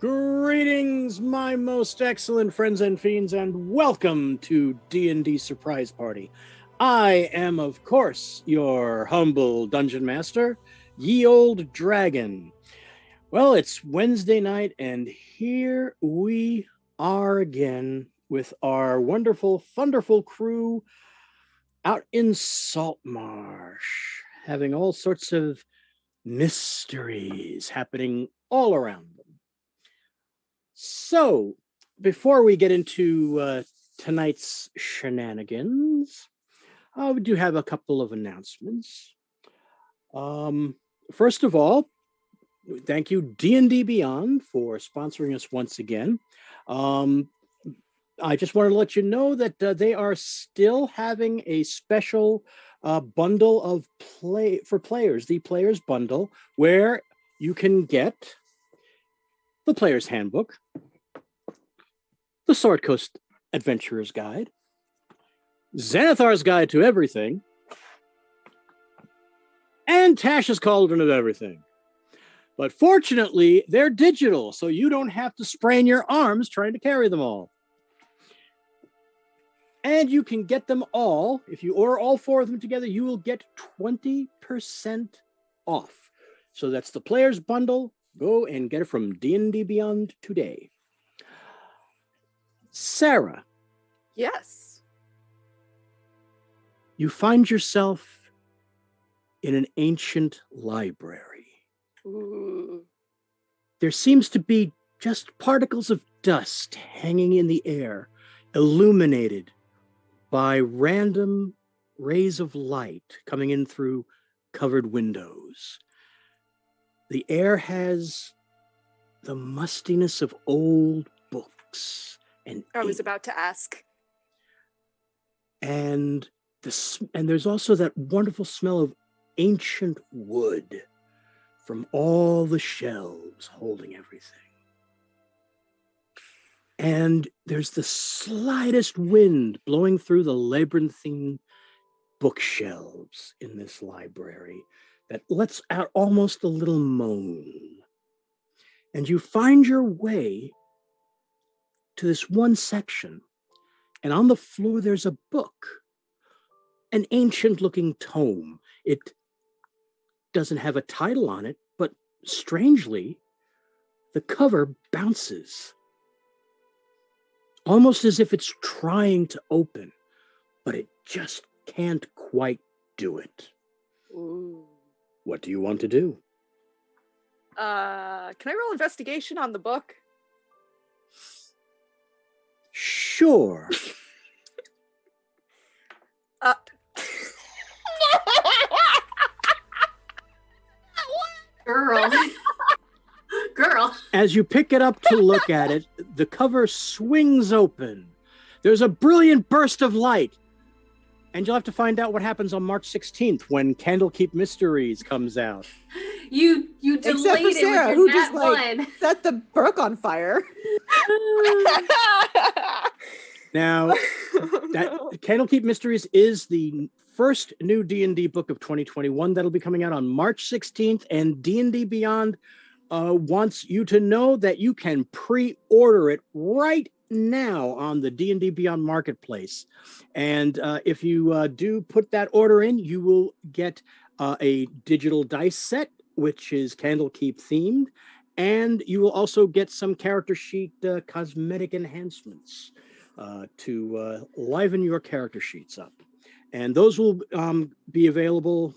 Greetings, my most excellent friends and fiends, and welcome to D&D Surprise Party. I am, of course, your humble dungeon master, Ye Old Dragon. Well, it's Wednesday night, and here we are again with our wonderful, thunderful crew out in Saltmarsh, having all sorts of mysteries happening all around them. So, before we get into tonight's shenanigans, we do have a couple of announcements. First of all, thank you D&D Beyond for sponsoring us once again. I just wanted to let you know that they are still having a special bundle of play for players, the Players Bundle, where you can get the Player's Handbook, the Sword Coast Adventurer's Guide, Xanathar's Guide to Everything, and Tash's Cauldron of Everything. But fortunately, they're digital, so you don't have to sprain your arms trying to carry them all. And you can get them all. If you order all four of them together, you will get 20% off. So that's the Player's Bundle. Go and get it from D&D Beyond today. Sarah. Yes. You find yourself in an ancient library. Ooh. There seems to be just particles of dust hanging in the air, illuminated by random rays of light coming in through covered windows. The air has the mustiness of old books and I was ink. about to ask. And there's also that wonderful smell of ancient wood from all the shelves holding everything. And there's the slightest wind blowing through the labyrinthine bookshelves in this library that lets out almost a little moan. And you find your way to this one section, and on the floor there's a book, an ancient-looking tome. It doesn't have a title on it, but strangely, the cover bounces, almost as if it's trying to open, but it just can't quite do it. Ooh. What do you want to do? Can I roll investigation on the book? Sure. Girl. As you pick it up to look at it, the cover swings open. There's a brilliant burst of light. And you'll have to find out what happens on March 16th when Candlekeep Mysteries comes out. You Except delayed for it Sarah, with who your just nat like one. set the book on fire. Now, that Candlekeep Mysteries is the first new D&D book of 2021 that'll be coming out on March 16th, and D&D Beyond wants you to know that you can pre-order it right now on the D&D Beyond Marketplace. And if you do put that order in, you will get a digital dice set, which is Candlekeep themed, and you will also get some character sheet cosmetic enhancements to liven your character sheets up. And those will be available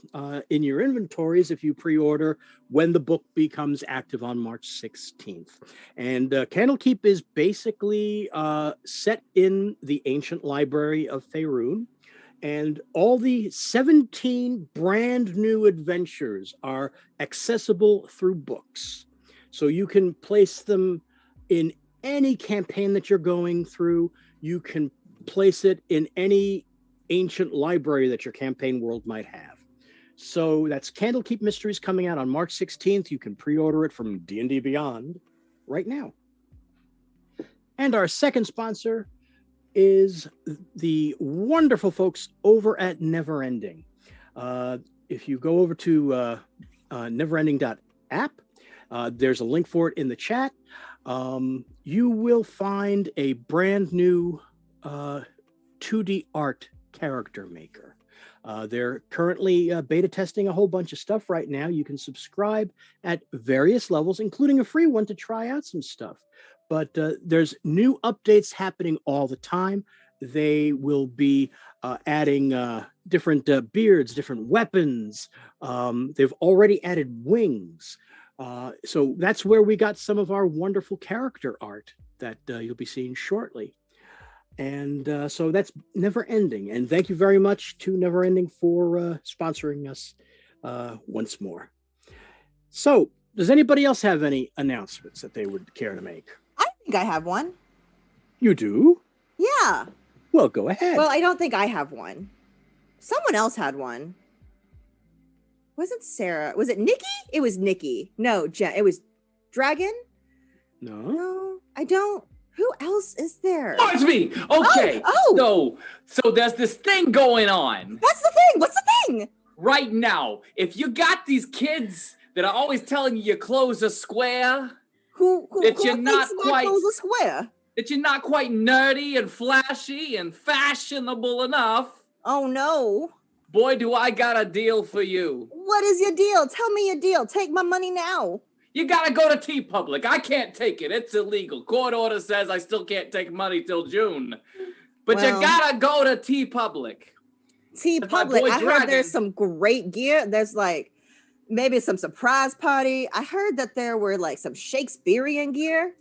in your inventories if you pre-order when the book becomes active on March 16th. And Candlekeep is basically set in the ancient library of Faerun. And all the 17 brand new adventures are accessible through books. So you can place them in any campaign that you're going through. You can place it in any ancient library that your campaign world might have. So that's Candlekeep Mysteries coming out on March 16th. You can pre-order it from D&D Beyond right now. And our second sponsor is the wonderful folks over at Neverending. If you go over to neverending.app, there's a link for it in the chat. you will find a brand new 2D art character maker. They're currently beta testing a whole bunch of stuff right now. You can subscribe at various levels, including a free one to try out some stuff. But there's new updates happening all the time. They will be adding different beards, different weapons. They've already added wings. So that's where we got some of our wonderful character art that you'll be seeing shortly. And so that's Never Ending. And thank you very much to Never Ending for sponsoring us once more. So does anybody else have any announcements that they would care to make? I think I have one. You do? Yeah. Well, go ahead. Well, I don't think I have one. Someone else had one. Wasn't Sarah? Was it Nikki? It was Nikki. No, it was Dragon? No, I don't. Who else is there? Watch me. Okay. Oh. So there's this thing going on. That's the thing. What's the thing? Right now, if you got these kids that are always telling you your clothes are square, Who that you're not thinks my quite clothes are square? that you're not quite nerdy and flashy and fashionable enough, Oh no. boy, do I got a deal for you. What is your deal? Tell me your deal. Take my money now. You gotta go to T-Public. I can't take it. It's illegal. Court order says I still can't take money till June. But Well, you gotta go to T-Public. T-Public. boy I heard Dragon. there's some great gear. There's like maybe some surprise party. I heard that there were like some Shakespearean gear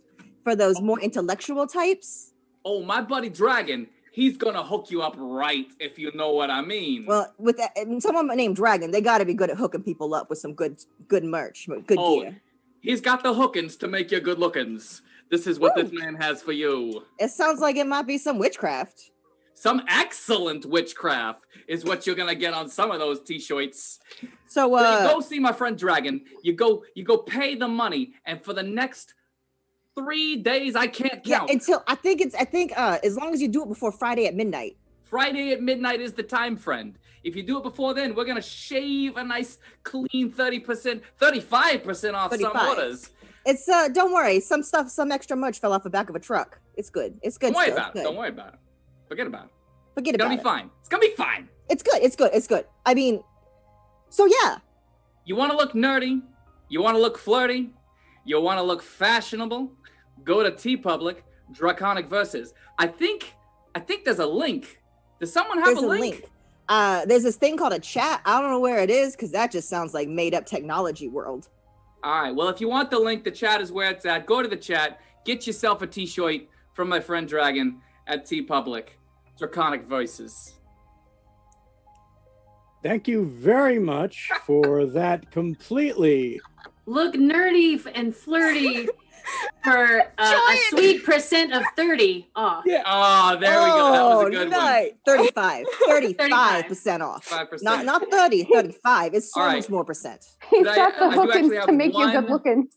for those more intellectual types. Oh, my buddy Dragon, he's gonna hook you up right, if you know what I mean. Well, with that, and someone named Dragon, they got to be good at hooking people up with some good merch, good gear. He's got the hookins to make you good lookins. This is what this man has for you. It sounds like it might be some witchcraft. Some excellent witchcraft is what you're gonna get on some of those t-shirts. So, So you go see my friend Dragon. You go pay the money, and for the next 3 days, I can't yeah, count. until I think as long as you do it before Friday at midnight. Friday at midnight is the time, friend. If you do it before then, we're gonna shave a nice clean 30%, 35% off 35. some orders. It's don't worry, some extra merch fell off the back of a truck. It's good. It's good. Don't worry still. about It's it. good. Don't worry about it. Forget about it. Forget It's about gonna it. be fine. It's gonna be fine. It's good. It's good. It's good. I mean, so yeah. You want to look nerdy? You want to look flirty? You want to look fashionable? Go to T-Public, Draconic Verses. I think there's a link. Does someone have There's a link? There's this thing called a chat. I don't know where it is because that just sounds like made up technology world. All right. Well, if you want the link, the chat is where it's at. Go to the chat. Get yourself a t-shirt from my friend Dragon at T-Public, Draconic Voices. Thank you very much for that completely. Look nerdy and flirty for a sweet percent of 30 off. Yeah. Oh, there we go. That was a good one. 35% off. 5%. Not 30, 35. It's so All right. much more percent. He's But got the I do actually hookins have to make you one- good looking.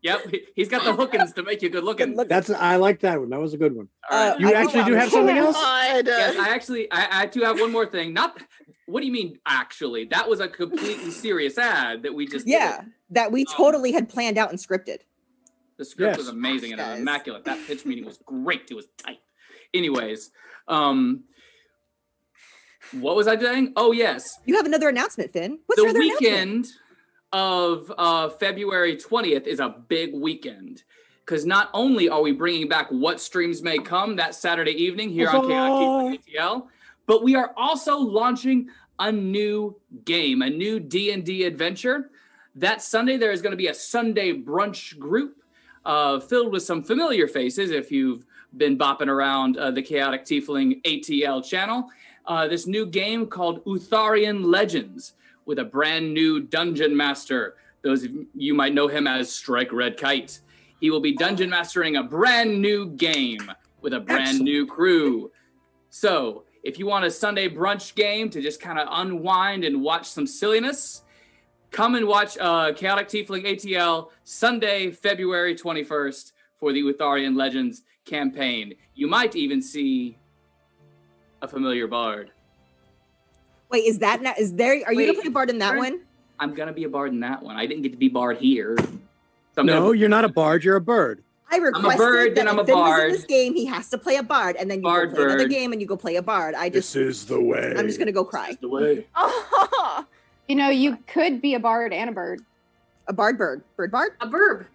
Yep, he's got the hookins to make you good looking. I like that one. That was a good one. All right. You actually do have something else? Yes, I do have one more thing. What do you mean, actually? That was a completely serious ad that we just Yeah, did. that we totally had planned out and scripted. The script Yes. was amazing and Guys. immaculate. That pitch meeting was great. It was tight. Anyways, what was I saying? Oh, yes. You have another announcement, Finn. What's your The other announcement? weekend of February 20th is a big weekend. Because not only are we bringing back What Streams May Come that Saturday evening here on KIT ATL, but we are also launching a new game, a new D&D adventure. That Sunday, there is going to be a Sunday brunch group filled with some familiar faces if you've been bopping around the Chaotic Tiefling ATL channel. This new game called Utharian Legends with a brand new dungeon master. Those of you might know him as Strike Red Kite. He will be dungeon mastering a brand new game with a brand new crew. So if you want a Sunday brunch game to just kind of unwind and watch some silliness, come and watch Chaotic Tiefling ATL Sunday, February 21st for the Utharian Legends campaign. You might even see a familiar bard. Wait, are you Wait, gonna play a bard in that where- one? I'm going to be a bard in that one. I didn't get to be bard here. No, you're not a bard. You're a bird. I requested bird, that then I'm a if Finn was bard. in this game, he has to play a bard, and then you Bard go play another bird. game, and you go play a bard. This is the way. I'm just gonna go cry. The way. You know, you could be a bard and a bird. A bard. Bird bard. A burb.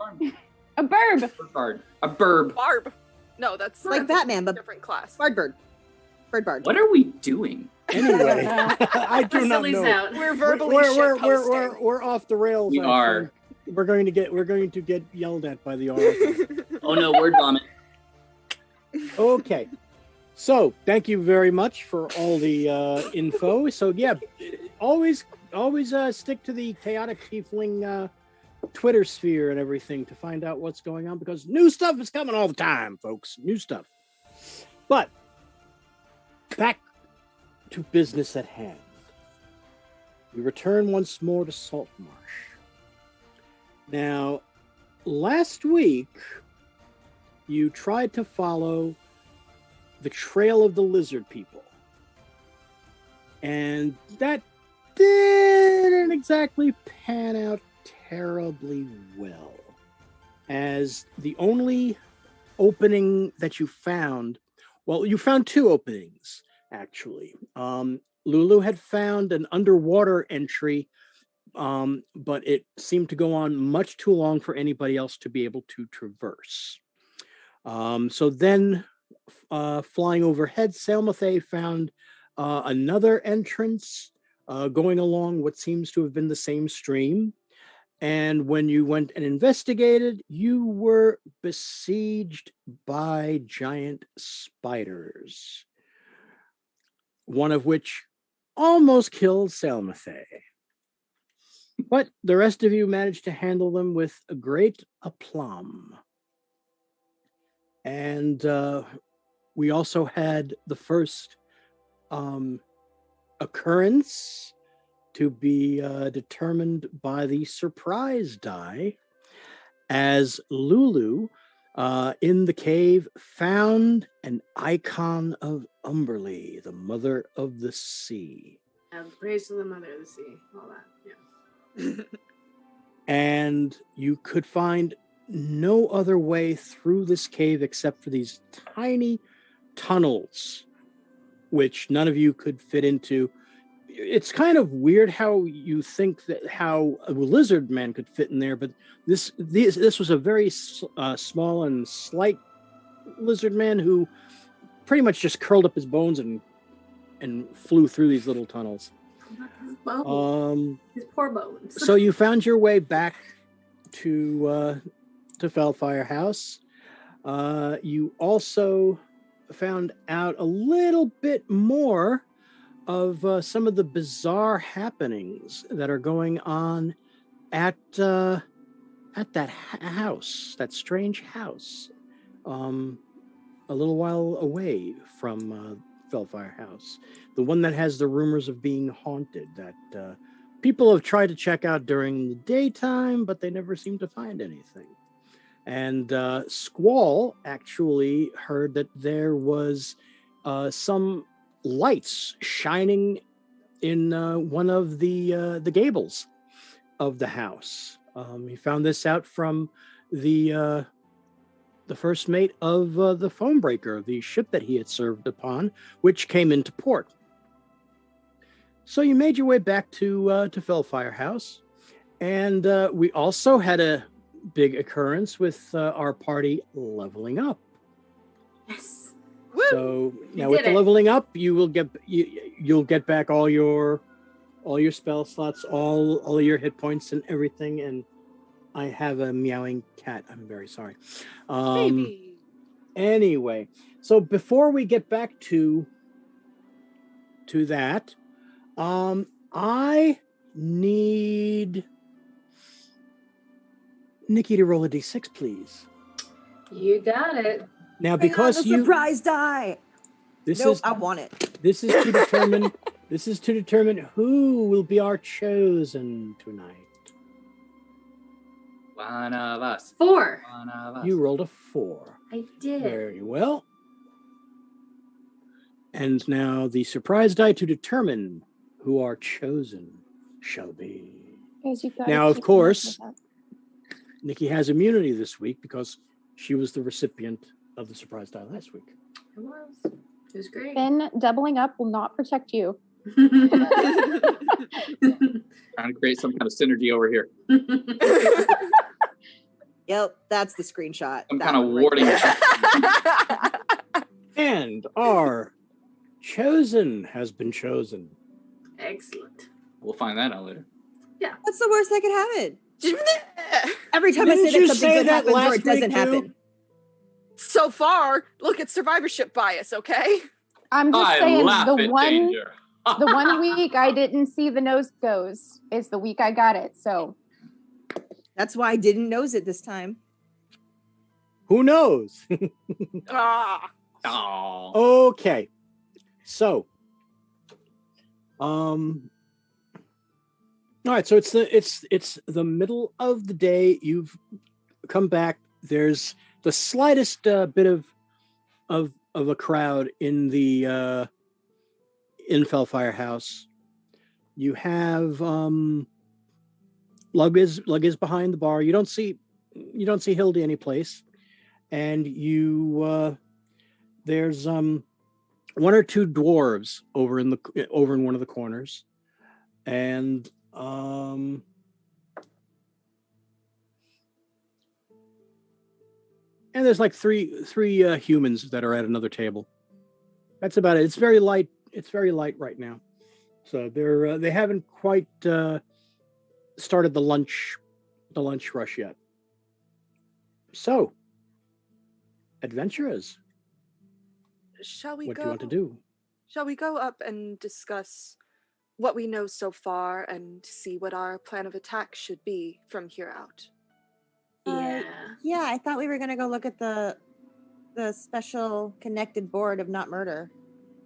A burb. Bird bard. A burb. Barb. No, that's Like Batman, but different class. Bird bard. What are we doing? Anyway, I do not Silly's know. out. We're verbally We're off the rails. We I are. think. We're going to get yelled at by the oracle. Oh no, word vomit. Okay. So thank you very much for all the info. So yeah, always stick to the chaotic tiefling Twitter sphere and everything to find out what's going on, because new stuff is coming all the time, folks. New stuff. But back to business at hand. We return once more to Saltmarsh. Now, last week, you tried to follow the trail of the lizard people. And that didn't exactly pan out terribly well, as the only opening that you found, well, you found two openings, actually. Lulu had found an underwater entry, but it seemed to go on much too long for anybody else to be able to traverse. So then, flying overhead, Selmathay found another entrance going along what seems to have been the same stream. And when you went and investigated, you were besieged by giant spiders, one of which almost killed Selmathay. But the rest of you managed to handle them with a great aplomb. And we also had the first occurrence to be determined by the surprise die, as Lulu in the cave found an icon of Umberlee, the mother of the sea. Praise to the mother of the sea. All that. Yeah. And you could find no other way through this cave except for these tiny tunnels, which none of you could fit into. It's kind of weird how you think that how a lizard man could fit in there, but this was a very small and slight lizard man who pretty much just curled up his bones and flew through these little tunnels. His bones. His poor bones. So you found your way back to Faelfire House. You also found out a little bit more of some of the bizarre happenings that are going on at that house, that strange house, a little while away from Faelfire House, the one that has the rumors of being haunted, that people have tried to check out during the daytime, but they never seem to find anything. And Squall actually heard that there was some lights shining in one of the gables of the house. He found this out from the first mate of the Foambreaker, the ship that he had served upon, which came into port. So you made your way back to Faelfire House, and we also had a big occurrence with our party leveling up. Yes. So now with the leveling up, you'll get back all your spell slots, all your hit points and everything. And I have a meowing cat. I'm very sorry. Baby. Anyway, so before we get back to that, I need Nikki to roll a d6, please. You got it. Now, because the surprise die. I want it. This is to determine. This is to determine who will be our chosen tonight. One of us. 4. One of us. You rolled a 4. I did. Very well. And now the surprise die to determine who our chosen shall be. Guys, you've got Now, to of keep course, up with Nikki has immunity this week because she was the recipient of the surprise die last week. It was. It was great. Then doubling up will not protect you. Trying to create some kind of synergy over here. Yep, that's the screenshot. Some That kind of one right warding. there. And our chosen has been chosen. Excellent. We'll find that out later. What's the worst that could happen? Every time Didn't I say you that something say good that happens or last it doesn't week, too? happen. So far, look at survivorship bias, okay? I'm just I saying laugh the at one danger. the one week I didn't see the nose goes is the week I got it. So That's why I didn't nose it this time. Who knows? Ah, Oh. Okay. So, all right, so it's the middle of the day. You've come back. There's the slightest bit of a crowd in the Faelfire house. You have Lug is behind the bar. You don't see Hildy anyplace, and you there's one or two dwarves over in one of the corners, and there's like three humans that are at another table. That's about it. It's very light. It's very light right now. So they haven't quite started the lunch rush yet. So, adventurers, shall we what go? do you want to do? Shall we go up and discuss what we know so far and see what our plan of attack should be from here out? Yeah. Yeah, I thought we were gonna go look at the special connected board of not murder.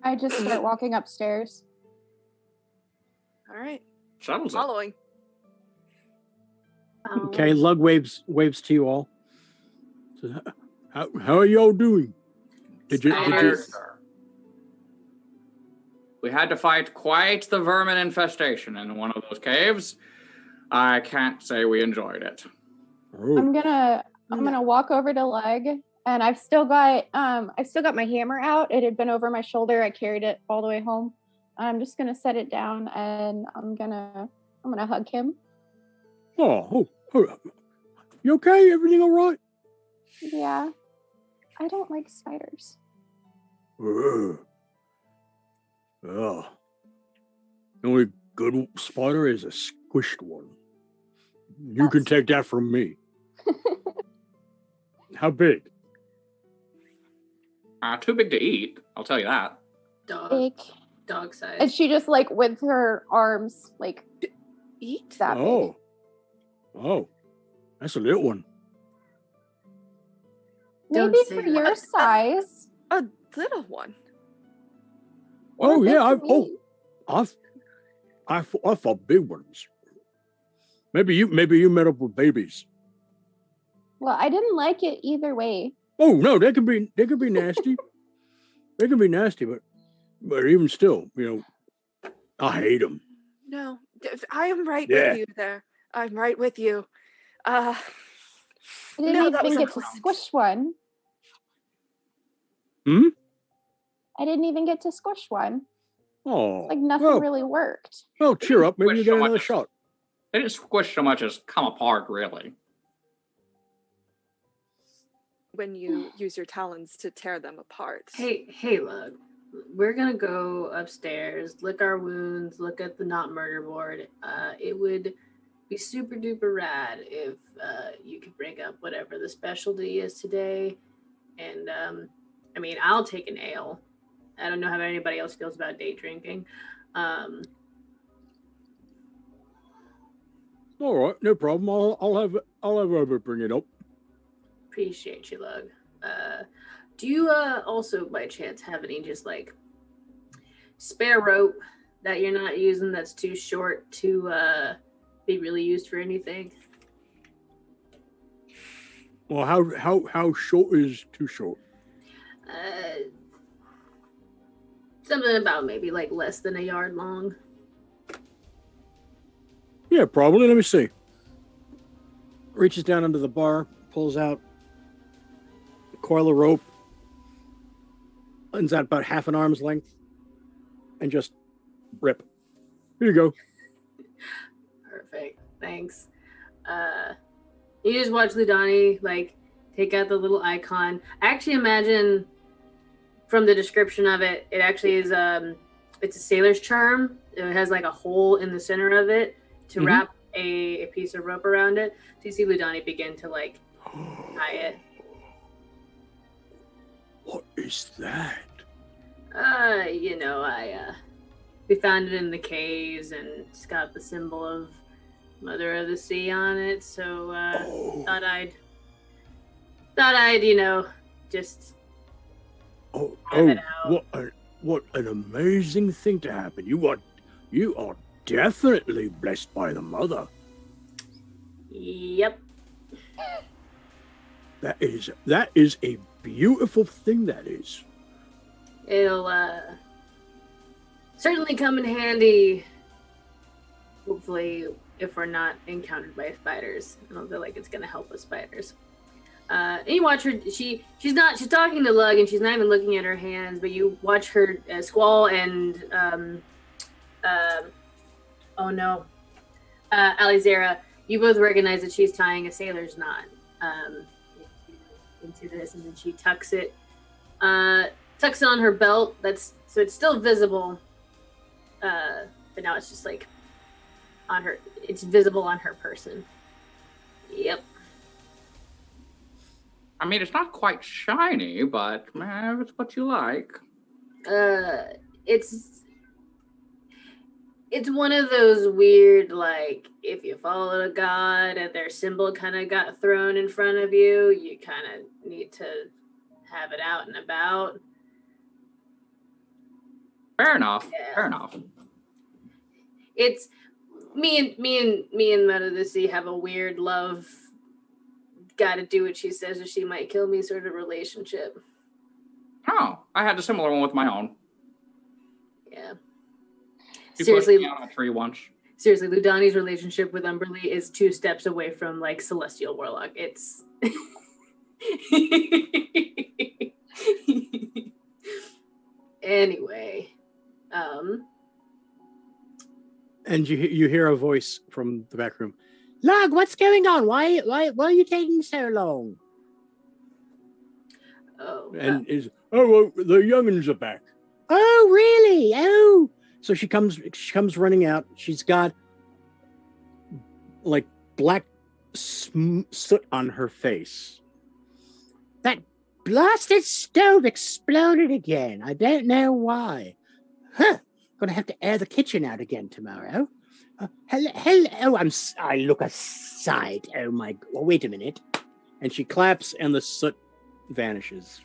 I just start walking upstairs. All right, Shuttles up. following. Okay, Lug waves to you all. Says, how are y'all doing? Did you? We had to fight quite the vermin infestation in one of those caves. I can't say we enjoyed it. Oh, I'm gonna walk over to Leg, and I've still got my hammer out. It had been over my shoulder. I carried it all the way home. I'm just gonna set it down, and I'm gonna hug him. oh, you okay? Everything all right? Yeah, I don't like spiders. Oh. The only good spider is a squished one. You can take that from me. How big? Too big to eat, I'll tell you that. Dog size. And she just like with her arms like Eat? that big. Oh, that's a little one. Don't Maybe say for that. your size. A little one. Oh Or yeah, big for me. I fought big ones. Maybe you met up with babies. Well, I didn't like it either way. Oh no, they can be nasty. They can be nasty, but even still, I hate them. No, I am right Yeah. with you there. I'm right with you. I didn't No, that was even get to unpleasant. squish one. Hmm? I didn't even get to squish one. Oh, Like nothing really worked. well, cheer up. Maybe you Squish get so much another as- shot. They didn't squish so much as come apart, really. When you use your talons to tear them apart. Hey, Lug. We're gonna go upstairs, lick our wounds, look at the not murder board. It would be super duper rad if you could bring up whatever the specialty is today. And I mean, I'll take an ale. I don't know how anybody else feels about day drinking. All right, no problem. I'll have Robert bring it up. Appreciate you, Lug. Do you also by chance have any just like spare rope that you're not using that's too short to be really used for anything? Well, how short is too short? Something about maybe like less than a yard long. Yeah, probably. Let me see. reaches down under the bar, pulls out a coil of rope, ends out about half an arm's length, and just rip. Here you go. Perfect. Thanks. You just watch Ludani like take out the little icon. I actually imagine from the description of it, it actually is it's a sailor's charm. It has like a hole in the center of it to wrap a piece of rope around it. So you see Ludani begin to like tie it. What is that? We found it in the caves, and it's got the symbol of Mother of the Sea on it. So thought I'd just have it out. What an amazing thing to happen! You are definitely blessed by the Mother. Yep. That is a beautiful thing. That is. It'll certainly come in handy. Hopefully, if we're not encountered by spiders. I don't feel like it's gonna help with spiders. And you watch her. She's talking to Lug, and she's not even looking at her hands. But you watch her Squall and Alizera. You both recognize that she's tying a sailor's knot into this, and then she tucks it on her belt. So it's still visible, but now it's just like on her. It's visible on her person. Yep. I mean, it's not quite shiny, but man, it's what you like. It's one of those weird, like, if you follow a god and their symbol kind of got thrown in front of you, you kind of need to have it out and about. Fair enough. Yeah. Fair enough. It's me and Mother of the Sea have a weird love, gotta do what she says or she might kill me sort of relationship. Oh, I had a similar one with my own. Yeah. She Seriously, pushed me on a tree once. Seriously, Ludani's relationship with Umberly is 2 steps away from like Celestial Warlock. It's anyway. And you hear a voice from the back room. Lug, what's going on? Why are you taking so long? Oh. And well, the young'uns are back. Oh, really? Oh. So she comes running out. She's got like black soot on her face. That blasted stove exploded again. I don't know why. Huh. Gonna have to air the kitchen out again tomorrow. Hello. I look aside. Oh my. Well, wait a minute. And she claps, and the soot vanishes,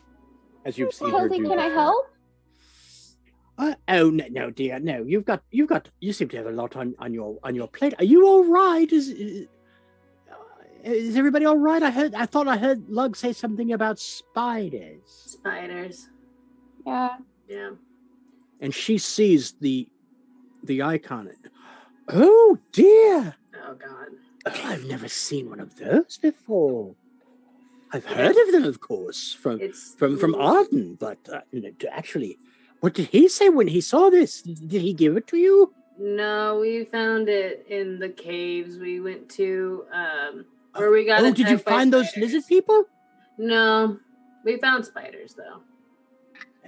as you've seen her do. Can I help? No, dear, no. You seem to have a lot on your plate. Are you all right? Is everybody all right? I thought I heard Lug say something about spiders. Spiders. Yeah. Yeah. And she sees the icon. Oh dear. Oh God. Oh, I've never seen one of those before. I've heard of them, of course, from Arden, but to actually. What did he say when he saw this? Did he give it to you? No, we found it in the caves we went to, where we got. Oh, did you find those lizard people? No, we found spiders though.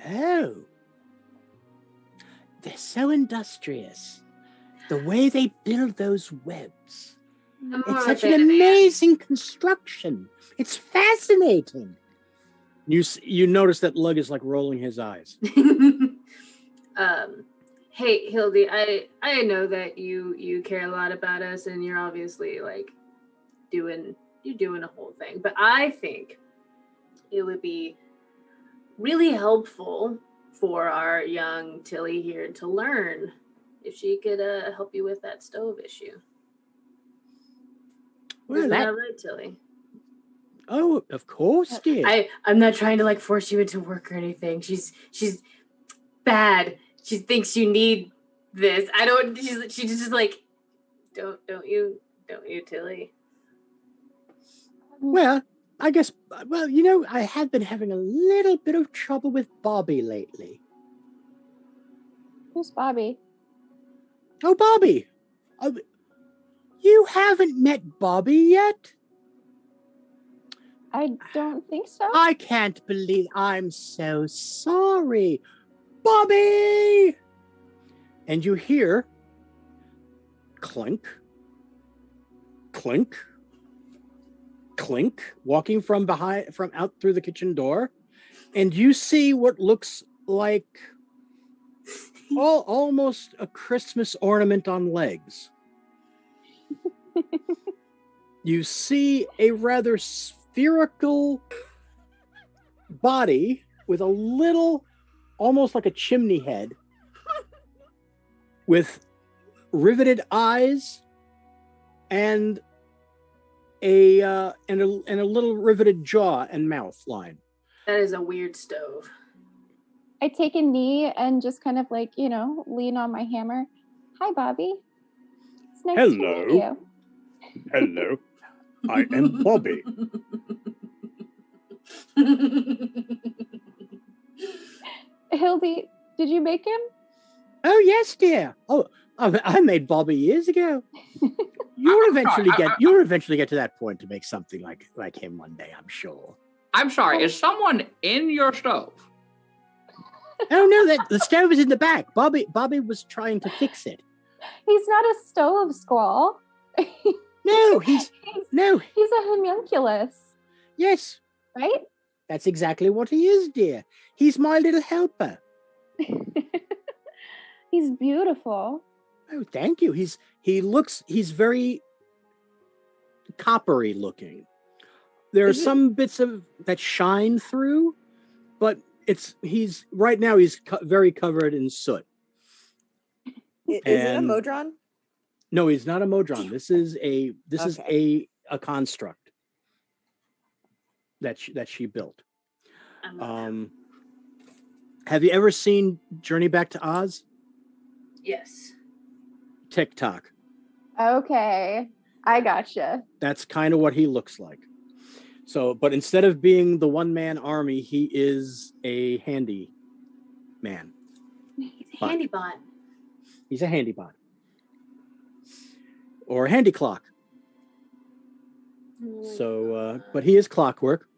Oh, they're so industrious. The way they build those webs. It's such an amazing construction. It's fascinating. You notice that Lug is like rolling his eyes. Hey Hildy, I know that you care a lot about us, and you're obviously like doing a whole thing. But I think it would be really helpful for our young Tilly here to learn if she could help you with that stove issue. Isn't that right, Tilly? Oh, of course, dear. I'm not trying to like force you into work or anything. She's bad. She thinks you need this. I don't. She's just like, don't you, Tilly? Well, I guess, I have been having a little bit of trouble with Bobby lately. Who's Bobby? Oh, Bobby. You haven't met Bobby yet? I don't think so. I can't believe. I'm so sorry. Bobby! And you hear clink, clink, clink, walking from out through the kitchen door. And you see what looks like almost a Christmas ornament on legs. You see a rather spherical body with a little, almost like a chimney head, with riveted eyes and a little riveted jaw and mouth line. That is a weird stove. I take a knee and just kind of lean on my hammer. Hi, Bobby. It's nice to meet you. Hello. I am Bobby. Hildy, did you make him? Oh, yes, dear. Oh, I made Bobby years ago. You'll eventually get to that point to make something like him one day, I'm sure. I'm sorry, is someone in your stove? Oh no, the stove is in the back. Bobby was trying to fix it. He's not a stove squall. No, he's a homunculus. Yes. Right? That's exactly what he is, dear. He's my little helper. He's beautiful. Oh, thank you. He's very coppery looking. There are some bits of that shine through, but he's very covered in soot. Is it a Modron? No, he's not a Modron. This is a construct that she built. Have you ever seen Journey Back to Oz? Yes. TikTok. Okay, I gotcha. That's kind of what he looks like. So, but instead of being the one-man army, he is a handy man. He's a handy bot. He's a handy bot. Or a handy clock. So, but he is clockwork.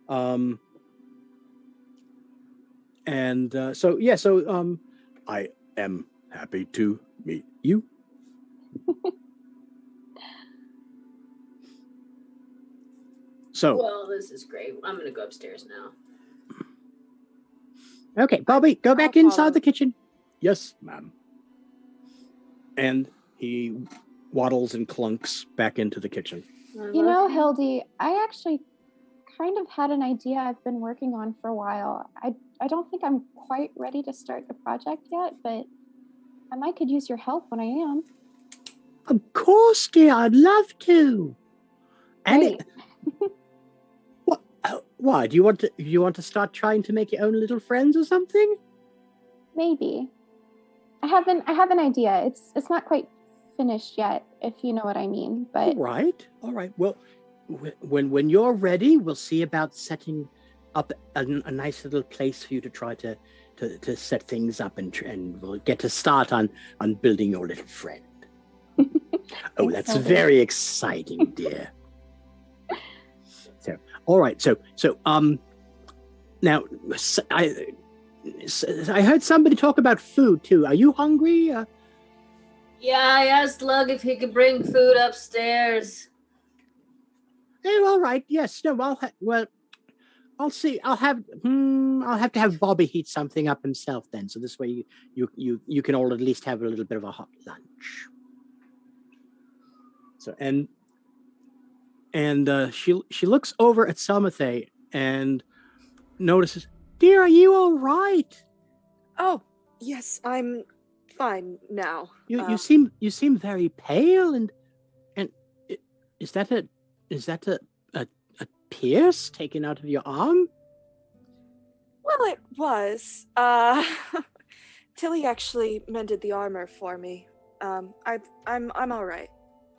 I am happy to meet you. Well, this is great. I'm going to go upstairs now. Okay, Bobby, go back inside the kitchen. Yes, ma'am. And he waddles and clunks back into the kitchen. You know, Hildy, I actually kind of had an idea I've been working on for a while. I don't think I'm quite ready to start the project yet, but I might could use your help when I am. Of course, dear, I'd love to. And why? Do you want to start trying to make your own little friends or something? Maybe. I have an idea. It's not quite finished yet, if you know what I mean. But all right. Well, when you're ready, we'll see about setting up a nice little place for you to try to set things up, and we'll get to start on building your little friend. Oh, that's very exciting, dear. So, all right. So, now I heard somebody talk about food too. Are you hungry? Yeah, I asked Lug if he could bring food upstairs. Oh, all right. Yes. No. I'll see. I'll have to have Bobby heat something up himself then, so this way you can all at least have a little bit of a hot lunch. So and she looks over at Samathe and notices, dear, are you all right? Oh, yes, I'm fine now. You seem very pale, and is that a pierce taken out of your arm? Well, it was. Tilly actually mended the armor for me. I'm all right.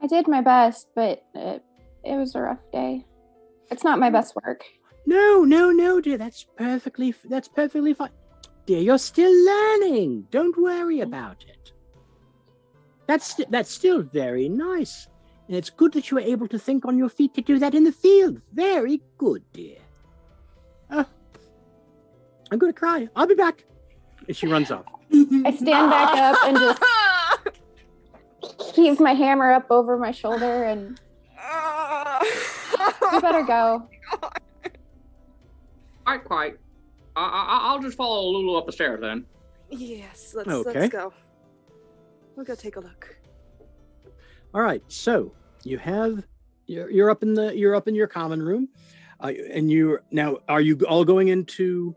I did my best, but it was a rough day. It's not my best work. No, dear. That's perfectly fine. Dear, you're still learning. Don't worry about it. That's still very nice. And it's good that you were able to think on your feet to do that in the field. Very good, dear. I'm going to cry. I'll be back. And she runs off. I stand back up and just heave my hammer up over my shoulder and we better go. Quite. I'll just follow Lulu up the stairs then. Yes, let's go. We'll go take a look. All right, so you're up in your common room, and are you all going into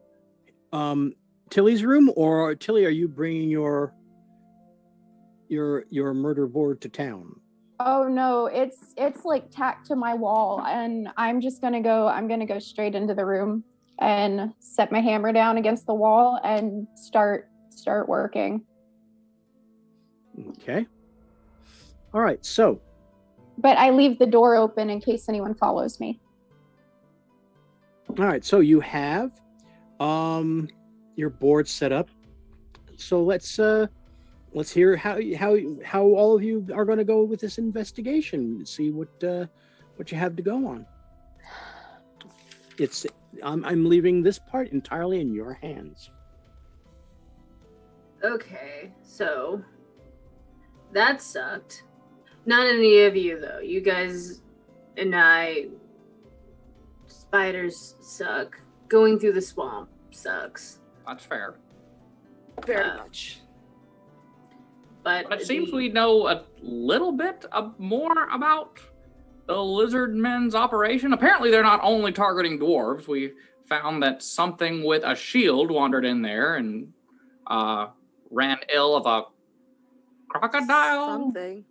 Tilly's room, or Tilly, are you bringing your murder board to town? Oh no, it's like tacked to my wall, and I'm gonna go straight into the room and set my hammer down against the wall and start working. Okay. All right, so. But I leave the door open in case anyone follows me. All right, so you have your board set up. So let's hear how all of you are going to go with this investigation. See what you have to go on. I'm leaving this part entirely in your hands. Okay, so that sucked. Not any of you, though. You guys and I, spiders suck. Going through the swamp sucks. That's fair. Very much. But it seems we know a little bit more about the lizard men's operation. Apparently, they're not only targeting dwarves. We found that something with a shield wandered in there and ran ill of a crocodile. Something.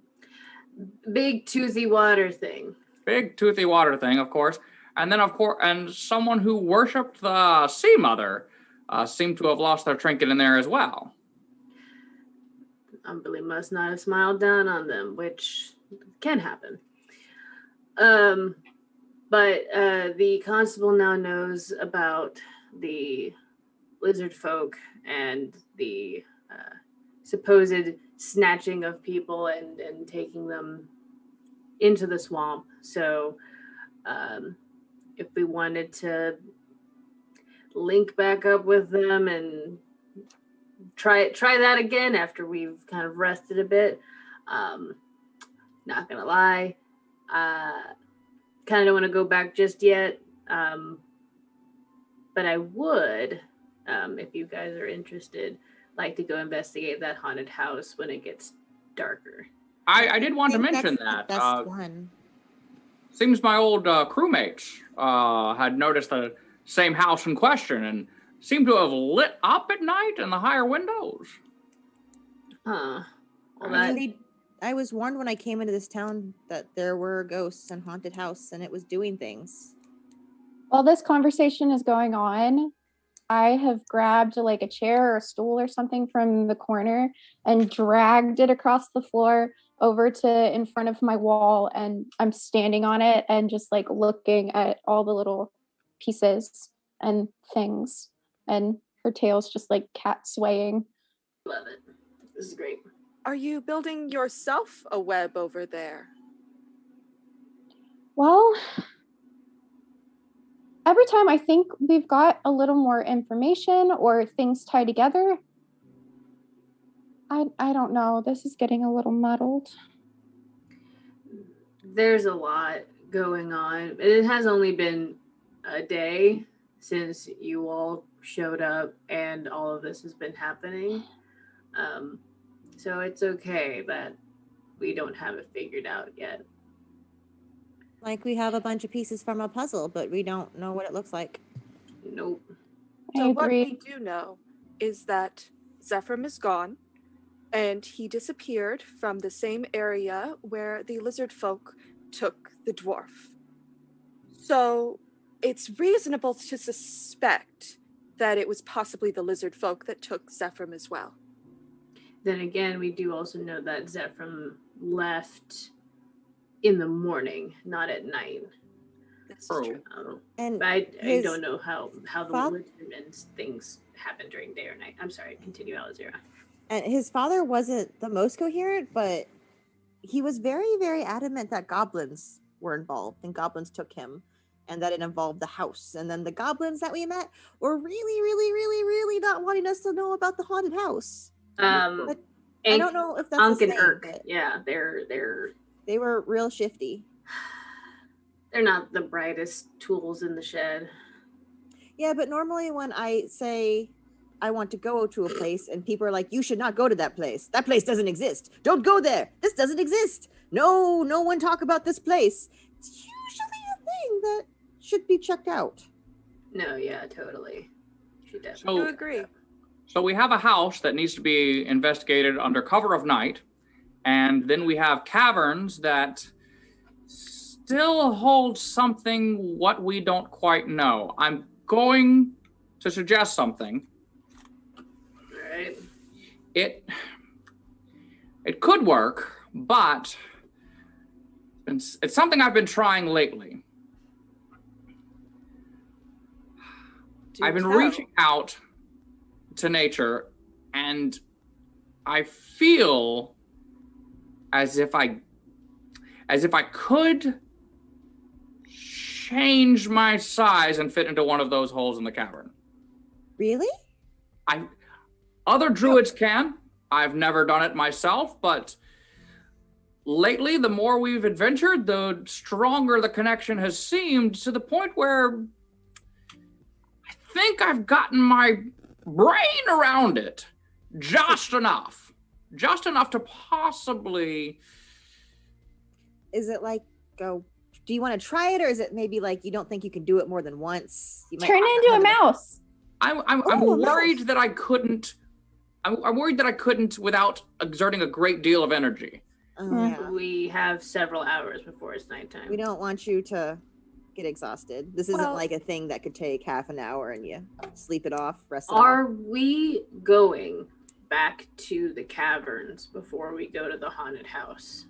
Big toothy water thing. Big toothy water thing, of course. And then, and someone who worshipped the sea mother seemed to have lost their trinket in there as well. Umberly must not have smiled down on them, which can happen. But the constable now knows about the lizard folk and the supposed snatching of people and taking them into the swamp. So if we wanted to link back up with them and try that again after we've kind of rested a bit, not gonna lie, kind of don't want to go back just yet, but I would, if you guys are interested, like to go investigate that haunted house when it gets darker. I did want to mention that. The best one. Seems my old crewmates had noticed the same house in question and seemed to have lit up at night in the higher windows. Huh. Well, I was warned when I came into this town that there were ghosts and haunted house and it was doing things. While this conversation is going on, I have grabbed like a chair or a stool or something from the corner and dragged it across the floor over to in front of my wall, and I'm standing on it and just like looking at all the little pieces and things, and her tail's just like cat swaying. Love it. This is great. Are you building yourself a web over there? Well, every time I think we've got a little more information or things tie together, I don't know. This is getting a little muddled. There's a lot going on. It has only been a day since you all showed up and all of this has been happening. So it's okay that we don't have it figured out yet. Like we have a bunch of pieces from a puzzle, but we don't know what it looks like. Nope. So what we do know is that Zephyr is gone, and he disappeared from the same area where the lizard folk took the dwarf. So it's reasonable to suspect that it was possibly the lizard folk that took Zephyr as well. Then again, we do also know that Zephyr left in the morning, not at night. True. And I don't know how the lizard things happen during day or night. I'm sorry, continue, Alazira. And his father wasn't the most coherent, but he was very, very adamant that goblins were involved and goblins took him and that it involved the house. And then the goblins that we met were really, really, really, really not wanting us to know about the haunted house. But I don't know if that's Unk the and same, Irk. but Yeah, they were real shifty. They're not the brightest tools in the shed. Yeah, but normally when I say I want to go to a place and people are like, you should not go to that place. That place doesn't exist. Don't go there. This doesn't exist. No one talk about this place. It's usually a thing that should be checked out. No, yeah, totally. Should definitely. I agree. So we have a house that needs to be investigated under cover of night, and then we have caverns that still hold something what we don't quite know. I'm going to suggest something. Right. It could work, but it's something I've been trying lately. I've been reaching out to nature, and I feel as if I could change my size and fit into one of those holes in the cavern. Really? Other druids can. I've never done it myself, but lately, the more we've adventured, the stronger the connection has seemed, to the point where I think I've gotten my brain around it just enough to possibly. Is it like do you want to try it, or is it maybe like you don't think you can do it more than once? You might Turn into a mouse. I'm worried that I couldn't. I'm worried that I couldn't without exerting a great deal of energy. Yeah. We have several hours before it's nighttime. We don't want you to get exhausted. This isn't like a thing that could take half an hour and you sleep it off, rest it Are off. we going back to the caverns before we go to the haunted house?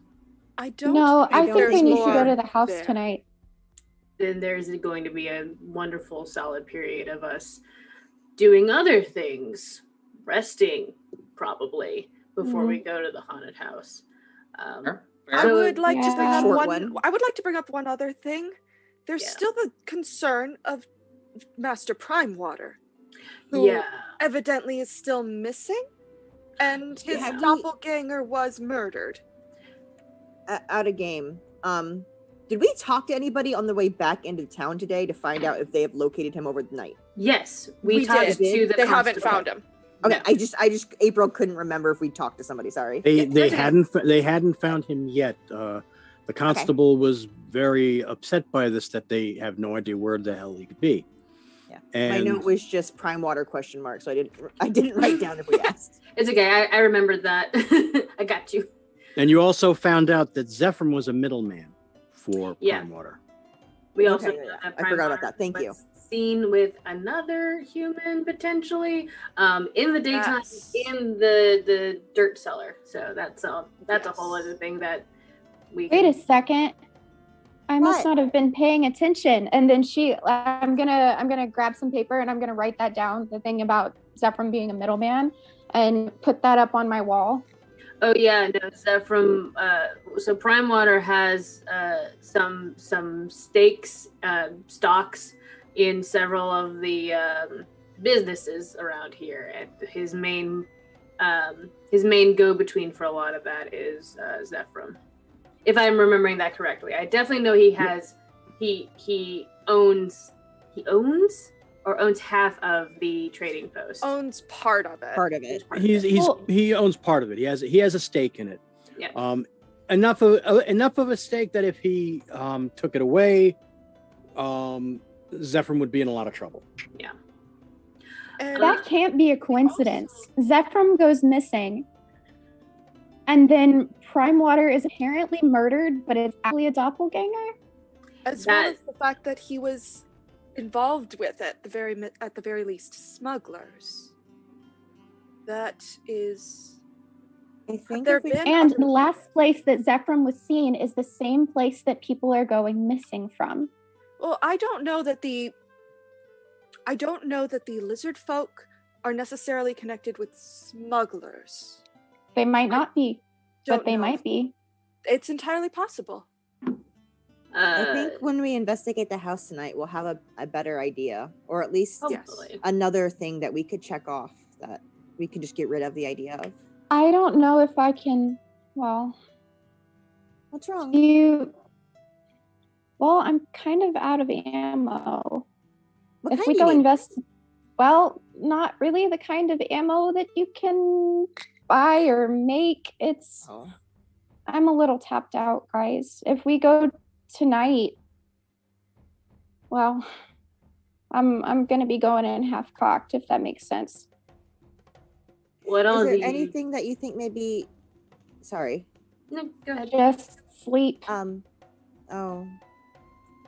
I don't. No, I think we need to go to the house there. tonight. Then there's going to be a wonderful solid period of us doing other things, resting probably, before we go to the haunted house. I would like to bring up Short one. I would like to bring up one other thing. There's still the concern of Master Primewater, who evidently is still missing, and his doppelganger was murdered. Out of game. Did we talk to anybody on the way back into town today to find out if they have located him over the night? Yes, we talked to the They haven't found him. Okay, I just April couldn't remember if we talked to somebody. Sorry. They hadn't found him yet. The constable was very upset by this, that they have no idea where the hell he could be. Yeah. And my note was just Primewater ? So I didn't write down if we asked. It's okay. I remembered that. I got you. And you also found out that Zephyr was a middleman for Primewater. We also I forgot about that. Thank you. Seen with another human potentially in the daytime in the dirt cellar. So that's a whole other thing that we Wait a second. I must not have been paying attention. And then I'm gonna grab some paper and I'm gonna write that down, the thing about Zephyr being a middleman, and put that up on my wall. Oh yeah, no, Zephyr. So Primewater has some stocks in several of the businesses around here, and his main go-between for a lot of that is Zephyr. If I'm remembering that correctly, I definitely know he has. He owns half of the trading post. Owns part of it. Part of it. He owns part of it. He has a stake in it. Yeah. Enough of a stake that if he took it away, Zephyr would be in a lot of trouble. Yeah. And That can't be a coincidence. Zephyr goes missing, and then Primewater is apparently murdered, but it's actually a doppelganger. As well as the fact that he was involved with it, at the very least, smugglers. That is. I think And the last place that Zephyr was seen is the same place that people are going missing from. Well, I don't know that the lizard folk are necessarily connected with smugglers. They might not be, but they might be. It's entirely possible. I think when we investigate the house tonight, we'll have a better idea, or at least another thing that we could check off that we could just get rid of the idea of. I don't know if I can. Well, what's wrong? Well, I'm kind of out of ammo. What if kind we do go you need? invest, well, not really the kind of ammo that you can buy or make. It's. Oh. I'm a little tapped out, guys. If we go tonight, well, I'm gonna be going in half cocked, if that makes sense. What Is there anything that you think maybe? Sorry. No, go ahead. Just sleep. Oh.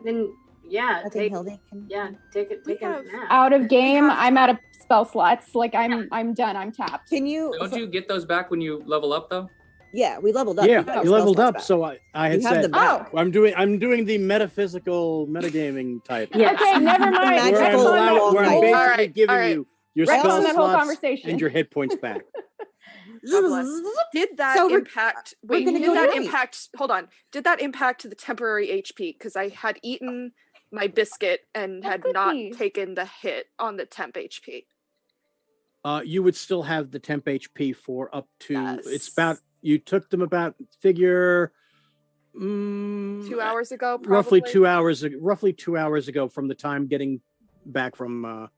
Then I think Hildy can. Take a nap. Out of game. I'm out of spell slots. Like I'm done. I'm tapped. Can you? Don't you get those back when you level up though? Yeah, we leveled up. Yeah, you leveled up. So I had You have said, them back. I'm doing the metaphysical metagaming type. Yeah. Okay, never mind. Where I'm, where I'm basically giving you your Right spell on that whole slots conversation. and your hit points back. Did that So we're- impact? we're Wait, gonna did go that tonight. impact? Hold on. Did that impact the temporary HP? Because I had eaten my biscuit and had not taken the hit on the temp HP. You would still have the temp HP for up to. It's about. You took them about figure. 2 hours ago, probably. Roughly 2 hours ago from the time getting back from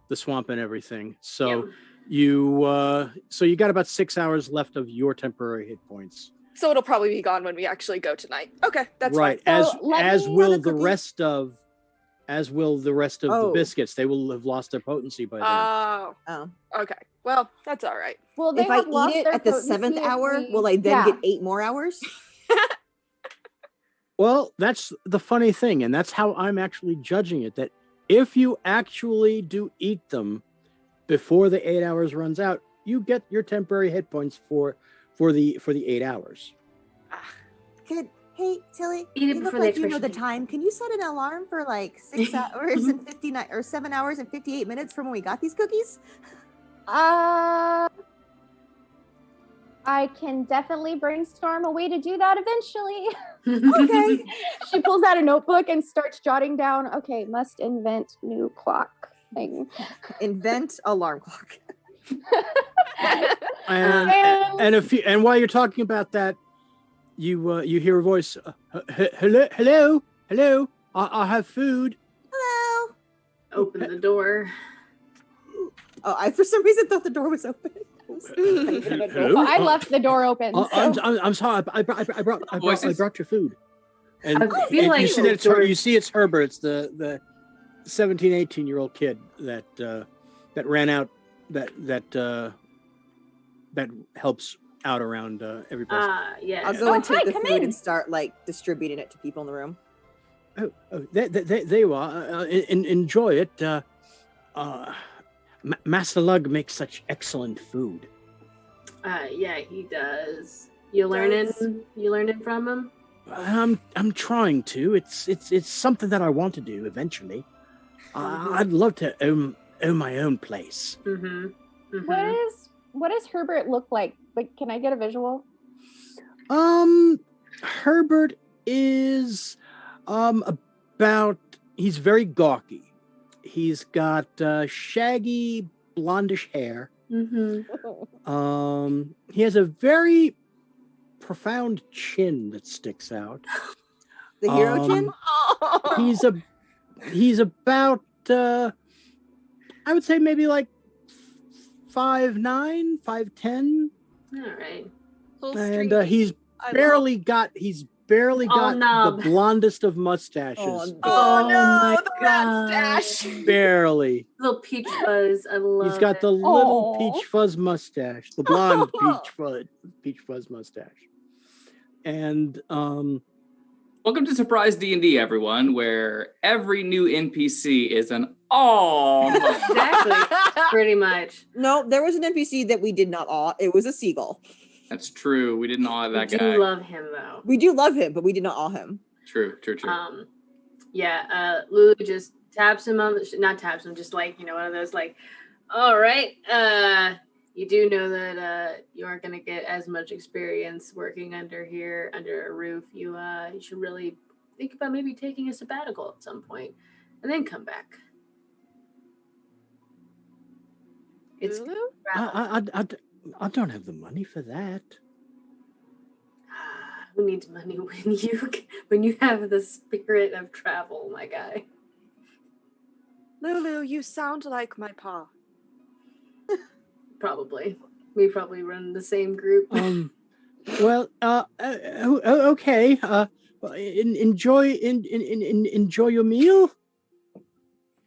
the swamp and everything. So you got about 6 hours left of your temporary hit points. So it'll probably be gone when we actually go tonight. Okay, that's right. fine. As will the rest of the biscuits. They will have lost their potency by then. Oh. Okay. Well, that's all right. Well, If I eat it at the 7th hour, will I then get 8 more hours? Well, that's the funny thing, and that's how I'm actually judging it. That if you actually do eat them before the 8 hours runs out, you get your temporary hit points for the 8 hours. Good. Hey, Tilly, Eat it you look before like the you know the expiration time. Can you set an alarm for like 6 hours and 59 or 7 hours and 58 minutes from when we got these cookies? I can definitely brainstorm a way to do that eventually. Okay. She pulls out a notebook and starts jotting down, okay, must invent new clock thing. Invent alarm clock. And while you're talking about that, you hear a voice. Hello. I have food. Hello. Open the door. Oh, I for some reason thought the door was open. Hello? I left the door open. I'm sorry. I brought your food. And, I feel like you see that it's Herbert. It's the 17, 18-year-old kid that ran out that helps out around every place. Yeah. I'll go and take the food and start like distributing it to people in the room. There you are. Enjoy it. Master Lug makes such excellent food. Yeah, he does. You learning from him? I'm trying to. It's something that I want to do eventually. I'd love to own my own place. What does Herbert look like? Like, can I get a visual? Herbert is he's very gawky. He's got shaggy blondish hair. He has a very profound chin that sticks out. The hero chin? He's about I would say maybe like 5'9", 5'10". All right. And he's barely got the blondest of mustaches. Oh no, the rat stash. Barely. Little peach fuzz. I love it. He's got the little peach fuzz mustache, the blonde peach fuzz mustache. And welcome to Surprise D&D, everyone, where every new NPC is an exactly, pretty much. No, there was an NPC that we did not awe. It was a seagull. That's true. We didn't awe that guy. We do love him, though. We do love him, but we did not awe him. True. Lulu just taps him on the not taps him, just like, one of those like, all right, you do know that you aren't going to get as much experience working under a roof. You should really think about maybe taking a sabbatical at some point and then come back. It's Lulu? I don't have the money for that. Who needs money when you have the spirit of travel, my guy? Lulu, you sound like my pa. Probably. We probably run the same group. Well, okay. Enjoy your meal.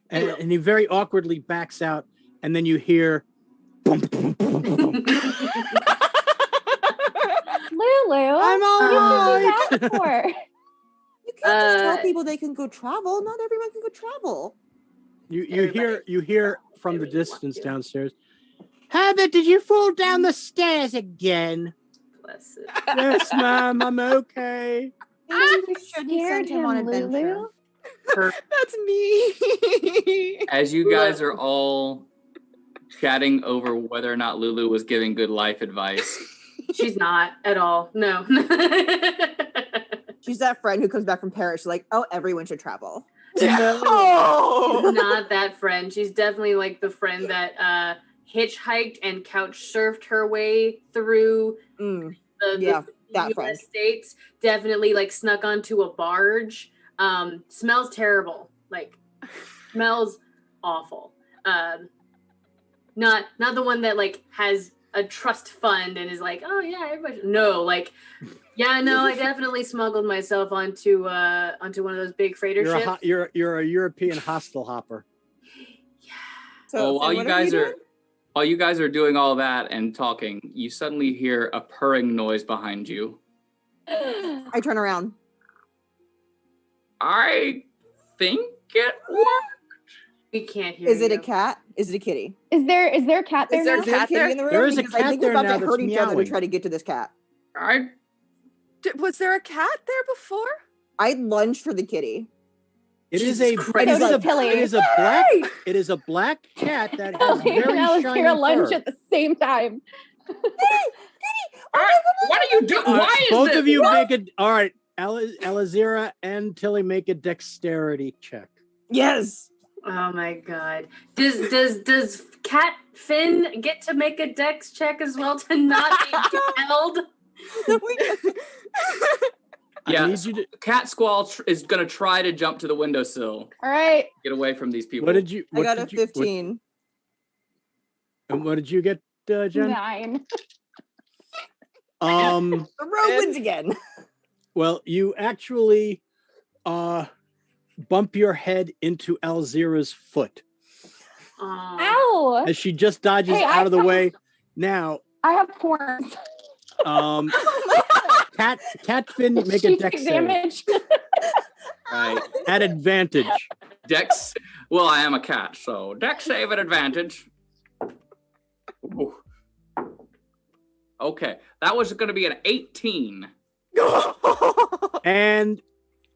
And he very awkwardly backs out, and then you hear. Lulu, I'm all right. You can't just tell people they can go travel. Not everyone can go travel. You hear from the distance downstairs. Herbert, did you fall down the stairs again? Bless it. Yes, ma'am, I'm okay. Maybe we shouldn't send him on adventure. That's me. As you guys are all chatting over whether or not Lulu was giving good life advice. She's not at all. No. She's that friend who comes back from Paris. She's like, oh, everyone should travel. No. She's not that friend. She's definitely like the friend that hitchhiked and couch surfed her way through the US states. Definitely like snuck onto a barge. Smells terrible. Like smells awful. Not the one that like has a trust fund and is like, oh yeah, everybody. No, like, yeah, no, I definitely smuggled myself onto one of those big freighter ships. You're a European hostel hopper. Yeah. So while you guys are doing all that and talking, you suddenly hear a purring noise behind you. I turn around. I think it worked. We can't hear. Is it a cat? Is it a kitty? Is there a cat there? Is there a cat there in the room? There is a Because I cat think there we're about now to hurt that's each other to meowing. try to get to this cat. Was there a cat there before? I lunged for the kitty. It is So did Tilly. it is a black cat that has Tilly very and shiny Alistair lunge fur. at the same time. What are you doing? Why is both this? of you make it. All right, Elazira and Tilly make a dexterity check. Yes. Oh my god. Does Cat Finn get to make a dex check as well to not be held? Yeah, Cat Squall is going to try to jump to the windowsill. All right. Get away from these people. What did you? I got a 15. And what did you get, Jen? 9. The rogue wins again. Well, you actually bump your head into Alzira's foot Ow! as she just dodges out of the way. Now, I have horns. Cat Finn, make a dex damage. Right. At advantage. Dex. Well, I am a cat, so dex save at advantage. Ooh. Okay, that was going to be an 18. And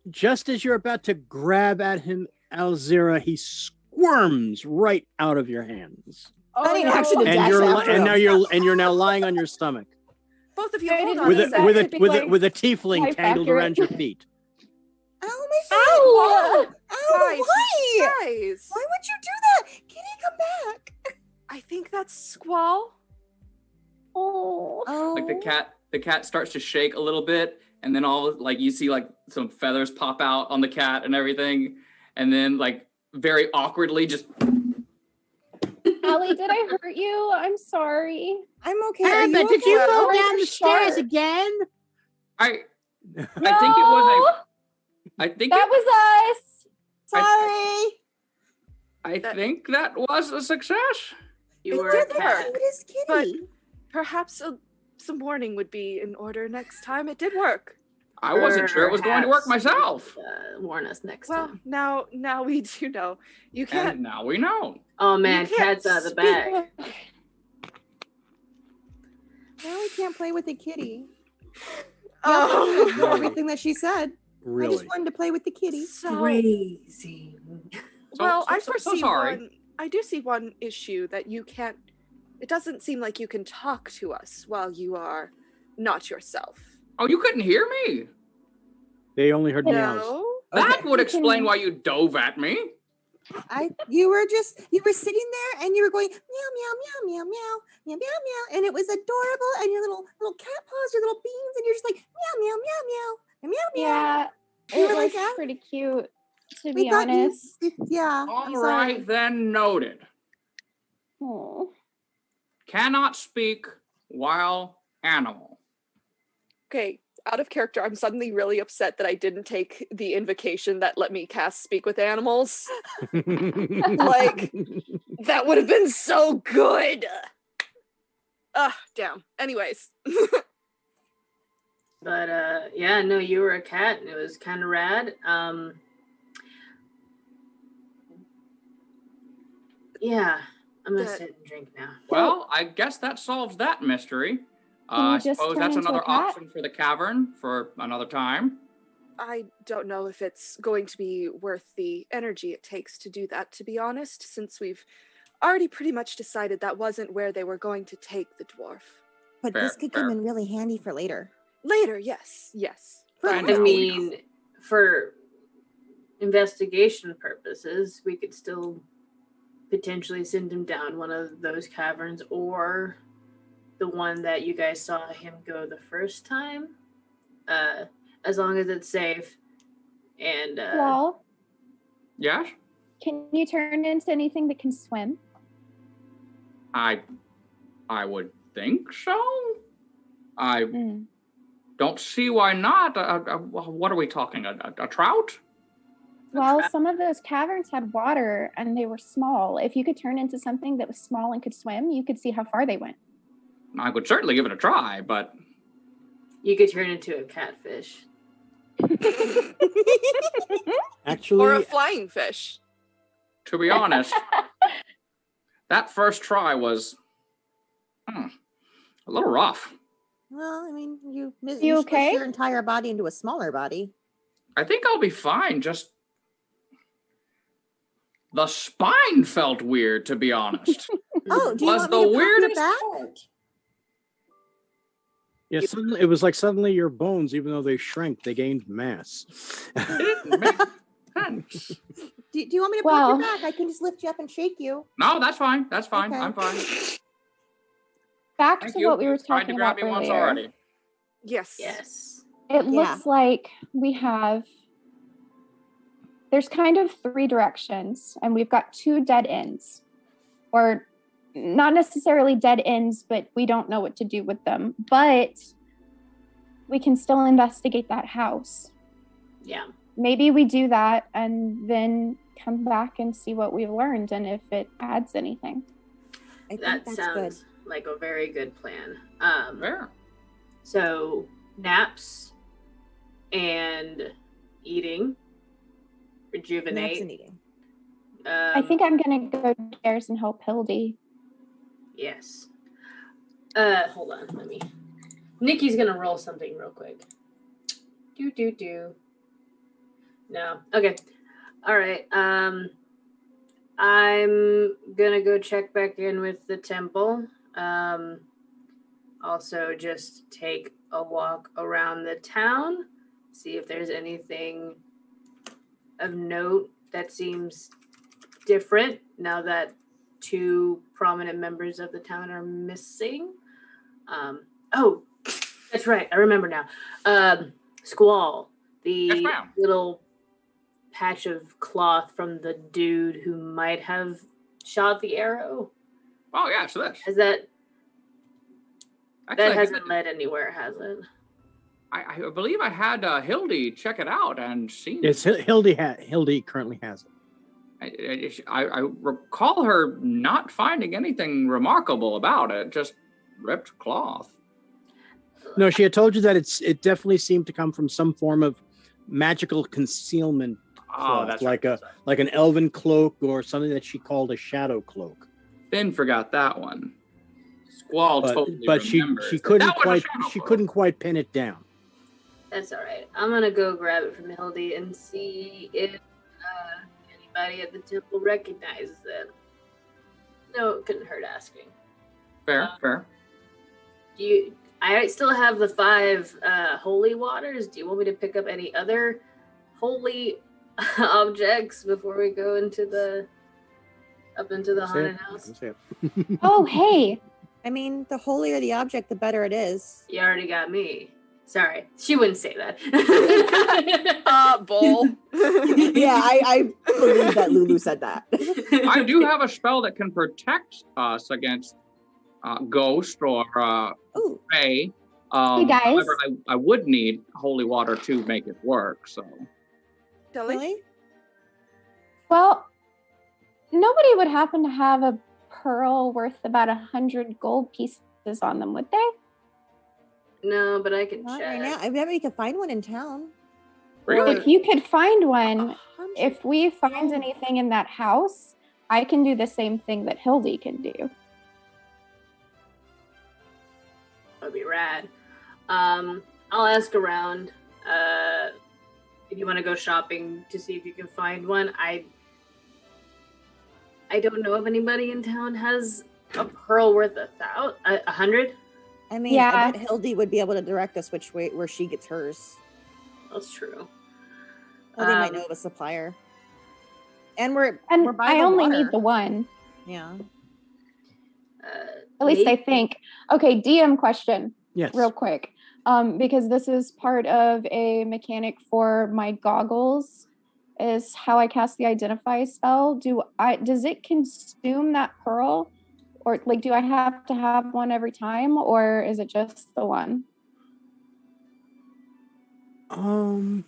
just as you're about to grab at him, Alzira, he squirms right out of your hands. That ain't actually the And you're now lying on your stomach Both of you hold on with a second. with a tiefling tangled around your feet. Ow, my feet. Ow! Ow, why? Guys. Why would you do that? Kitty, come back. I think that's Squall. Oh. Like the cat starts to shake a little bit, and then you see like some feathers pop out on the cat and everything, and then like very awkwardly just. Allie, did I hurt you? I'm sorry. I'm okay. But did you fall down the Sharp. stairs again? I think it was I think that was us. Sorry. I think that was a success. You were a cat. What is Kitty? But perhaps some warning would be in order next time. It did work. I wasn't sure it was going to work myself. Warn us next Well, time. now we do know. You can't. And now we know. Oh man, you can't cat's out of the bag. Now we can't play with the kitty. Oh. Ignore everything that she said. Really? I just wanted to play with the kitty. So, Crazy. well, I foresee sorry. one. I do see one issue that you can't. It doesn't seem like you can talk to us while you are not yourself. Oh, you couldn't hear me? They only heard meows. No. That would explain why you dove at me. You were sitting there and you were going meow meow meow meow meow meow meow meow, and it was adorable. And your little cat paws, your little beans, and you're just like meow meow meow meow meow meow. Yeah, it was pretty cute, to be honest. All right, then noted. Oh. Cannot speak while animal. Okay, out of character, I'm suddenly really upset that I didn't take the invocation that let me cast Speak with Animals. Like, that would have been so good. Damn. Anyways. But yeah, no, you were a cat and it was kind of rad. Yeah, I'm gonna sit and drink now. Well, I guess that solves that mystery. I suppose that's another option for the cavern for another time. I don't know if it's going to be worth the energy it takes to do that, to be honest, since we've already pretty much decided that wasn't where they were going to take the dwarf. But this could come in really handy for later. Later, yes. I mean, for investigation purposes, we could still potentially send him down one of those caverns, or the one that you guys saw him go the first time, as long as it's safe. And well, yeah, can you turn into anything that can swim? I would think so. I don't see why not. What are we talking? A trout? Well, some of those caverns had water and they were small. If you could turn into something that was small and could swim, you could see how far they went. I could certainly give it a try, but... You could turn into a catfish. Actually... Or a flying fish. To be honest, that first try was a little rough. Well, I mean, you okay? your entire body into a smaller body. I think I'll be fine, just... The spine felt weird, to be honest. Oh, do you was want me the to weirdest back? Yeah, suddenly, it was like suddenly your bones, even though they shrank, they gained mass. It didn't make sense. Do you want me to pop your back? I can just lift you up and shake you. No, that's fine. That's fine. Okay. I'm fine. Back Thank to you. what we were Tried talking to grab about me once earlier. already. Yes. It looks like we have... There's kind of 3 directions, and we've got 2 dead ends. Or not necessarily dead ends, but we don't know what to do with them. But we can still investigate that house. Yeah. Maybe we do that and then come back and see what we've learned and if it adds anything. That sounds like a very good plan. Fair. So naps and eating, rejuvenate. Naps and eating. I think I'm gonna go upstairs and help Hildy. Yes. Hold on, let me. Nikki's gonna roll something real quick. Do. No. Okay. All right. I'm gonna go check back in with the temple. Also just take a walk around the town, see if there's anything of note that seems different now that 2 prominent members of the town are missing. Oh, that's right. I remember now. Squall, the little patch of cloth from the dude who might have shot the arrow. Oh, yeah, so this. Has that... Actually, that hasn't led anywhere, has it? I believe I had Hildy check it out and see. Yes, Hildy currently has it. I recall her not finding anything remarkable about it, just ripped cloth. No, she had told you that it definitely seemed to come from some form of magical concealment. Oh, that's like an elven cloak or something that she called a shadow cloak. Finn forgot that one. Squall totally but she remembers couldn't that was a quite shadow she cloak. couldn't quite pin it down. That's all right. I'm gonna go grab it from Hildy and see if anybody at the temple recognizes it. No, it couldn't hurt asking. Fair. I still have the 5 holy waters. Do you want me to pick up any other holy objects before we go into the haunted house? Oh, hey. I mean, the holier the object, the better it is. You already got me. Sorry, she wouldn't say that. Bull. Yeah, I believe that Lulu said that. I do have a spell that can protect us against ghost or fae. Hey, guys. However, I would need holy water to make it work. So. Really? Well, nobody would happen to have a pearl worth about 100 gold pieces on them, would they? No, but I can Not check. right now. I bet we could find one in town. Really? If you could find one, if we find anything in that house, I can do the same thing that Hildy can do. That'd be rad. I'll ask around if you want to go shopping to see if you can find one. I don't know if anybody in town has a pearl worth 100. I mean, Yeah. I bet Hildy would be able to direct us which way where she gets hers. That's true. Or they might know of a supplier. And we're by I the only water. need the one. Yeah. At least I think. Okay, DM question. Yes. Real quick. Because this is part of a mechanic for my goggles, is how I cast the identify spell. Does it consume that pearl? Or like, do I have to have one every time, or is it just the one? Because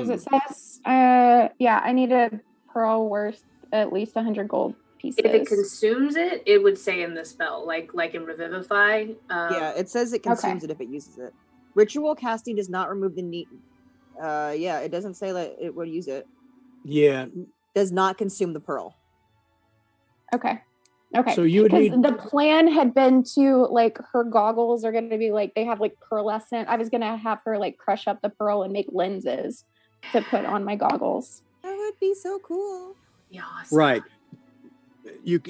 it says, I need a pearl worth at least 100 gold pieces. If it consumes it, it would say in the spell, like in Revivify. Yeah, it says it consumes it if it uses it. Ritual casting does not remove the need. It doesn't say that it would use it. Yeah. Does not consume the pearl. Okay. So you would need... the plan had been to, like, her goggles are going to be like, they have like pearlescent. I was going to have her like crush up the pearl and make lenses to put on my goggles. That would be so cool. Yeah. Right. You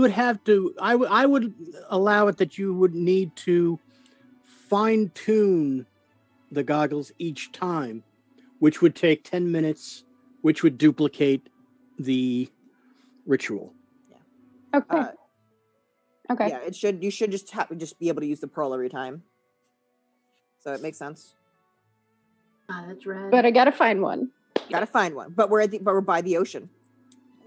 would have to, I would allow it that you would need to fine tune the goggles each time, which would take 10 minutes, which would duplicate the ritual. Yeah. Okay. Yeah, you should just be able to use the pearl every time. So it makes sense. That's right. But I gotta find one. Gotta find one. But we're by the ocean.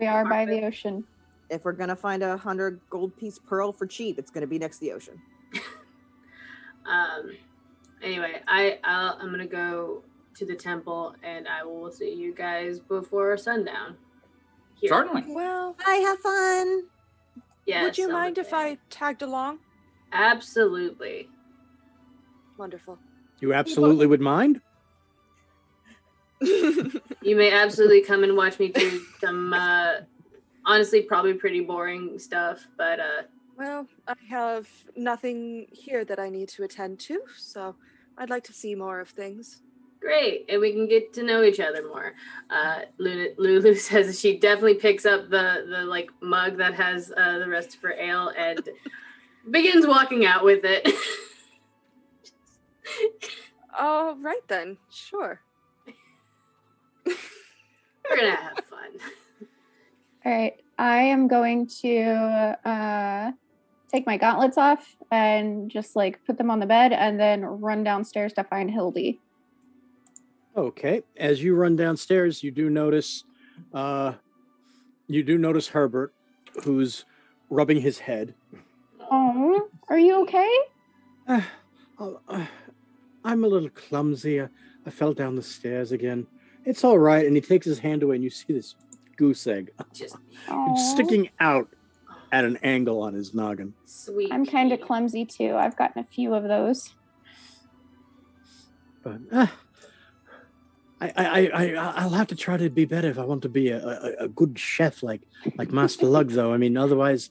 We are by the ocean. If we're gonna find 100 gold piece pearl for cheap, it's gonna be next to the ocean. Anyway, I'm gonna go to the temple, and I will see you guys before sundown. Here. Certainly. Well, I have fun. Yes. would you mind if I tagged along? Absolutely. Wonderful. You absolutely would mind? You may absolutely come and watch me do some, honestly, probably pretty boring stuff, but Well, I have nothing here that I need to attend to, so I'd like to see more of things. great, and we can get to know each other more. Lulu says she definitely picks up the like mug that has the rest of her ale and begins walking out with it. All right then, sure. We're gonna have fun. All right. I am going to take my gauntlets off and just like put them on the bed and then run downstairs to find Hildy. Okay. As you run downstairs, you do notice Herbert, who's rubbing his head. Oh, are you okay? I'm a little clumsy. I fell down the stairs again. It's all right. And he takes his hand away, and you see this goose egg sticking out at an angle on his noggin. Sweet. I'm kind of clumsy too. I've gotten a few of those. But I'll have to try to be better if I want to be a good chef like Master Lug, though. I mean, otherwise,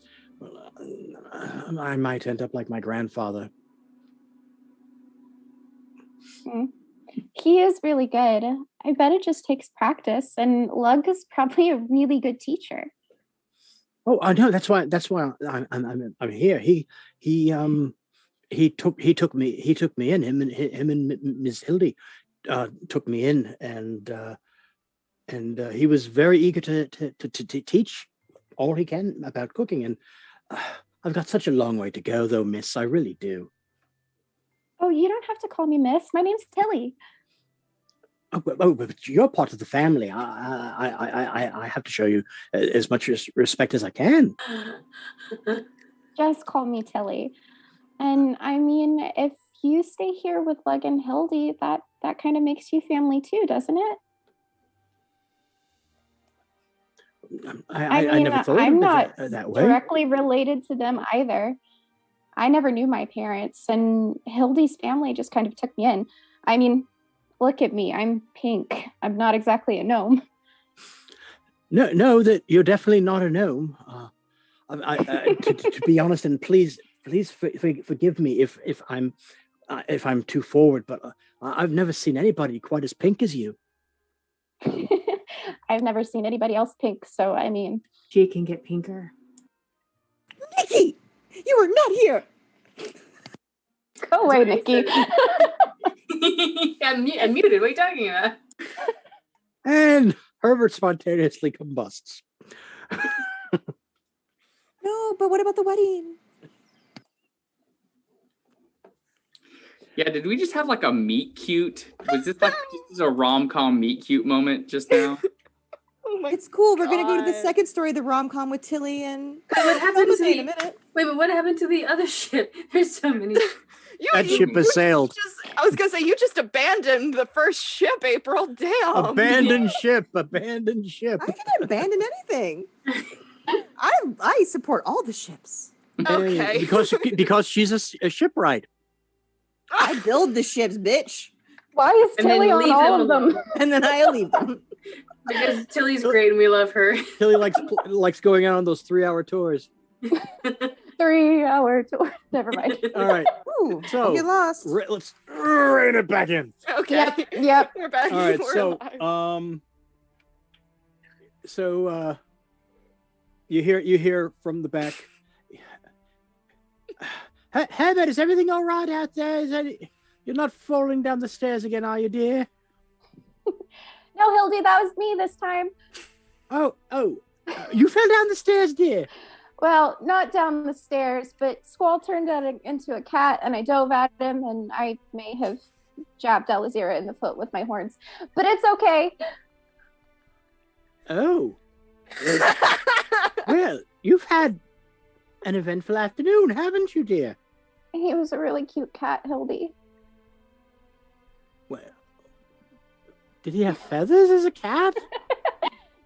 I might end up like my grandfather. He is really good. I bet it just takes practice, and Lug is probably a really good teacher. Oh, I know. That's why I'm here. He took me in. Him and Miss Hildy took me in, and he was very eager to teach all he can about cooking. And I've got such a long way to go, though, Miss. I really do. Oh, you don't have to call me Miss. My name's Tilly. Oh, but you're part of the family. I have to show you as much respect as I can. Just call me Tilly. And I mean, if you stay here with Lug and Hildy, that kind of makes you family too, doesn't it? I never thought I'm of not it that way. Directly related to them either. I never knew my parents, and Hildy's family just kind of took me in. I mean, look at me. I'm pink. I'm not exactly a gnome. No, that you're definitely not a gnome. To be honest, and please forgive me if I'm too forward, but I've never seen anybody quite as pink as you. I've never seen anybody else pink, so I mean, she can get pinker. Nikki, you are not here. Go away, Nikki. I'm muted. What are you talking about? And Herbert spontaneously combusts. No, but what about the wedding? Yeah, did we just have like a meet cute? Was this like just a rom-com meet cute moment just now? Oh my it's cool. God. We're gonna go to the second story of the rom-com with Tilly and what happened to in a minute. Wait, but what happened to the other ship? There's so many. That ship has sailed. I was gonna say you just abandoned the first ship, April. Damn. Abandoned ship. I can abandon anything. I support all the ships. Okay. Because she's a shipwright. I build the ships, bitch. Why is Tilly on all of them? And then I leave them. Because Tilly's great and we love her. Tilly likes going out on those 3-hour tours. 3-hour tour. Never mind. All right. Ooh, so get lost. Let's rein it back in. Okay. Yep. We're back. All right. We're So you hear from the back. Herbert, is everything all right out there? You're not falling down the stairs again, are you, dear? No, Hildy, that was me this time. Oh, you fell down the stairs, dear. Well, not down the stairs, but Squall turned into a cat, and I dove at him, and I may have jabbed Elazira in the foot with my horns. But it's okay. Oh. Well, you've had an eventful afternoon, haven't you, dear? He was a really cute cat, Hildy. Well, did he have feathers as a cat?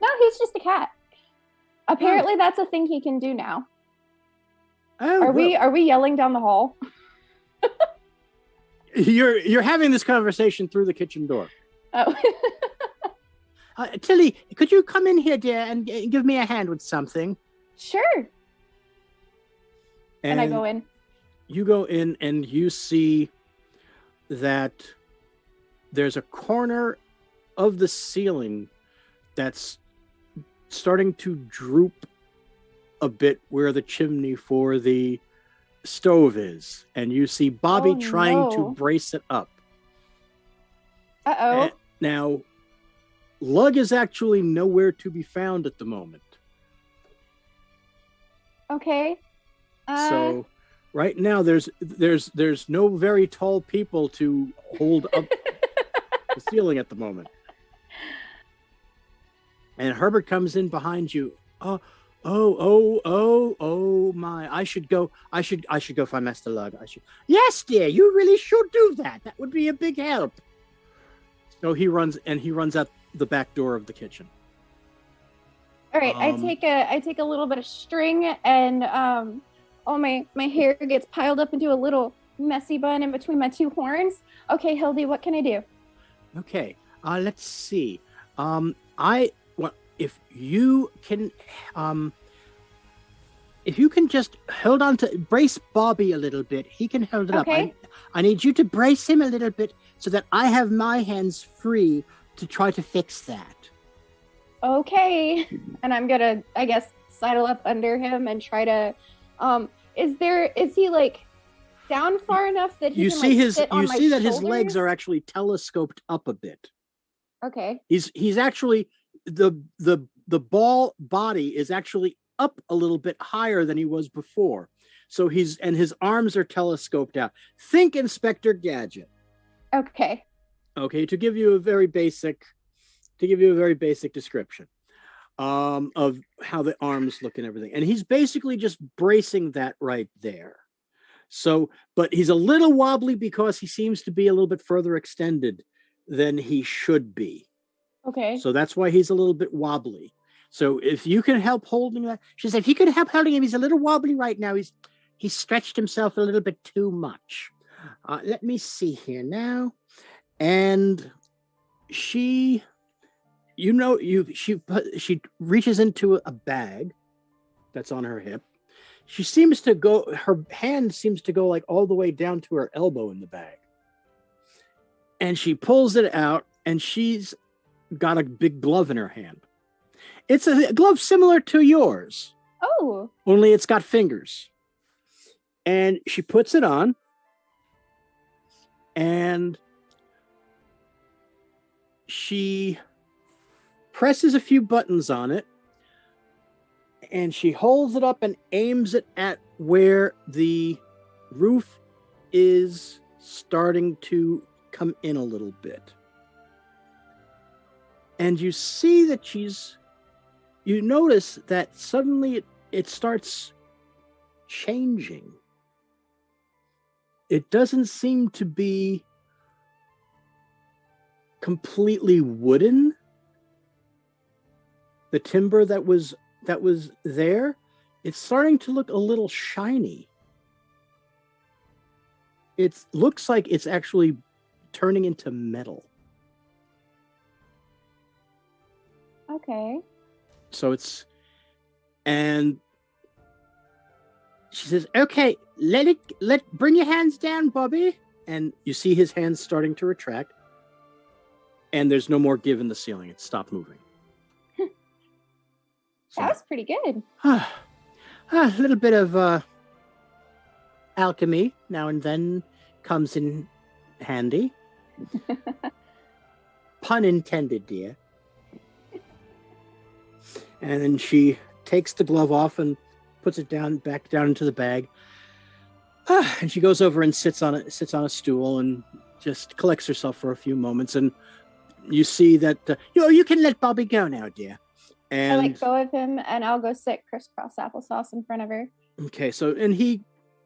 No, he's just a cat. Apparently, that's a thing he can do now. Oh, are we yelling down the hall? You're having this conversation through the kitchen door. Oh. Tilly, could you come in here, dear, and give me a hand with something? Sure. And I go in. You go in and you see that there's a corner of the ceiling that's starting to droop a bit where the chimney for the stove is. And you see Bobby trying to brace it up. Uh-oh. Now, Lug is actually nowhere to be found at the moment. Okay. So right now there's no very tall people to hold up the ceiling at the moment. And Herbert comes in behind you. Oh my. I should go find Master Lug. Yes, dear, you really should do that. That would be a big help. So he runs out the back door of the kitchen. All right, I take a little bit of string and all my hair gets piled up into a little messy bun in between my two horns. Okay, Hildy, what can I do? Okay, let's see. If you can, if you can just hold on to brace Bobby a little bit, he can hold it up. I need you to brace him a little bit so that I have my hands free to try to fix that. Okay. And I'm gonna, I guess, sidle up under him and try to. Is he like down far enough that he you can see like, his sit on you my see that shoulders? his legs are actually telescoped up a bit. Okay. He's actually the ball body is actually up a little bit higher than he was before. So his arms are telescoped out. Think Inspector Gadget. Okay. Okay, to give you a very basic description of how the arms look and everything. And he's basically just bracing that right there. So, but he's a little wobbly because he seems to be a little bit further extended than he should be. Okay. So that's why he's a little bit wobbly. So if you can help holding that, she said, if you could help holding him, he's a little wobbly right now. He's stretched himself a little bit too much. Let me see here now. And she reaches into a bag that's on her hip. Her hand seems to go like all the way down to her elbow in the bag. And she pulls it out, and she's got a big glove in her hand. It's a glove similar to yours. Oh. Only it's got fingers. And she puts it on, and she presses a few buttons on it, and she holds it up and aims it at where the roof is starting to come in a little bit. And you see that you notice that suddenly it starts changing. It doesn't seem to be completely wooden. The timber that was there, it's starting to look a little shiny. It looks like it's actually turning into metal. Okay. So and she says, okay, bring your hands down, Bobby. And you see his hands starting to retract. And there's no more give in the ceiling. It stopped moving. That was pretty good. A little bit of alchemy now and then comes in handy. Pun intended, dear. And then she takes the glove off and puts it back down into the bag. And she goes over and sits on a stool and just collects herself for a few moments. And you see that you can let Bobby go now, dear. And I let go of him, and I'll go sit crisscross applesauce in front of her. Okay, and he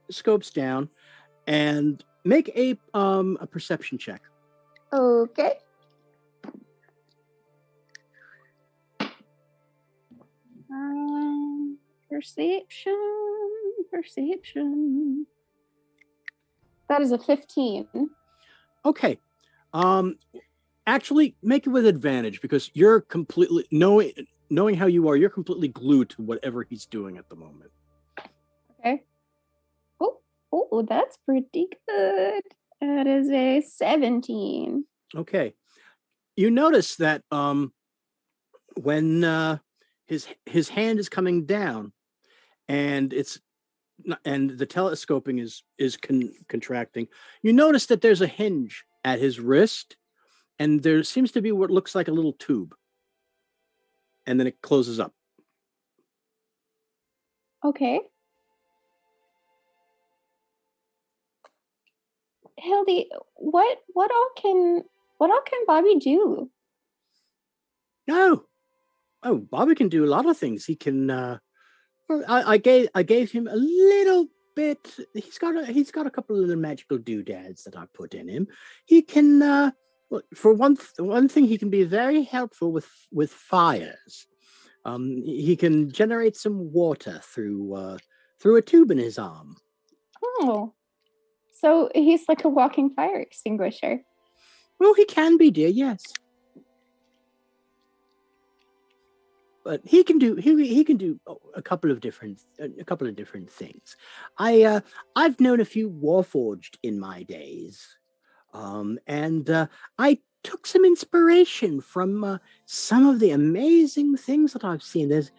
scopes down and make a perception check. Okay. Perception. That is a 15. Okay. Actually, make it with advantage because you're completely knowing how you are. You're completely glued to whatever he's doing at the moment. Okay. Oh, that's pretty good. That is a 17. Okay. You notice that when his hand is coming down, and the telescoping is contracting, you notice that there's a hinge at his wrist, and there seems to be what looks like a little tube, and then it closes up. Okay. Hildy, what all can Bobby do? No. Oh, Bobby can do a lot of things. He can I gave him a little bit. He's got a couple of little magical doodads that I put in him. He can for one thing, he can be very helpful with fires. He can generate some water through a tube in his arm. Oh. So he's like a walking fire extinguisher. Well, he can be, dear, yes. but he can do a couple of different things. I've known a few Warforged in my days, and I took some inspiration from some of the amazing things that I've seen. There's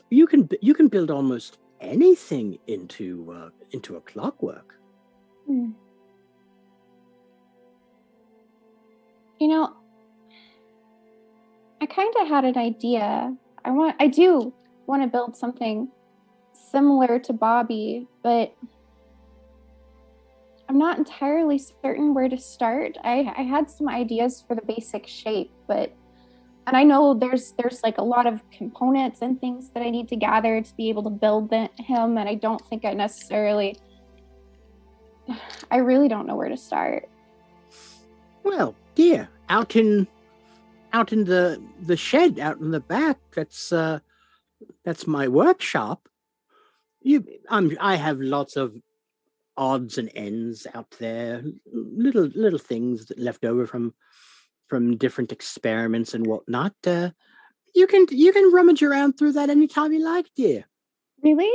you can build almost anything into a clockwork. You know, I kind of had an idea. I do want to build something similar to Bobby, but I'm not entirely certain where to start. I had some ideas for the basic shape, and I know there's like a lot of components and things that I need to gather to be able to build him, and I don't think I really don't know where to start. Well, dear, out in the shed out in the back, that's my workshop. I have lots of odds and ends out there, little things that left over from different experiments and whatnot. You can rummage around through that anytime you like, dear. Really?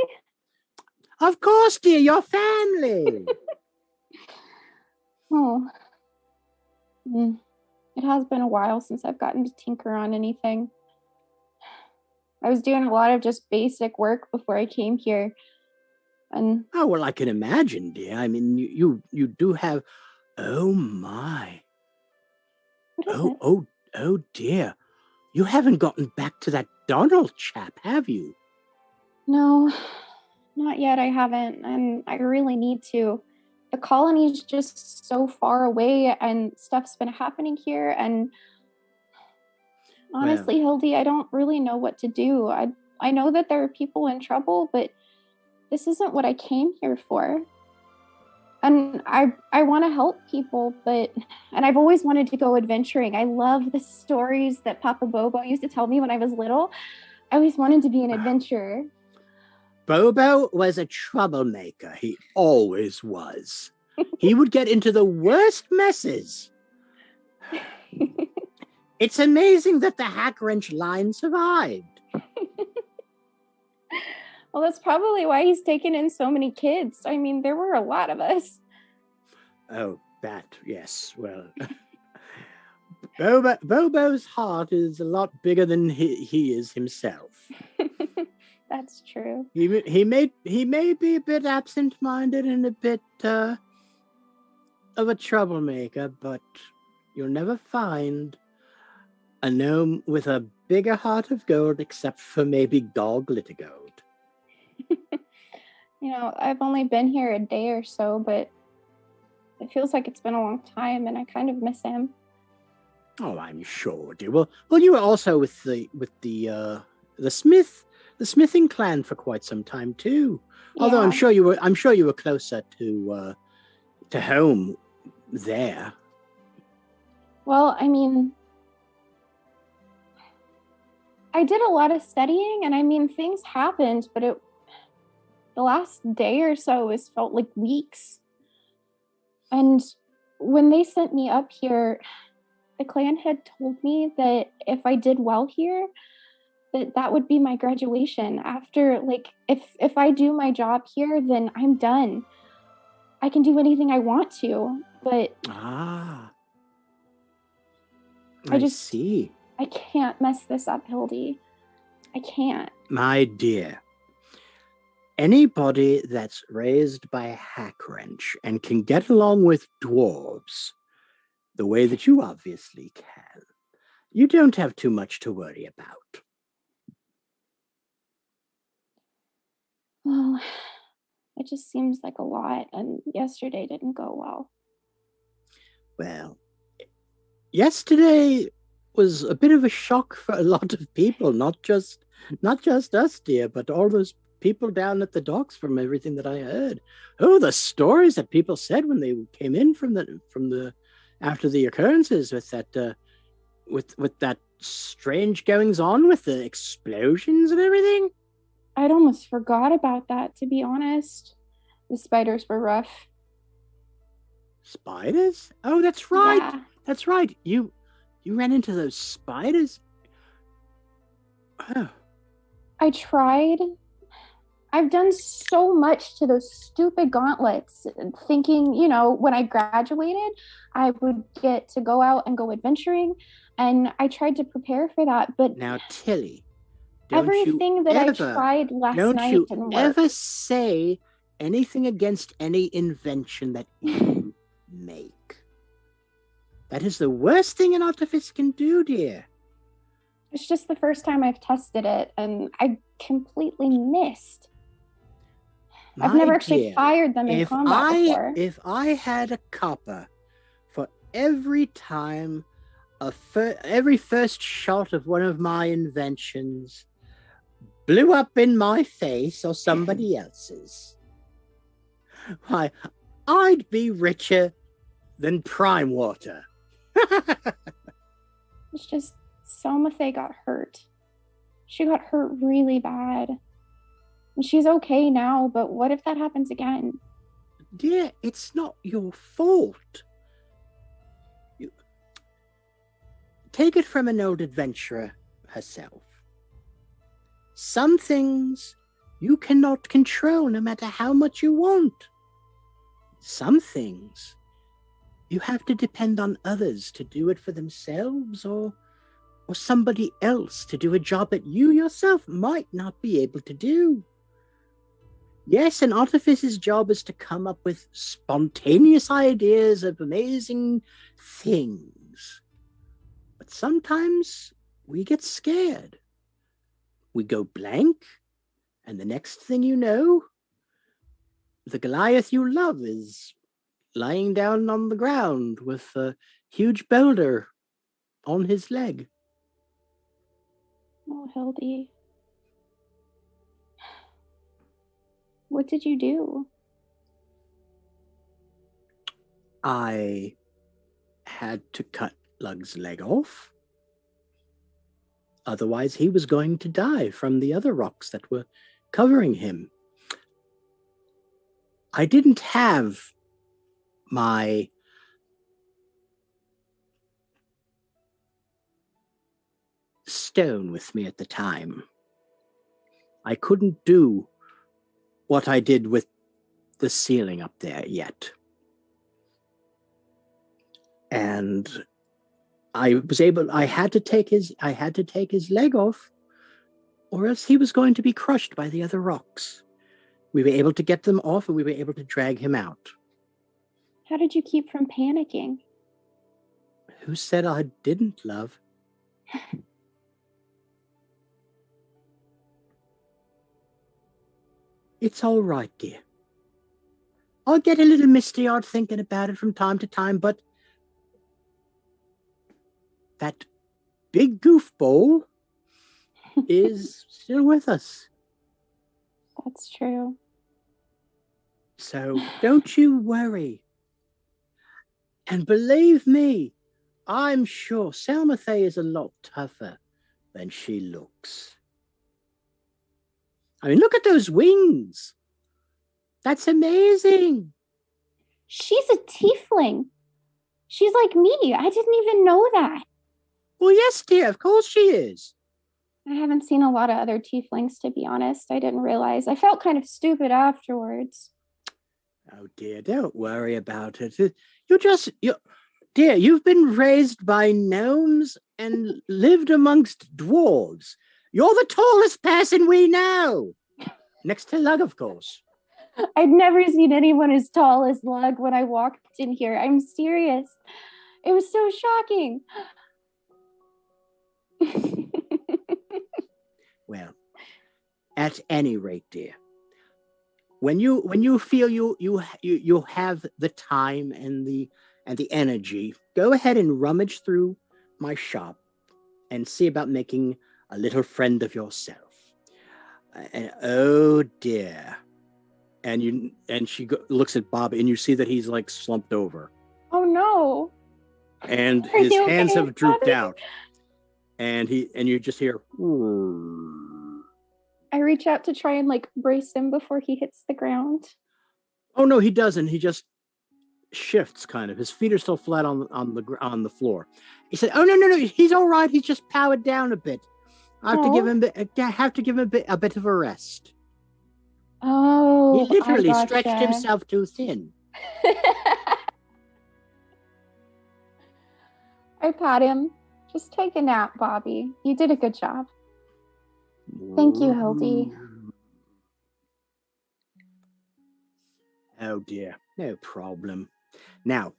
Of course, dear. Your family. Oh. It has been a while since I've gotten to tinker on anything. I was doing a lot of just basic work before I came here. And oh, well, I can imagine, dear. I mean, you do have. Oh my. Oh dear. You haven't gotten back to that Donald chap, have you? No, not yet. I haven't, and I really need to. The colony's just so far away, and stuff's been happening here. And honestly, Hildy, I don't really know what to do. I know that there are people in trouble, but this isn't what I came here for. And I want to help people, and I've always wanted to go adventuring. I love the stories that Papa Bobo used to tell me when I was little. I always wanted to be an adventurer. Bobo was a troublemaker. He always was. He would get into the worst messes. It's amazing that the hack wrench line survived. Well, that's probably why he's taken in so many kids. I mean, there were a lot of us. Oh, that, yes. Well, Bobo's heart is a lot bigger than he is himself. That's true. He may be a bit absent-minded and a bit of a troublemaker, but you'll never find a gnome with a bigger heart of gold, except for maybe Gall Glittergold. I've only been here a day or so, but it feels like it's been a long time, and I kind of miss him. Oh, I'm sure, dear. Well, you were also with the smithing clan for quite some time too. Yeah. Although I'm sure you were closer to home there. Well, I mean, I did a lot of studying, and I mean, things happened, but the last day or so has felt like weeks. And when they sent me up here, the clan had told me that if I did well here, that would be my graduation. After, like, if I do my job here, then I'm done. I can do anything I want to, but I see. I can't mess this up, Hildy. I can't. My dear, anybody that's raised by a hack wrench and can get along with dwarves the way that you obviously can, you don't have too much to worry about. Well, it just seems like a lot, and yesterday didn't go well. Well, yesterday was a bit of a shock for a lot of people, not just us, dear, but all those people down at the docks. From everything that I heard, the stories that people said when they came in from the after the occurrences with that with that strange goings on with the explosions and everything. I'd almost forgot about that, to be honest. The spiders were rough. Spiders? Oh, that's right. Yeah. That's right. You ran into those spiders. Oh, I tried. I've done so much to those stupid gauntlets, thinking, when I graduated, I would get to go out and go adventuring. And I tried to prepare for that. But now, Tilly, everything that I tried last night didn't work. Don't you ever say anything against any invention that you make. That is the worst thing an artificer can do, dear. It's just the first time I've tested it, and I completely missed. I've never actually fired them in combat before. If I had a copper for every time, every first shot of one of my inventions blew up in my face or somebody else's, why, I'd be richer than Prime Water. It's just Selmathe got hurt. She got hurt really bad. And she's okay now, but what if that happens again? Dear, it's not your fault. Take it from an old adventurer herself. Some things you cannot control no matter how much you want. Some things you have to depend on others to do it for themselves, or somebody else to do a job that you yourself might not be able to do. Yes, an artificer's job is to come up with spontaneous ideas of amazing things. But sometimes we get scared. We go blank, and the next thing you know, the Goliath you love is lying down on the ground with a huge boulder on his leg. Oh, Hildy. What did you do? I had to cut Lug's leg off. Otherwise, he was going to die from the other rocks that were covering him. I didn't have my stone with me at the time. I couldn't do what I did with the ceiling up there yet. And I had to take his leg off, or else he was going to be crushed by the other rocks. We were able to get them off, and we were able to drag him out. How did you keep from panicking? Who said I didn't, love? It's all right, dear. I'll get a little misty-eyed thinking about it from time to time, but that big goofball is still with us. That's true. So don't you worry. And believe me, I'm sure Selmathe is a lot tougher than she looks. I mean, look at those wings. That's amazing. She's a tiefling. She's like me. I didn't even know that. Well, yes, dear, of course she is. I haven't seen a lot of other tieflings, to be honest. I didn't realize. I felt kind of stupid afterwards. Oh, dear, don't worry about it. Dear, you've been raised by gnomes and lived amongst dwarves. You're the tallest person we know. Next to Lug, of course. I'd never seen anyone as tall as Lug when I walked in here. I'm serious. It was so shocking. Well, at any rate, dear, when you feel you have the time and the energy, go ahead and rummage through my shop and see about making a little friend of yourself. And oh dear, and she looks at Bob, and you see that he's like slumped over. Oh no! And his hands have drooped out, and you just hear. I reach out to try and like brace him before he hits the ground. Oh no, he doesn't. He just shifts kind of. His feet are still flat on the floor. He said, "Oh no, he's all right. He's just powered down a bit. I have to give him. I have to give him a bit of a rest. Oh, he literally I stretched gotcha. himself too thin. I pat him. Just take a nap, Bobby. You did a good job. Thank you, Hildy. Oh dear, no problem. Now,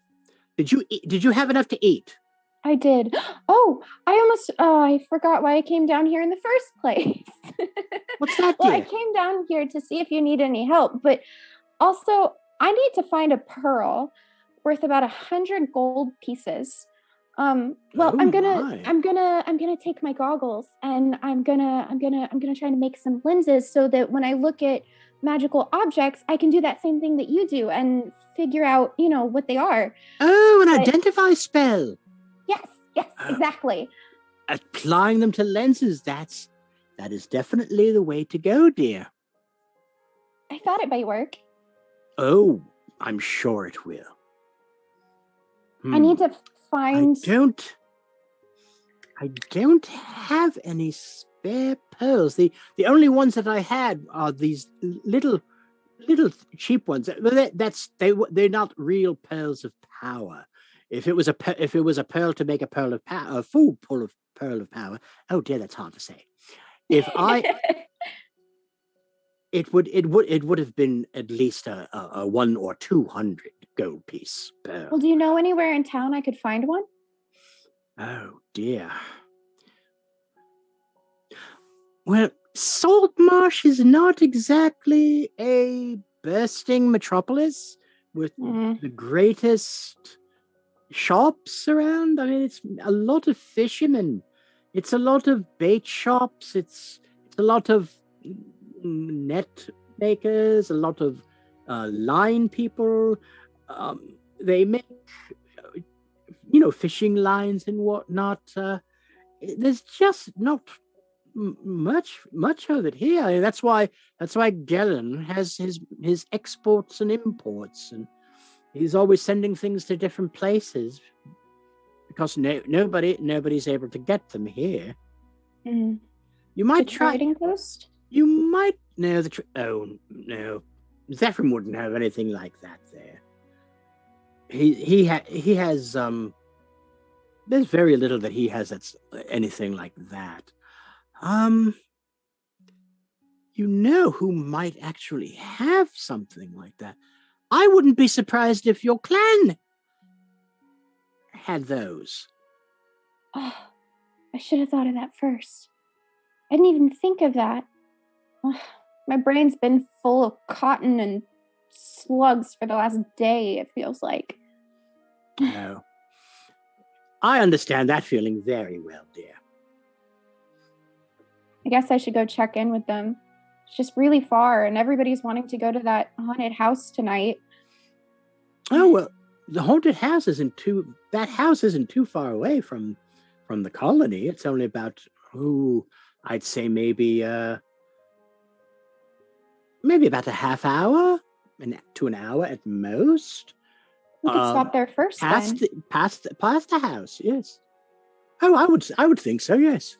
did you have enough to eat? I did. Oh, I forgot why I came down here in the first place. What's that? Well, I came down here to see if you need any help, but also I need to find a pearl worth about 100 gold pieces. Well, I'm gonna take my goggles and I'm gonna try to make some lenses so that when I look at magical objects, I can do that same thing that you do and figure out, what they are. Oh, an identify spell. Yes, exactly. Applying them to lenses, that is definitely the way to go, dear. I thought it might work. Oh, I'm sure it will. I need to find... I don't have any spare pearls. The only ones that I had are these little cheap ones. They're not real pearls of power. If it was a pearl to make a pearl of power, a full pearl of power. Oh dear, that's hard to say. If it would have been at least a 100 or 200 gold piece pearl. Well, do you know anywhere in town I could find one? Oh dear. Well, Saltmarsh is not exactly a bursting metropolis with the greatest shops around. I mean, it's a lot of fishermen. It's a lot of bait shops. It's a lot of net makers, a lot of line people. They make, fishing lines and whatnot. There's just not much of it here. I mean, that's why Gellin has his exports and imports, and he's always sending things to different places because nobody's able to get them here. Mm. You might the try trading post. You might know oh no, Zephyr wouldn't have anything like that there. He has there's very little that he has that's anything like that. Who might actually have something like that? I wouldn't be surprised if your clan had those. Oh, I should have thought of that first. I didn't even think of that. Oh, my brain's been full of cotton and slugs for the last day, it feels like. Oh. I understand that feeling very well, dear. I guess I should go check in with them. It's just really far, and everybody's wanting to go to that haunted house tonight. Oh, well, the haunted house isn't too far away from the colony. It's only about, I'd say maybe about a half hour to an hour at most. We could stop there first. Past the house, yes. Oh, I would think so, yes.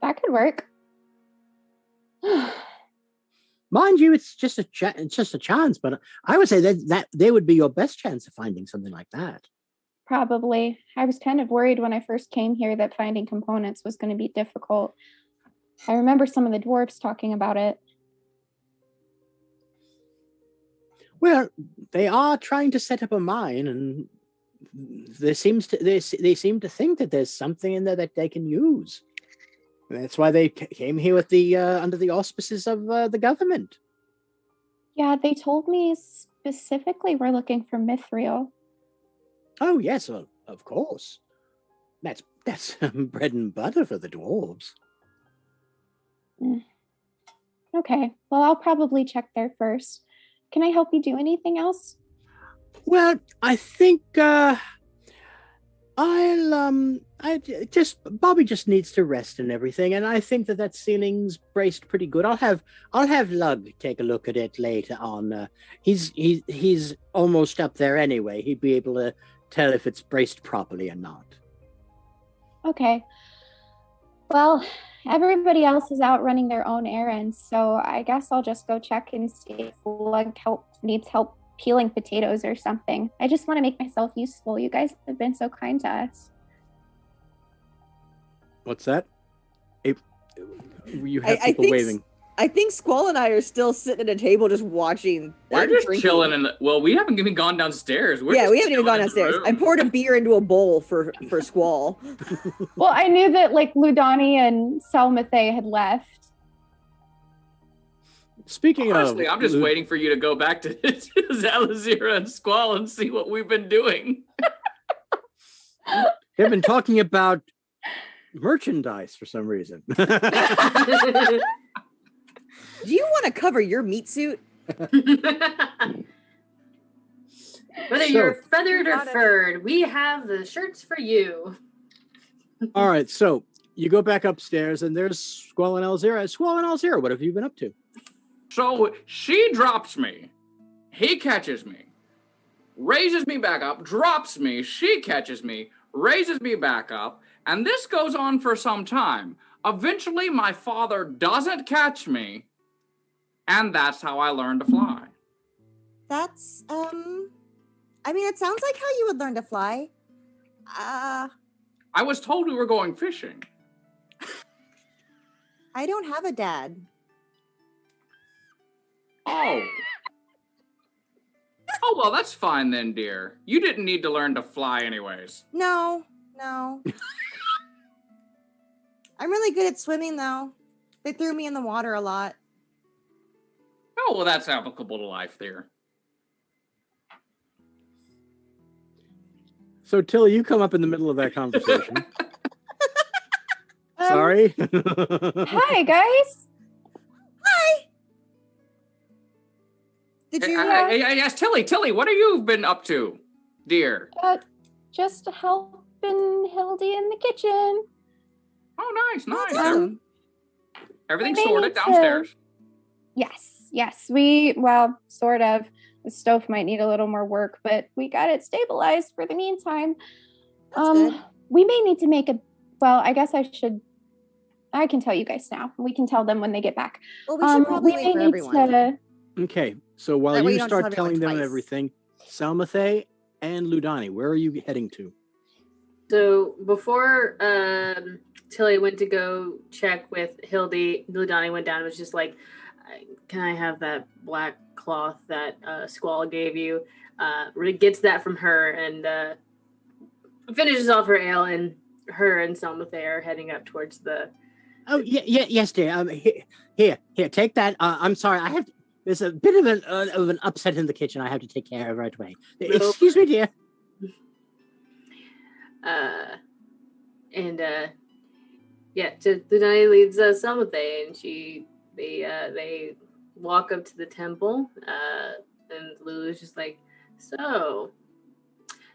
That could work. Mind you, it's just a chance, but I would say that they would be your best chance of finding something like that. Probably. I was kind of worried when I first came here that finding components was going to be difficult. I remember some of the dwarves talking about it. Well, they are trying to set up a mine, and they seem to think that there's something in there that they can use. That's why they came here with under the auspices of the government. Yeah, they told me specifically we're looking for mithril. Oh yes, of course. That's bread and butter for the dwarves. Okay, well, I'll probably check there first. Can I help you do anything else? Well, I think Bobby just needs to rest and everything, and I think that ceiling's braced pretty good. I'll have Lug take a look at it later on. He's almost up there anyway. He'd be able to tell if it's braced properly or not. Okay. Well, everybody else is out running their own errands, so I guess I'll just go check and see if Lug needs help peeling potatoes or something. I just want to make myself useful. You guys have been so kind to us. What's that? You have people waving. I think Squall and I are still sitting at a table just watching. We're just chilling we haven't even gone downstairs. We haven't even gone downstairs. I poured a beer into a bowl for Squall. Well, I knew that like Ludani and Selmathe had left. Speaking Honestly, of, I'm just waiting for you to go back to Zalazira and Squall and see what we've been doing. They've been talking about merchandise for some reason. Do you want to cover your meat suit? Whether you're feathered or furred, we have the shirts for you. All right, so you go back upstairs, and there's Squall and Alzira. Squall and Alzira, what have you been up to? So she drops me. He catches me. Raises me back up. Drops me. She catches me. Raises me back up. And this goes on for some time. Eventually, my father doesn't catch me. And that's how I learned to fly. That's, I mean, it sounds like how you would learn to fly. I was told we were going fishing. I don't have a dad. Oh. Oh, well, that's fine then, dear. You didn't need to learn to fly anyways. No. I'm really good at swimming, though. They threw me in the water a lot. Oh, well, that's applicable to life there. So, Tilly, you come up in the middle of that conversation. Sorry. Hi, guys. Hi. Did you? Yes, Tilly, what have you been up to, dear? Just helping Hildy in the kitchen. Oh, nice. Awesome. Everything's sorted downstairs. Yes. Well, sort of. The stove might need a little more work, but we got it stabilized for the meantime. That's good. We may need to make I guess I can tell you guys now. We can tell them when they get back. Well, we should probably wait for everyone. Okay, so while you start telling them everything, Selmathe and Ludani, where are you heading to? So before Tilly went to go check with Hildy, Ludani went down and was just like, can I have that black cloth that Squall gave you? Really gets that from her and finishes off her ale, and her and Selmathe are heading up towards the... Oh, yes, dear. Here, take that. I'm sorry, there's a bit of an upset in the kitchen I have to take care of right away. Excuse me, dear. So Ludani leads Selmathe, and they walk up to the temple, and Lulu's just like, so,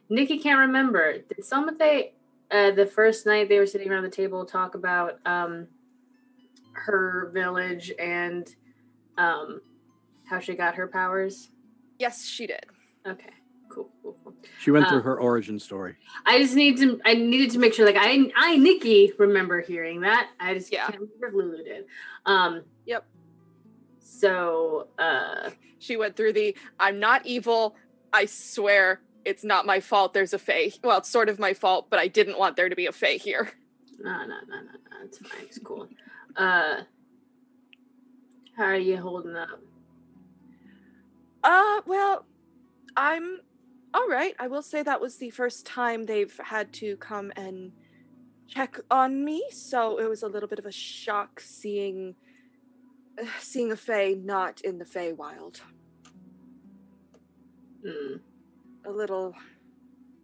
Nikki can't remember. Did Selmathe, the first night they were sitting around the table, talk about her village and how she got her powers? Yes, she did. Okay, cool. She went through her origin story. I needed to make sure, like, I Nikki, remember hearing that. I just can't remember if Lulu did. Yep. So, she went through I'm not evil. I swear it's not my fault there's a fae. Well, it's sort of my fault, but I didn't want there to be a fae here. No. It's fine. It's cool. How are you holding up? Well, I'm all right. I will say that was the first time they've had to come and check on me, so it was a little bit of a shock seeing a fae not in the Feywild. A little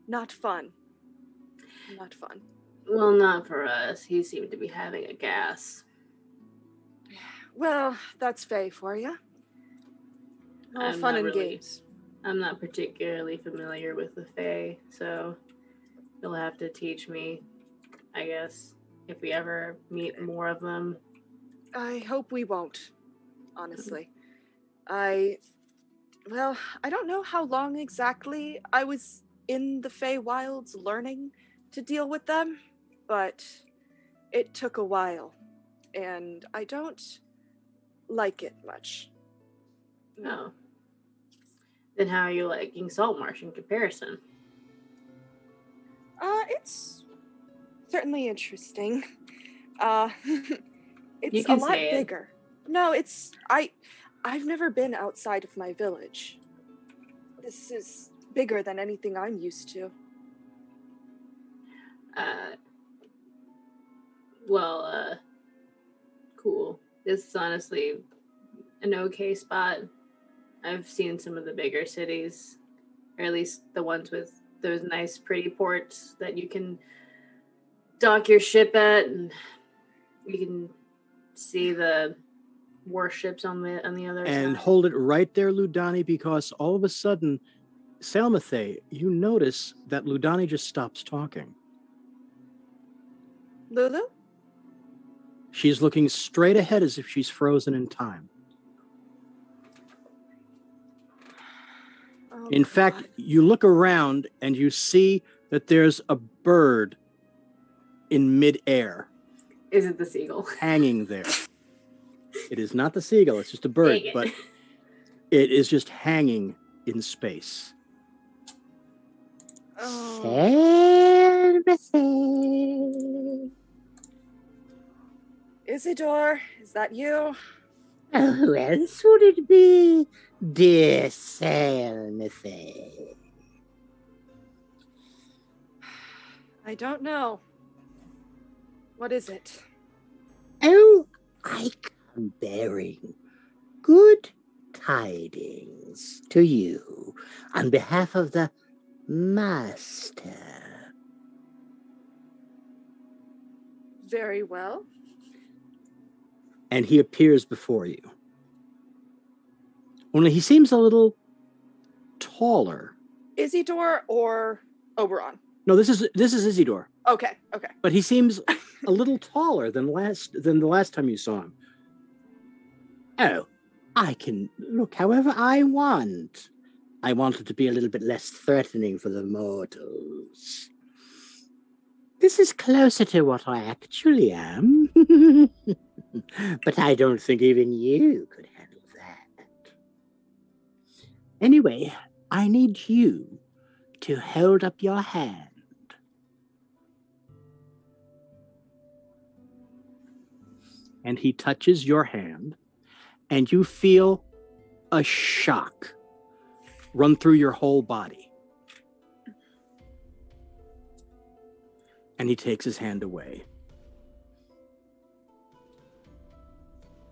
not fun. Well, not for us. He seemed to be having a gas. Well, that's fae for you. All fun and games. I'm not particularly familiar with the fae, so you'll have to teach me, I guess, if we ever meet more of them. I hope we won't, honestly. I don't know how long exactly I was in the Feywilds learning to deal with them, but It took a while, and I don't like it much. No. Then how are you liking Saltmarsh in comparison? It's certainly interesting. It's You can a lot say it. bigger. No, I've never been outside of my village. This is bigger than anything I'm used to. Cool. This is honestly an okay spot. I've seen some of the bigger cities, or at least the ones with those nice, pretty ports that you can dock your ship at, and you can see the warships on the other side. And hold it right there, Ludani, because all of a sudden, Selmathe, you notice that Ludani just stops talking. Lulu? She's looking straight ahead as if she's frozen in time. Oh, In fact, you look around and you see that there's a bird in midair. Is it the seagull? Hanging there. It is not the seagull, it's just a bird, Dang it. but it is just hanging in space. Isidore, is that you? Oh, who else would it be, dear Selmathe? I don't know. What is it? Oh, I come bearing good tidings to you on behalf of the Master. Very well. And he appears before you. Only he seems a little taller. Isidore or Oberon? No, this is Isidore. Okay. But he seems a little taller than the last time you saw him. Oh, I can look however I want. I want it to be a little bit less threatening for the mortals. This is closer to what I actually am. But I don't think even you could handle that. Anyway, I need you to hold up your hand. And he touches your hand, and you feel a shock run through your whole body. And he takes his hand away.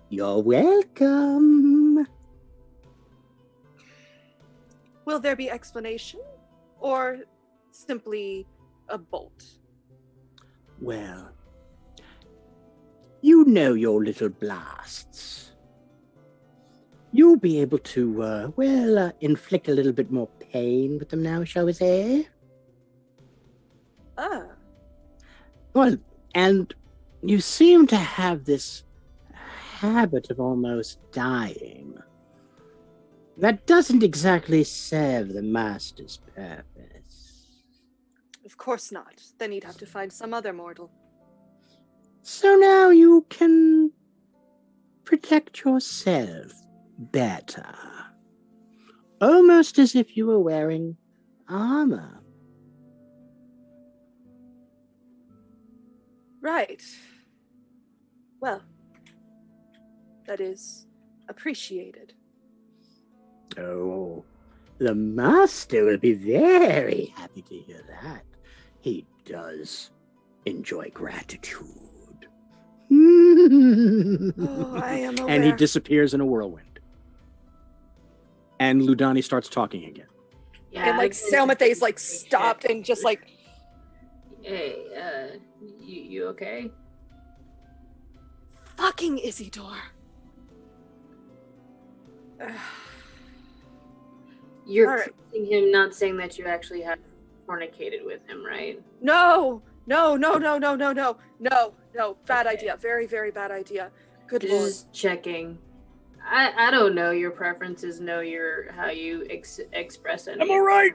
You're welcome. Will there be explanation or simply a bolt? Well, you know your little blasts. You'll be able to, inflict a little bit more pain with them now, shall we say? Ah. Well, and you seem to have this habit of almost dying. That doesn't exactly serve the Master's purpose. Of course not. Then you'd have to find some other mortal. So now you can protect yourself better. Almost as if you were wearing armor. Right. Well, that is appreciated. Oh, the Master will be very happy to hear that. He does enjoy gratitude. Oh, I am aware. And he disappears in a whirlwind. And Ludani starts talking again. Yeah, and like Selmathe's like stopped and just like, hey, you okay? fucking Isidore. You're All right. criticizing him, not saying that you actually have fornicated with him, right? No. Bad Okay. idea. Very, very bad idea. Good lord. Just checking. I don't know your preferences, know how you express it. I'm all right.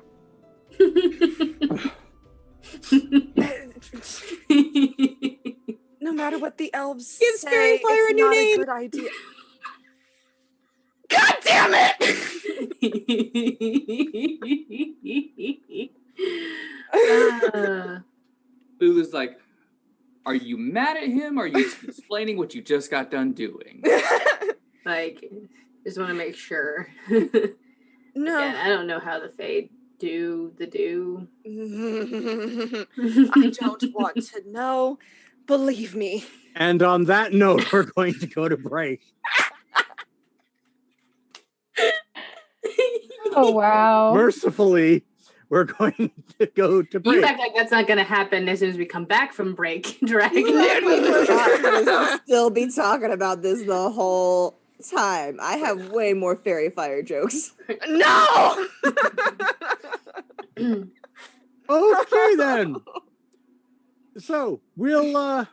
No, matter what the elves Gives say, Faelfire it's a new not name. a good idea. God damn it! Lulu's like, are you mad at him? Or are you explaining what you just got done doing? Like, just want to make sure. No. Again, I don't know how the Fae do the do. I don't want to know. Believe me. And on that note, we're going to go to break. Oh, wow. Mercifully, we're going to go to break. You act like that's not going to happen as soon as we come back from break, Dragon. We're not going to still be talking about this the whole time. I have way more Faelfire jokes. No! Okay, then. So, we'll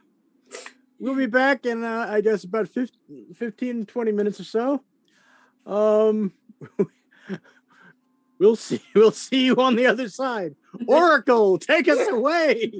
be back in, I guess, about 15, 20 minutes or so. We'll see you on the other side. Oracle, take us away.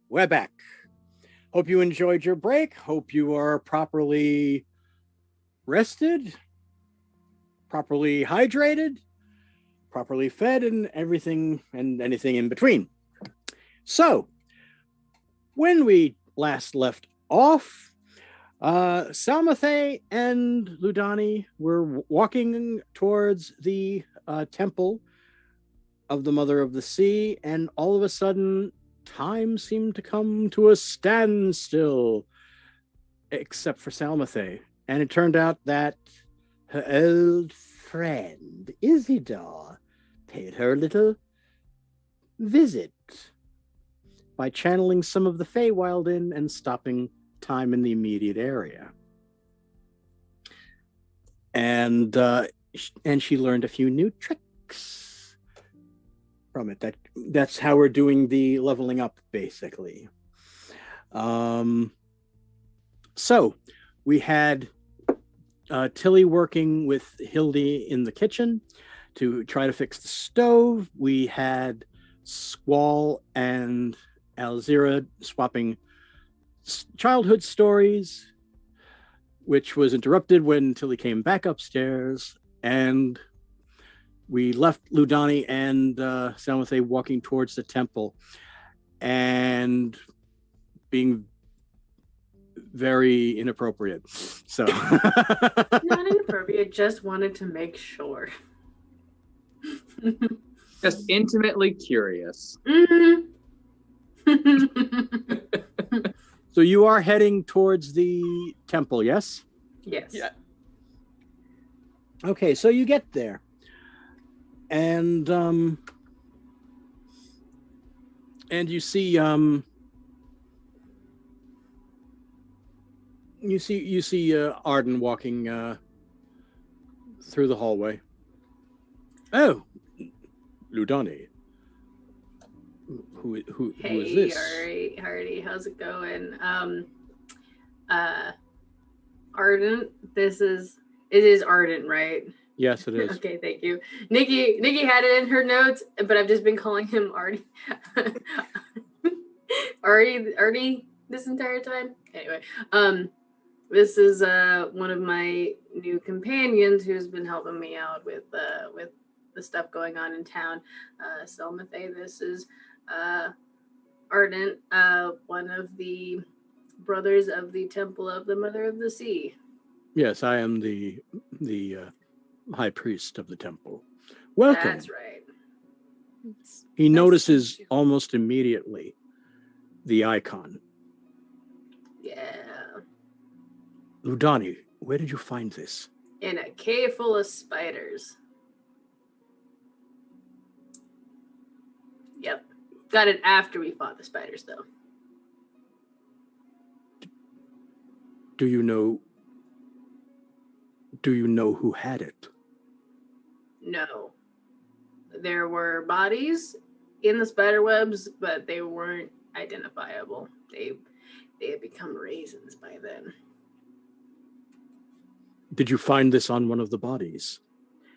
we're back. Hope you enjoyed your break. Hope you are properly rested, properly hydrated, properly fed, and everything and anything in between. So, when we last left off, Salmathe and Ludani were walking towards the temple of the Mother of the Sea, and all of a sudden, time seemed to come to a standstill, except for Salmathe. And it turned out that her old friend, Isidore, paid her a little visit by channeling some of the Feywild in and stopping time in the immediate area. And she learned a few new tricks from it. That's how we're doing the leveling up, basically. So we had Tilly working with Hildy in the kitchen to try to fix the stove. We had Squall and Alzira swapping childhood stories, which was interrupted when Tilly came back upstairs, and we left Ludani and Salmathe walking towards the temple and being very inappropriate. So not inappropriate, just wanted to make sure. Just intimately curious. Mm-hmm. So you are heading towards the temple, yes? Yes. Yeah. Okay, so you get there. And you see Arden walking through the hallway. Oh, Ludani. Who is this? Hey, Hardy, how's it going? Ardent, it is Ardent, right? Yes, it is. Okay, thank you. Nikki had it in her notes, but I've just been calling him Artie. Artie this entire time. Anyway, this is one of my new companions who's been helping me out with the stuff going on in town. Salmathe, this is Ardent, one of the brothers of the Temple of the Mother of the Sea. Yes, I am the high priest of the temple. Welcome. That's right. He notices almost immediately the icon. Yeah. Ludani, where did you find this? In a cave full of spiders. Yep. Got it after we fought the spiders, though. Do you know who had it? No. There were bodies in the spider webs, but they weren't identifiable. They had become raisins by then. Did you find this on one of the bodies?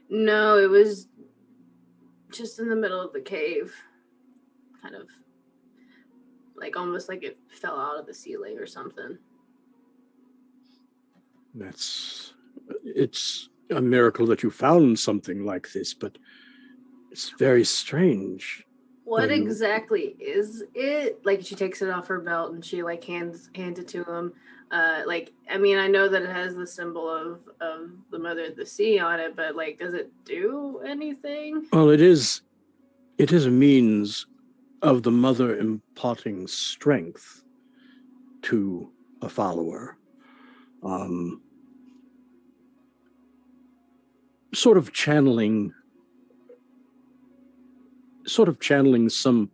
No, it was just in the middle of the cave. Kind of like almost like it fell out of the ceiling or something. It's a miracle that you found something like this, but it's very strange. What exactly is it? Like, she takes it off her belt and she like hands it to him. I mean, I know that it has the symbol of the Mother of the Sea on it, but like, does it do anything? Well, it is a means of the mother imparting strength to a follower. Sort of channeling some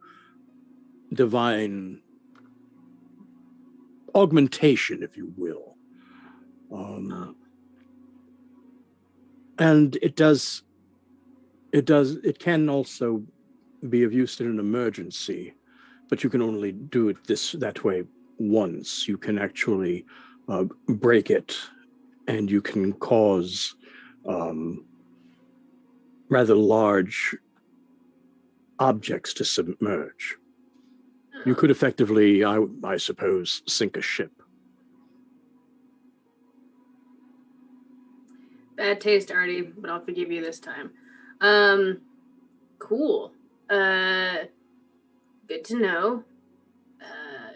divine augmentation, if you will. And it can also be of use in an emergency, but you can only do it that way once. You can actually break it, and you can cause rather large objects to submerge. You could effectively, I suppose, sink a ship. Bad taste, Artie, but I'll forgive you this time. Cool. Good to know.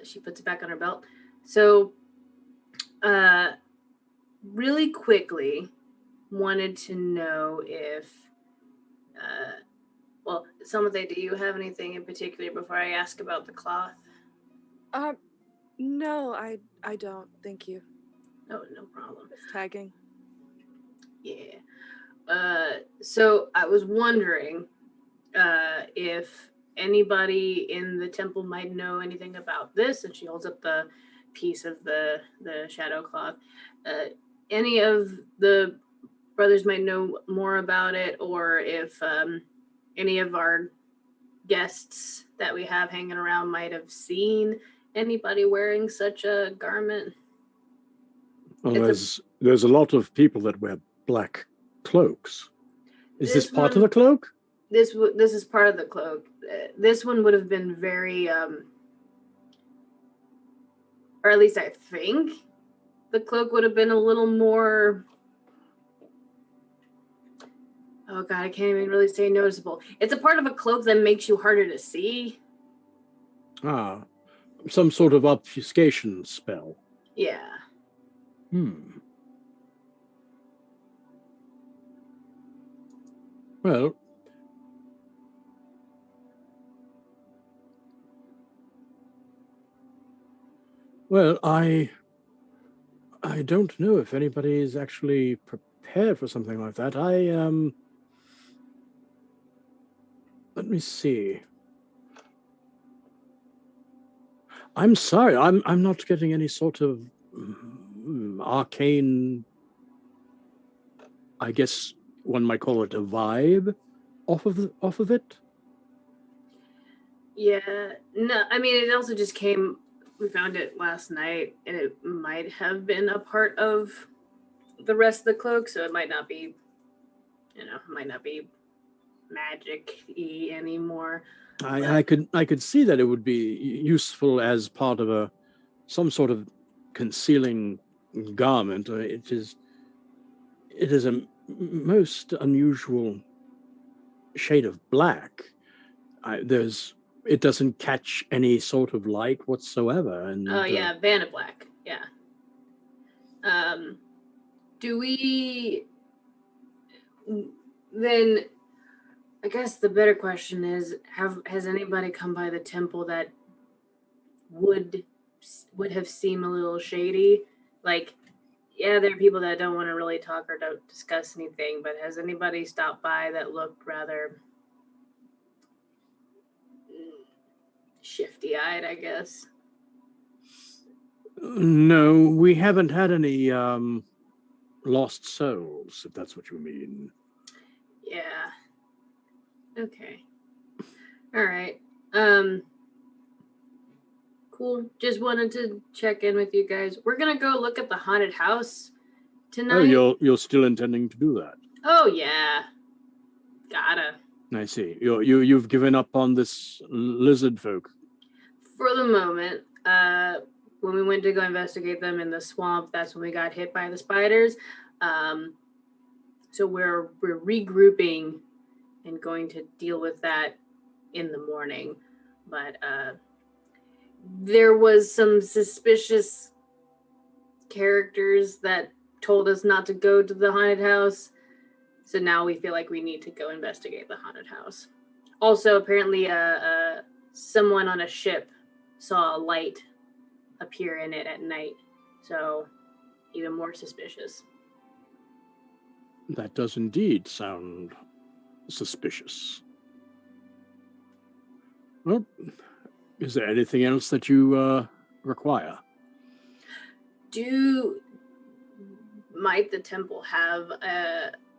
She puts it back on her belt. So, really quickly, wanted to know if, Samathe, do you have anything in particular before I ask about the cloth? No, I don't. Thank you. Oh, no problem. Just tagging. Yeah. So I was wondering if anybody in the temple might know anything about this, and she holds up the piece of the shadow cloth. Any of the brothers might know more about it, or if any of our guests that we have hanging around might have seen anybody wearing such a garment. Well, there's a lot of people that wear black cloaks. Is this part of the cloak? This is part of the cloak. This one would have been very, or at least I think, the cloak would have been a little more. Oh God, I can't even really say noticeable. It's a part of a cloak that makes you harder to see. Ah, some sort of obfuscation spell. Yeah. Well, I don't know if anybody is actually prepared for something like that. Let me see. I'm sorry, I'm not getting any sort of arcane, I guess one might call it a vibe off of it. Yeah. No, I mean, it also just came, we found it last night, and it might have been a part of the rest of the cloak, so it might not be, magic-y anymore. I could see that it would be useful as part of some sort of concealing garment. It is a most unusual shade of black. It doesn't catch any sort of light whatsoever. And yeah, Vanna Black. Yeah. Do we then? I guess the better question is: has anybody come by the temple that would have seemed a little shady? Like, yeah, there are people that don't want to really talk or don't discuss anything, but has anybody stopped by that looked rather shifty-eyed, I guess? No, we haven't had any lost souls, if that's what you mean. Yeah. Okay. All right. Cool. Just wanted to check in with you guys. We're gonna go look at the haunted house tonight. Oh, you're still intending to do that? Oh yeah. Gotta. I see. You've given up on this lizard folk. For the moment. When we went to go investigate them in the swamp, that's when we got hit by the spiders. So we're regrouping and going to deal with that in the morning. But there was some suspicious characters that told us not to go to the haunted house. So now we feel like we need to go investigate the haunted house. Also, apparently, someone on a ship saw a light appear in it at night. So even more suspicious. That does indeed sound suspicious. Well, is there anything else that you require? Might the temple have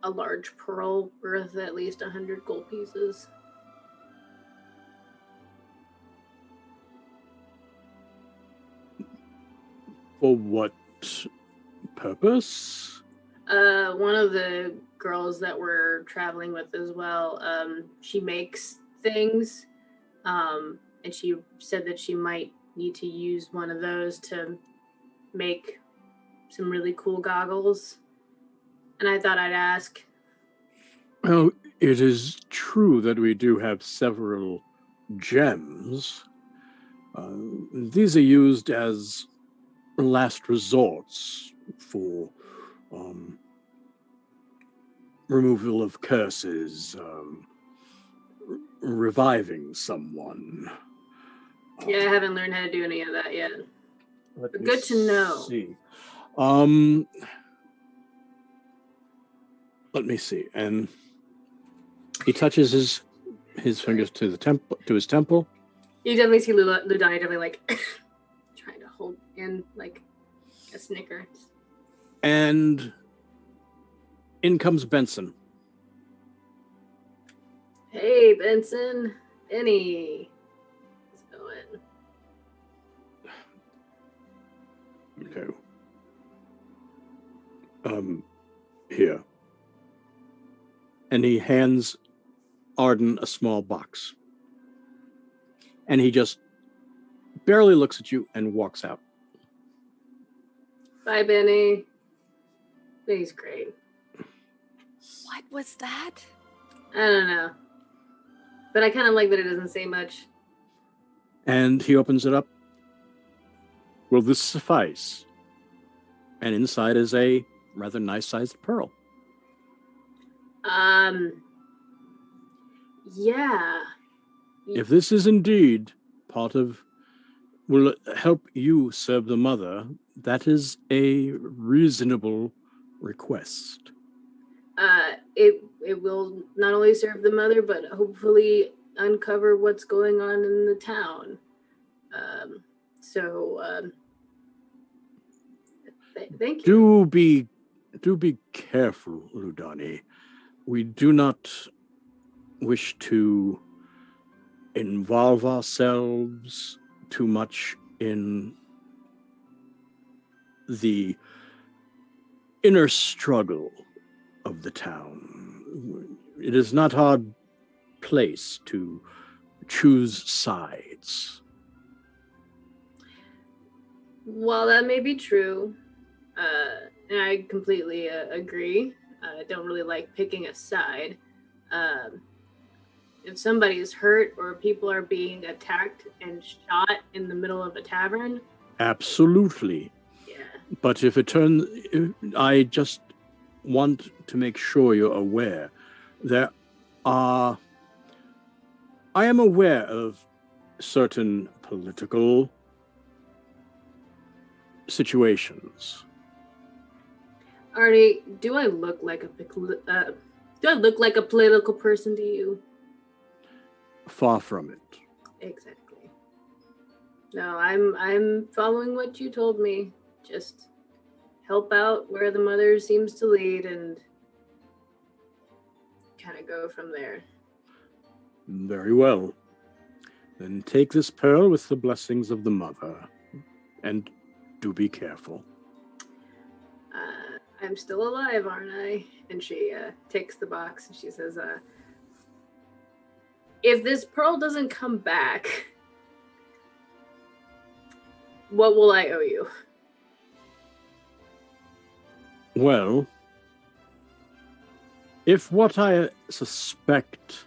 a large pearl worth at least 100 gold pieces? For what purpose? One of the girls that we're traveling with as well, she makes things. and she said that she might need to use one of those to make some really cool goggles. And I thought I'd ask. Well, it is true that we do have several gems. These are used as last resorts for removal of curses, reviving someone. Yeah, I haven't learned how to do any of that yet. But good to know. See. Let me see. And he touches his fingers to his temple. You definitely see Ludani definitely like trying to hold in like a snicker. And in comes Benson. Hey, Benson. Benny. How's it going? Okay. Here. And he hands Arden a small box. And he just barely looks at you and walks out. Bye, Benny. Benny's great. What was that? I don't know. But I kind of like that it doesn't say much. And he opens it up. Will this suffice? And inside is a rather nice-sized pearl. Yeah. If this is indeed part of will help you serve the mother, that is a reasonable request. It will not only serve the mother, but hopefully uncover what's going on in the town. Thank you. Do be careful, Ludani. We do not wish to involve ourselves too much in the inner struggle of the town. It is not our place to choose sides. Well, that may be true. And I completely agree. I don't really like picking a side. If somebody is hurt or people are being attacked and shot in the middle of a tavern. Absolutely. Yeah. But I just want to make sure you're aware. I am aware of certain political situations. Artie, do I look like a political person to you? Far from it. Exactly. No, I'm following what you told me. Just help out where the mother seems to lead and kind of go from there. Very well. Then take this pearl with the blessings of the mother, and do be careful. I'm still alive, aren't I? And she takes the box and she says, if this pearl doesn't come back, what will I owe you? Well, if what I suspect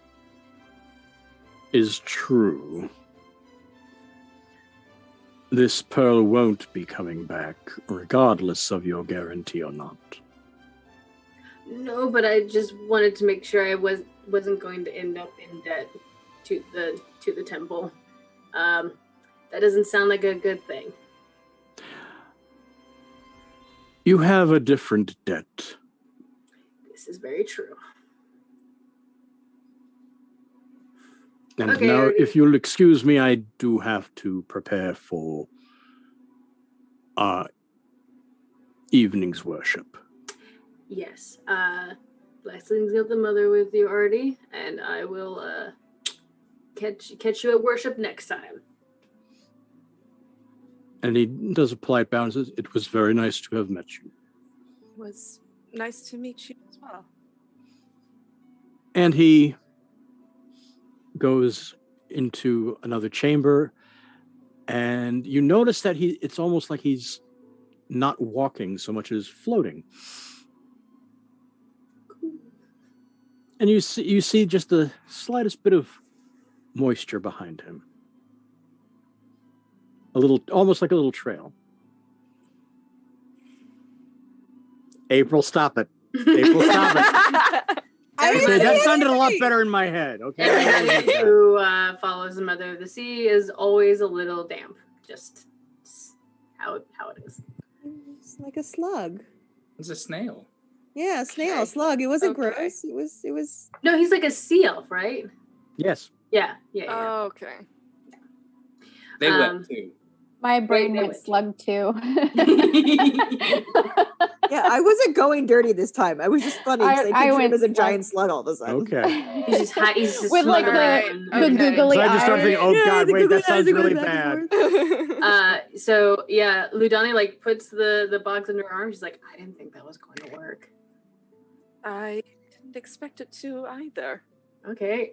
is true, this pearl won't be coming back, regardless of your guarantee or not. No, but I just wanted to make sure I wasn't going to end up in debt to the temple. That doesn't sound like a good thing. You have a different debt. This is very true. And okay, now, if you'll excuse me, I do have to prepare for our evening's worship. Yes. Blessings of the mother with you, Artie, and I will catch you at worship next time. And he does a polite bow and says, "It was very nice to have met you." It was nice to meet you as well. And he goes into another chamber, and you notice that it's almost like he's not walking so much as floating. And you see just the slightest bit of moisture behind him. Almost like a little trail. April, stop it. April, stop it. Okay, that sounded a lot better in my head. Okay. Everybody who follows the Mother of the Sea is always a little damp. Just how it is. It's like a slug. It's a snail. Yeah, a snail, a slug. It wasn't gross. It was. No, he's like a sea elf, right? Yes. Yeah. Oh, okay. They went too. My brain went slug too. Yeah, I wasn't going dirty this time. I was just funny because I pictured him as a giant slug all of a sudden. Okay. He's just with like the googly eyes. So I just started thinking, oh God, wait, that sounds really bad. So yeah, Ludani like puts the box under her arm. She's like, I didn't think that was going to work. I didn't expect it to either. Okay,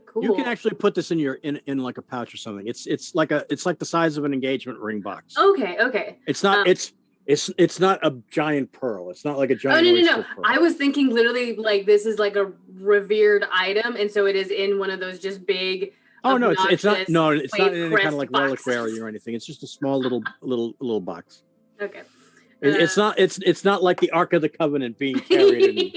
cool. You can actually put this in in like a pouch or something. It's like the size of an engagement ring box. Okay. It's not it's not a giant pearl. It's not like a giant. Oh no. Pearl. I was thinking literally like this is like a revered item, and so it is in one of those just big. Oh no, it's not. No, it's not in any kind of like boxes. reliquary or anything. It's just a small little box. Okay. It's not like the Ark of the Covenant being carried.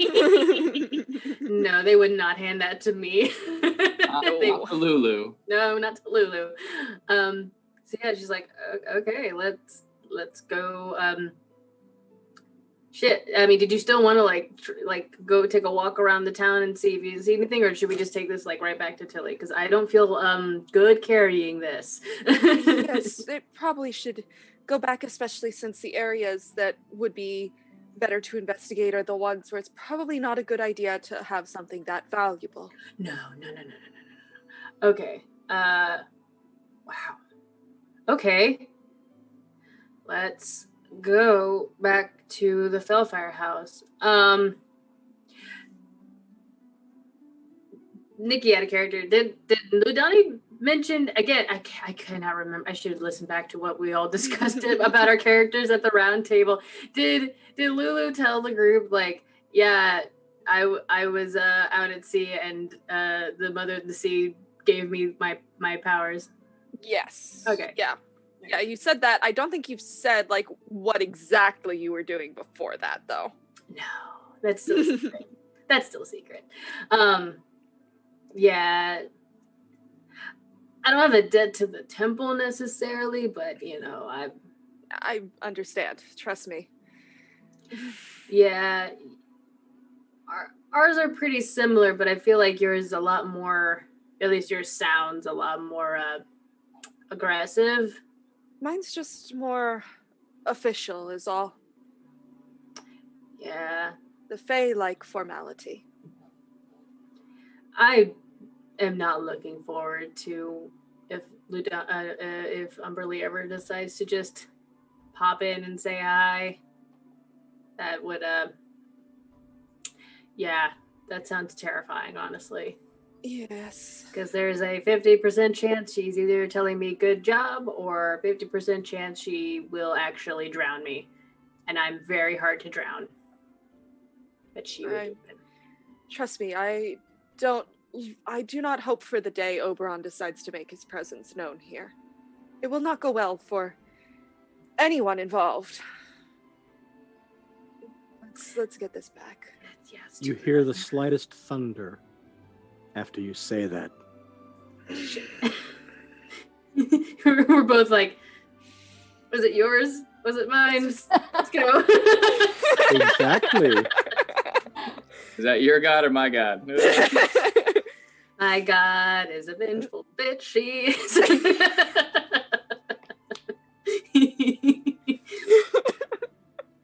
No, they would not hand that to me. Not to Lulu. No, not to Lulu. So yeah, she's like, okay, let's go. Shit. I mean, did you still want to like go take a walk around the town and see if you see anything, or should we just take this like right back to Tilly? Because I don't feel good carrying this. Yes, it probably should go back, especially since the areas that would be better to investigate are the ones where it's probably not a good idea to have something that valuable. No. Okay. Wow. Okay. Let's go back to the Faelfire house. Nikki had a character. Did Ludani mention again? I cannot remember. I should listen back to what we all discussed about our characters at the round table. Did Lulu tell the group like, yeah, I was out at sea and the Mother of the Sea gave me my powers? Yes. Okay. Yeah, you said that. I don't think you've said like what exactly you were doing before that, though. No, that's still a secret. That's still a secret. Yeah. I don't have a debt to the temple necessarily, but you know, I understand. Trust me. Yeah. Ours are pretty similar, but I feel like yours is a lot more, at least yours sounds a lot more aggressive. Mine's just more official is all. Yeah. The Fae like formality. I am not looking forward to if Umberly ever decides to just pop in and say hi. That would yeah, that sounds terrifying, honestly. Yes. Because there's a 50% chance she's either telling me good job or 50% chance she will actually drown me. And I'm very hard to drown. But she would do it. Trust me, I do not hope for the day Oberon decides to make his presence known here. It will not go well for anyone involved. Let's get this back. Yes. You hear the slightest thunder after you say that. We're both like, was it yours? Was it mine? Let's go. Exactly. Is that your god or my god? My god is a vengeful bitch. She is.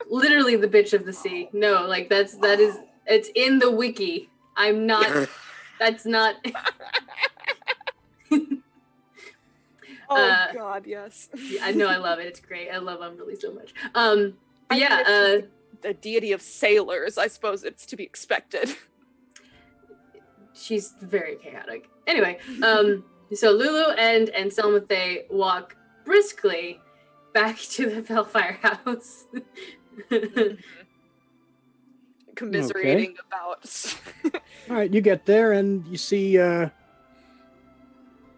Literally the bitch of the sea. No, like that is it's in the wiki. I'm not. That's not. Oh God, yes. I know, I love it. It's great. I love Umberly so much. The deity of sailors. I suppose it's to be expected. She's very chaotic. Anyway, So Lulu and Selmathe walk briskly back to the Faelfire house. Commiserating about. All right, you get there and you see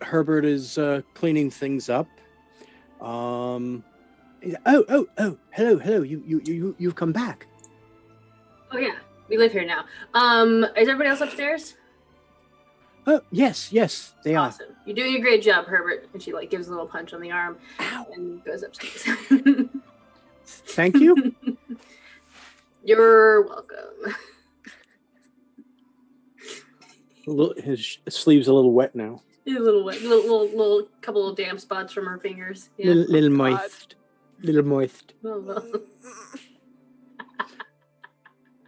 Herbert is cleaning things up. Oh, hello. You've come back. Oh yeah, we live here now. Is everybody else upstairs? Oh, yes, they are. Awesome. You're doing a great job, Herbert. And she gives a little punch on the arm. Ow. And goes upstairs. Thank you. You're welcome. His sleeve's a little wet now. A little wet, little couple of damp spots from her fingers. Yeah. Little moist. Little moist. Oh, well.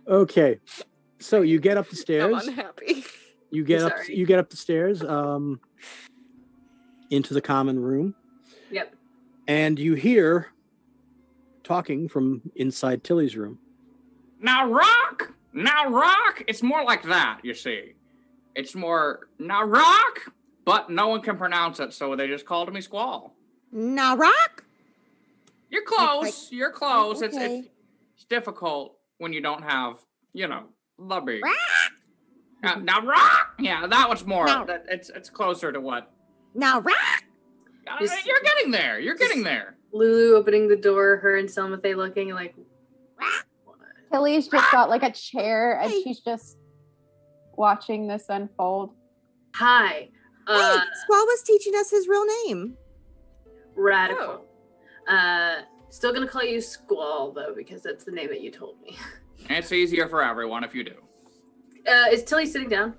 Okay, so you get up the stairs. I'm unhappy. You get up the stairs into the common room. Yep. And you hear talking from inside Tilly's room. Now rock. It's more like that, you see. It's more now rock, but no one can pronounce it, so they just called me Squall. Now rock. You're close. You're close. Okay. It's difficult when you don't have, the beat. Now rock. Yeah, that was more. Now. It's closer to what. Now rock. You're getting there. You're getting there. Lulu opening the door, her and Selmathe looking like. Tilly's just got like a chair and she's just watching this unfold. Hi. Hey, Squall was teaching us his real name. Radical. Still gonna call you Squall though, because that's the name that you told me. It's easier for everyone if you do. Is Tilly sitting down?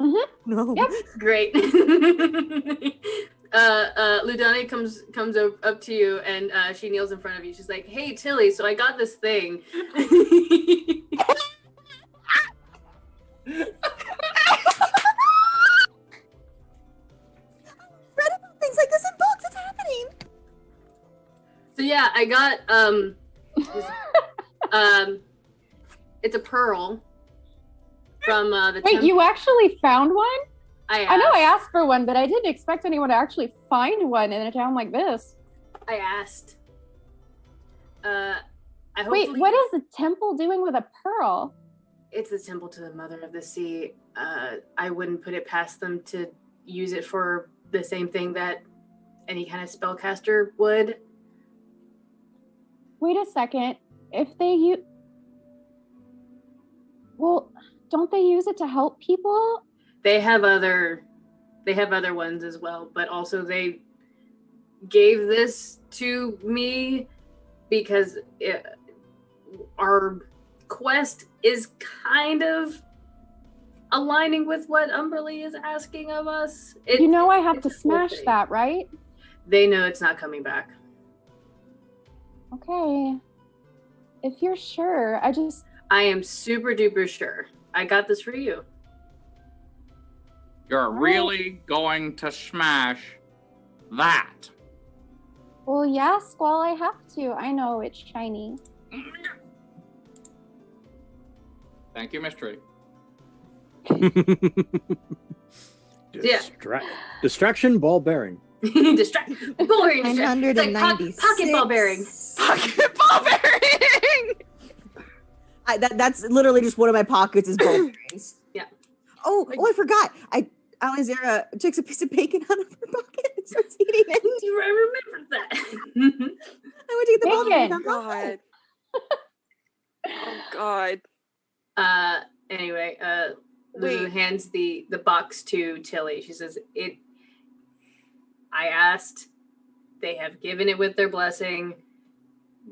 Mm-hmm. No. Yep. Great. Ludani comes up to you and she kneels in front of you. She's like, "Hey Tilly, so I got this thing." Read about things like this in books. It's happening. So yeah, I got it's a pearl from the Wait, you actually found one? I know I asked for one, but I didn't expect anyone to actually find one in a town like this. I asked. Wait, what is the temple doing with a pearl? It's the temple to the Mother of the Sea. I wouldn't put it past them to use it for the same thing that any kind of spellcaster would. Wait a second. If they use... Well, don't they use it to help people? They have other ones as well, but also they gave this to me because our quest is kind of aligning with what Umberly is asking of us. I have to smash that, right? They know it's not coming back. Okay. If you're sure, I am super duper sure. I got this for you. You're really going to smash that. Well, yeah, Squall, I have to. I know it's shiny. Thank you, Miss Tree. Distraction, ball bearing. Distract. Ball bearing. 996. Pocket ball bearing. Pocket ball bearing. That's literally just one of my pockets is ball bearings. Yeah. Oh, I forgot. Alexandra takes a piece of bacon out of her pocket and starts eating it. I remember that. I went to get the ball bearing. God. Oh God. Anyway, Lulu hands the box to Tilly. She says, I asked. They have given it with their blessing.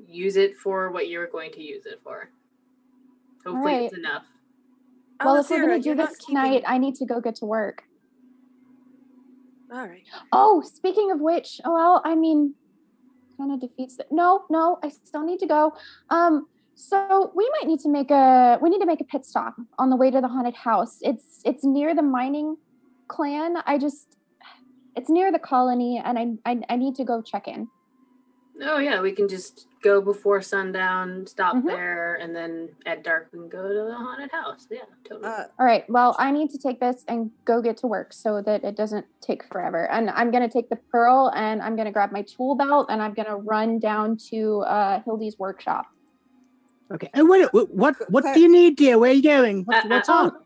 Use it for what you're going to use it for. Hopefully it's enough. Well, if we're going to do this tonight, I need to go get to work. All right. Oh, speaking of which, kind of defeats that. No, I still need to go. So we might need to make a pit stop on the way to the haunted house. It's near the mining clan. It's near the colony, and I need to go check in. Oh yeah, we can just go before sundown, stop there, and then at dark we can go to the haunted house. Yeah, totally. All right. Well, I need to take this and go get to work so that it doesn't take forever. And I'm gonna take the pearl and I'm gonna grab my tool belt and I'm gonna run down to Hildy's workshop. Okay. And what do you need, dear? Where are you going? What's up?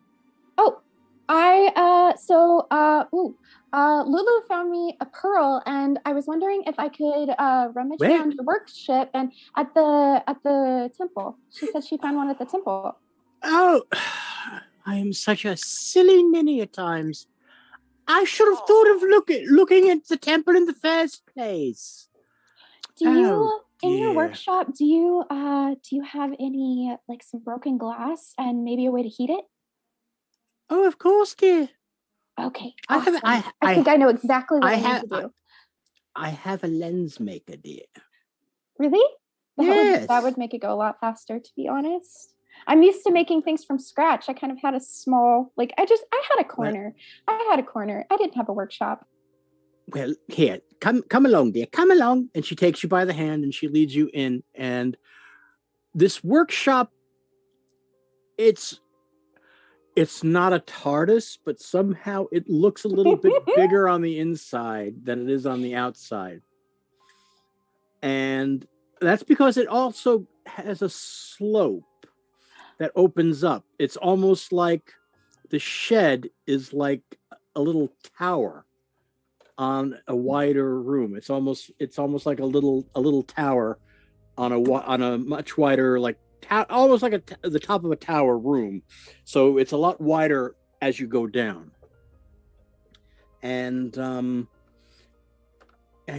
Lulu found me a pearl, and I was wondering if I could rummage around your workshop and at the temple. She said she found one at the temple. Oh, I am such a silly ninny at times. I should have thought of looking at the temple in the first place. Do you in your workshop? Do you have any like some broken glass and maybe a way to heat it? Oh, of course, dear. Okay. Awesome. I think I know exactly what I need to do. I have a lens maker, dear. Really? Yes. That would make it go a lot faster, to be honest. I'm used to making things from scratch. I kind of had a small, I had a corner. I didn't have a workshop. Well, here, come along, dear. Come along. And she takes you by the hand and she leads you in. And this workshop, it's not a TARDIS, but somehow it looks a little bit bigger on the inside than it is on the outside. And that's because it also has a slope that opens up. It's almost like the shed is like a little tower on a wider room. It's almost like a little tower on a much wider, almost like the top of a tower room. So it's a lot wider as you go down. And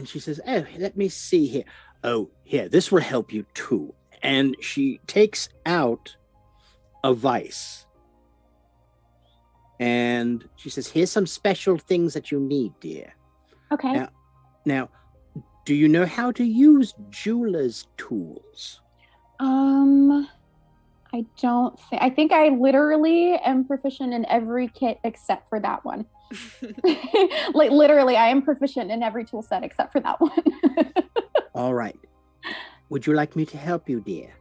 she says, oh, let me see here. Oh, here, this will help you too. And she takes out a vice. And she says, here's some special things that you need, dear. Okay. Now, do you know how to use jeweler's tools? I don't think. I think I literally am proficient in every kit except for that one. Literally, I am proficient in every tool set except for that one. All right. Would you like me to help you, dear?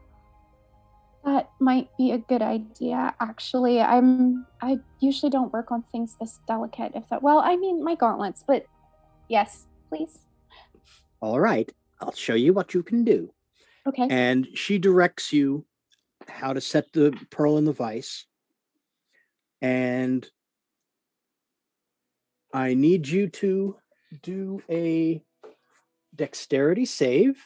That might be a good idea. Actually, I usually don't work on things this delicate. My gauntlets, but yes, please. All right. I'll show you what you can do. Okay. And she directs you how to set the pearl in the vise. And I need you to do a dexterity save.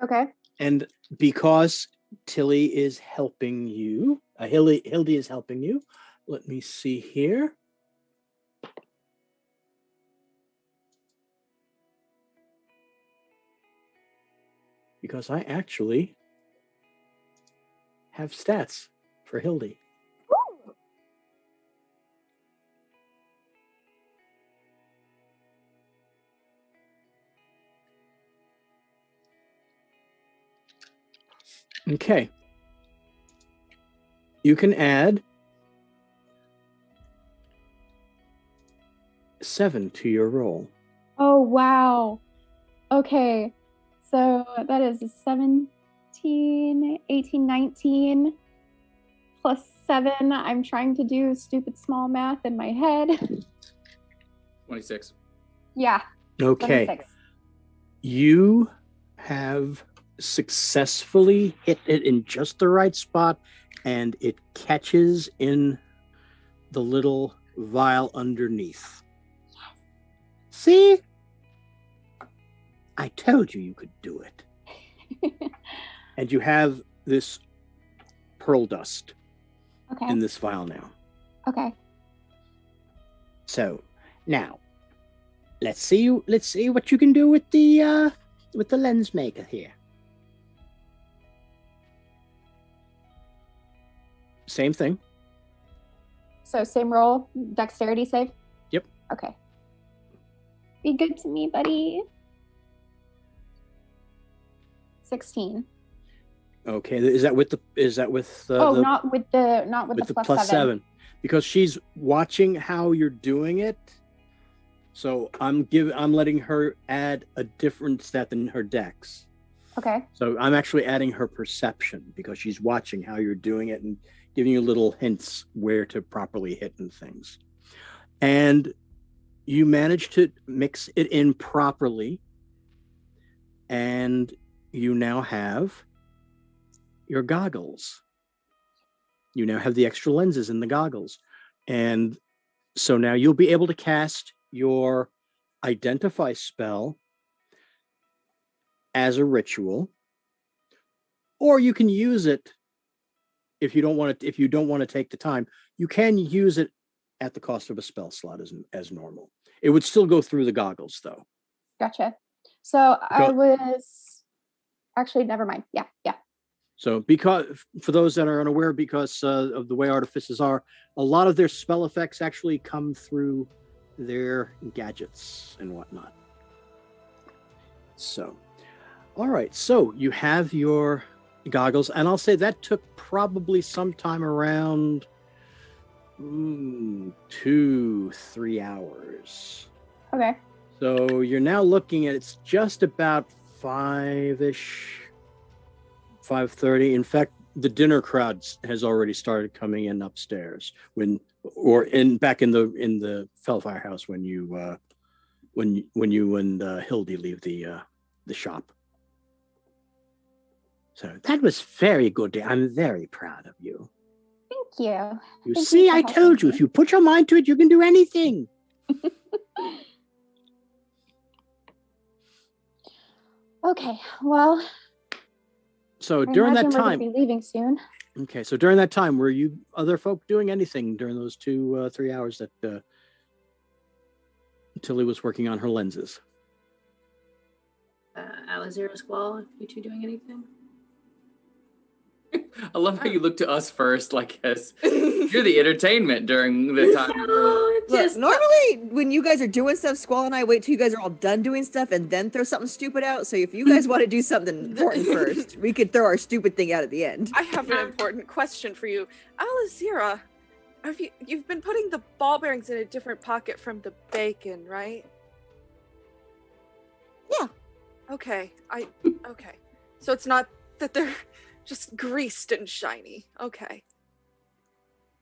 Okay. And because Tilly is helping you, Hildy is helping you. Let me see here. Because I actually have stats for Hildy. Ooh. Okay. You can add 7 to your roll. Oh, wow. Okay. So that is 17, 18, 19 plus 7. I'm trying to do stupid small math in my head. 26. Yeah. Okay. 26. You have successfully hit it in just the right spot, and it catches in the little vial underneath. See? I told you could do it. And you have this pearl dust in this vial now. Okay. So now let's see what you can do with the lens maker here. Same thing. So same roll, dexterity save? Yep. Okay. Be good to me, buddy. 16. Okay, is that with not with the plus 7. Because she's watching how you're doing it. So I'm letting her add a different stat than her dex. Okay. So I'm actually adding her perception because she's watching how you're doing it and giving you little hints where to properly hit and things. And you manage to mix it in properly. And you now have your goggles. You now have the extra lenses in the goggles. And so now you'll be able to cast your identify spell as a ritual, or you can use it if you don't want to take the time. You can use it at the cost of a spell slot as normal. It would still go through the goggles though. Gotcha. So I was actually, never mind. Yeah. So because for those that are unaware, because of the way artifices are, a lot of their spell effects actually come through their gadgets and whatnot. So, all right. So you have your goggles, and I'll say that took probably sometime around 2-3 hours. Okay. So you're now looking at it's just about 5:30. In fact, the dinner crowd has already started coming in upstairs back in the Faelfire house when you and Hildy leave the shop. So that was very good. I'm very proud of you. Thank you. You see, I told you, if you put your mind to it, you can do anything. Okay, well. So during that time, we're going to be leaving soon. Okay, so during that time, were you other folk doing anything during those 2-3 hours that Tilly was working on her lenses? Alizera, Squall, you two doing anything? I love how you look to us first, like as you're the entertainment during the time. Look, normally when you guys are doing stuff, Squall and I wait till you guys are all done doing stuff and then throw something stupid out. So if you guys want to do something important first, we could throw our stupid thing out at the end. I have an important question for you. Alizera, you've been putting the ball bearings in a different pocket from the bacon, right? Yeah. Okay. Okay. So it's not that they're just greased and shiny. Okay.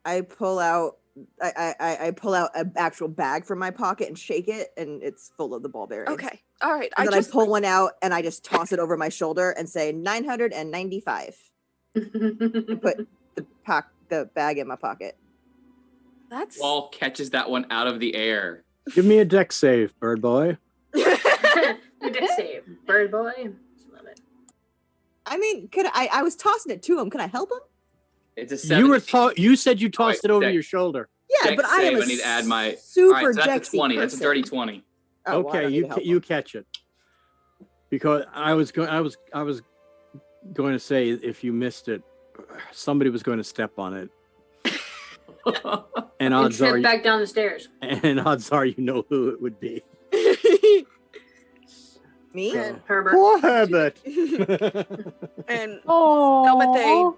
I pull out an actual bag from my pocket and shake it, and it's full of the ball bearings. Okay. All right. And then I pull one out and I just toss it over my shoulder and say 995. Put the bag in my pocket. That's Wall catches that one out of the air. Give me a deck save, bird boy. Your deck save, bird boy. Love it. I mean, I was tossing it to him. Can I help him? It's a 7. You said you tossed it over your shoulder. Yeah, Dex but I am save, I need to add my super all right, so that's a Dexy 20. That's a dirty person. 20. Oh, well, I Okay, don't need to help you him. catch it. Because I was going to say if you missed it, somebody was going to step on it. And odds are back down the stairs. And odds are you know who it would be. Me? Herbert. Poor Herbert. And Oh. Skelmethay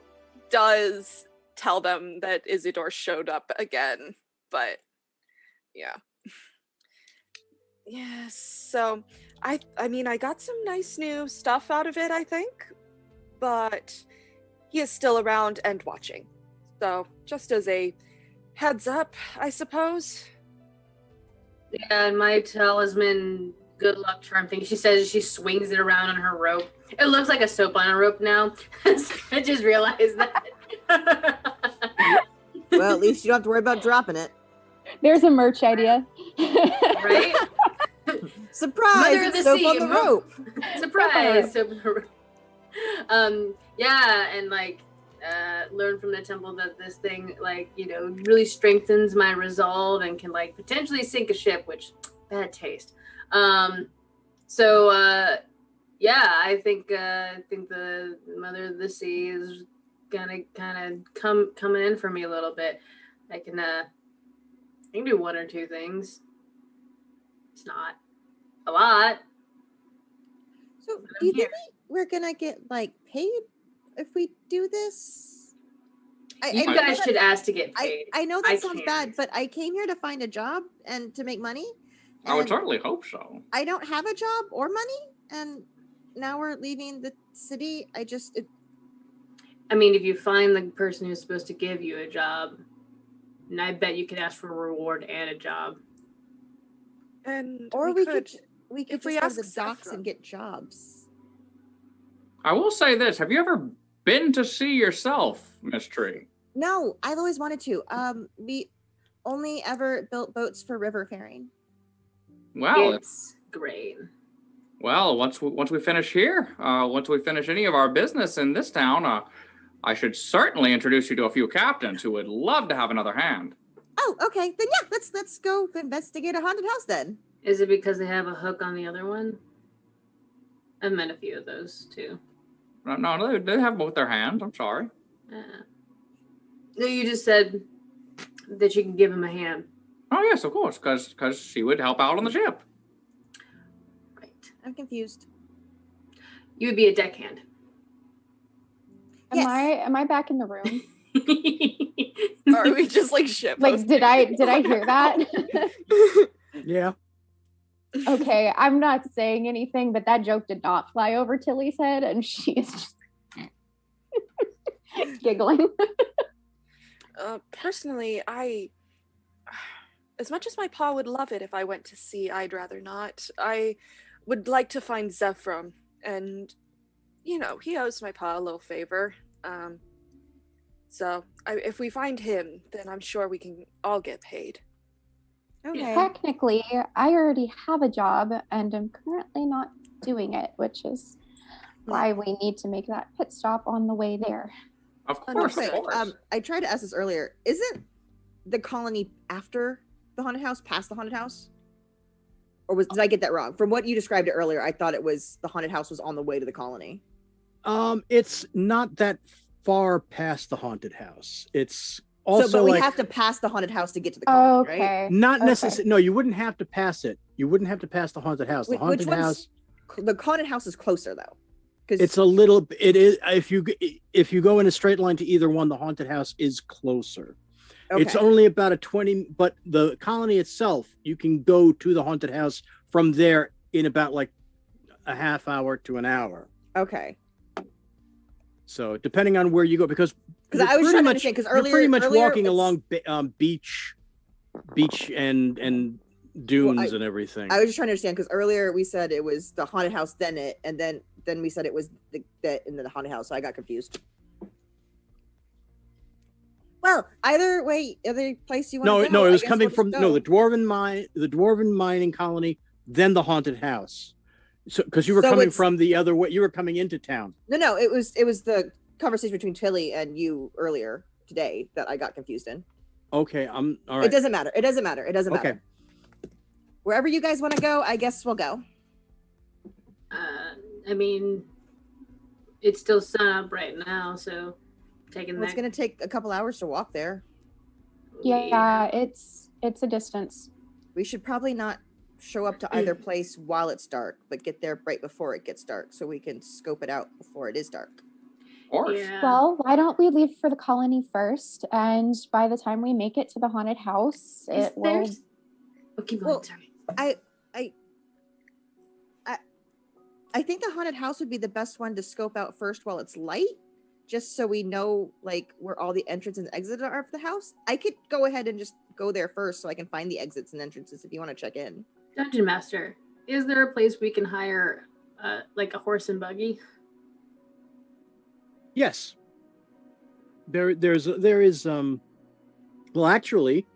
does tell them that Isidore showed up again, but yeah. Yes, so I mean I got some nice new stuff out of it, I think, but he is still around and watching. So just as a heads up, I suppose. Yeah, and my talisman good luck charm thing. She says she swings it around on her rope. It looks like a soap on a rope now. I just realized that. Well, at least you don't have to worry about dropping it. There's a merch idea. Right? Surprise! Mother of the soap sea, on the rope. Surprise! Soap on the rope. Yeah, and like learn from the temple that this thing, like, you know, really strengthens my resolve and can like potentially sink a ship, which bad taste. Yeah, I think the Mother of the Sea is gonna kind of coming in for me a little bit. I can do one or two things. It's not a lot. So, do you think we're gonna get like paid if we do this? You guys should ask to get paid. I know that sounds can't. bad, but I came here to find a job and to make money. I would certainly hope so. I don't have a job or money, and now we're leaving the city. I mean, if you find the person who's supposed to give you a job, and I bet you could ask for a reward and a job. And we could just we go to ask the docks Zephyr. and get jobs. I will say this. Have you ever been to sea yourself, Miss Tree? No, I've always wanted to. We only ever built boats for river faring. Well, It's great. well, once we finish here, once we finish any of our business in this town, I should certainly introduce you to a few captains who would love to have another hand. Oh, okay. Then yeah, let's go investigate a haunted house then. Is it because they have a hook on the other one? I've met a few of those too. No, they have both their hands. I'm sorry. No, you just said that you can give him a hand. Oh yes, of course, because she would help out on the ship. Right. I'm confused. You would be a deckhand. Am I back in the room? Are we just like shit? Like, did I hear that? Yeah. Okay, I'm not saying anything, but that joke did not fly over Tilly's head, and she's just giggling. Personally, as much as my pa would love it if I went to sea, I'd rather not. I would like to find Zephyr, and he owes my pa a little favor. So if we find him, then I'm sure we can all get paid. Okay. Technically, I already have a job, and I'm currently not doing it, which is why we need to make that pit stop on the way there. Of course, of course. I tried to ask this earlier. Isn't the colony after the haunted house, past the haunted house? Or did I get that wrong? From what you described it earlier, I thought it was the haunted house was on the way to the colony. It's not that far past the haunted house. It's also but we have to pass the haunted house to get to the colony, right? Not necessarily. No, you wouldn't have to pass it. You wouldn't have to pass the haunted house. The haunted house. The haunted house is closer though. It's a little. It is if you go in a straight line to either one, the haunted house is closer. Okay. It's only about a 20. But the colony itself, you can go to the haunted house from there in about like a half hour to an hour. Okay. So depending on where you go, because I was trying to understand because earlier, you're pretty much walking along beach and dunes and everything. I was just trying to understand because earlier we said it was the haunted house, then it, and then we said it was the haunted house. So I got confused. Well, either way, other place you want to go. No, it was coming from the dwarven mining colony, then the haunted house. So, because you were coming from the other way, you were coming into town. No, it was the conversation between Tilly and you earlier today that I got confused in. Okay, all right. It doesn't matter. It doesn't matter. Wherever you guys want to go, I guess we'll go. I mean, it's still sun up right now, so it's going to take a couple hours to walk there. Yeah, it's a distance. We should probably not show up to either place while it's dark, but get there right before it gets dark so we can scope it out before it is dark. Of course. Yeah. Well, why don't we leave for the colony first, and by the time we make it to the haunted house, it will... keep going, sorry. I think the haunted house would be the best one to scope out first while it's light, just so we know like where all the entrances and exits are of the house. I could go ahead and just go there first so I can find the exits and entrances if you want to check in. Dungeon Master, is there a place we can hire like a horse and buggy? Yes. There is well actually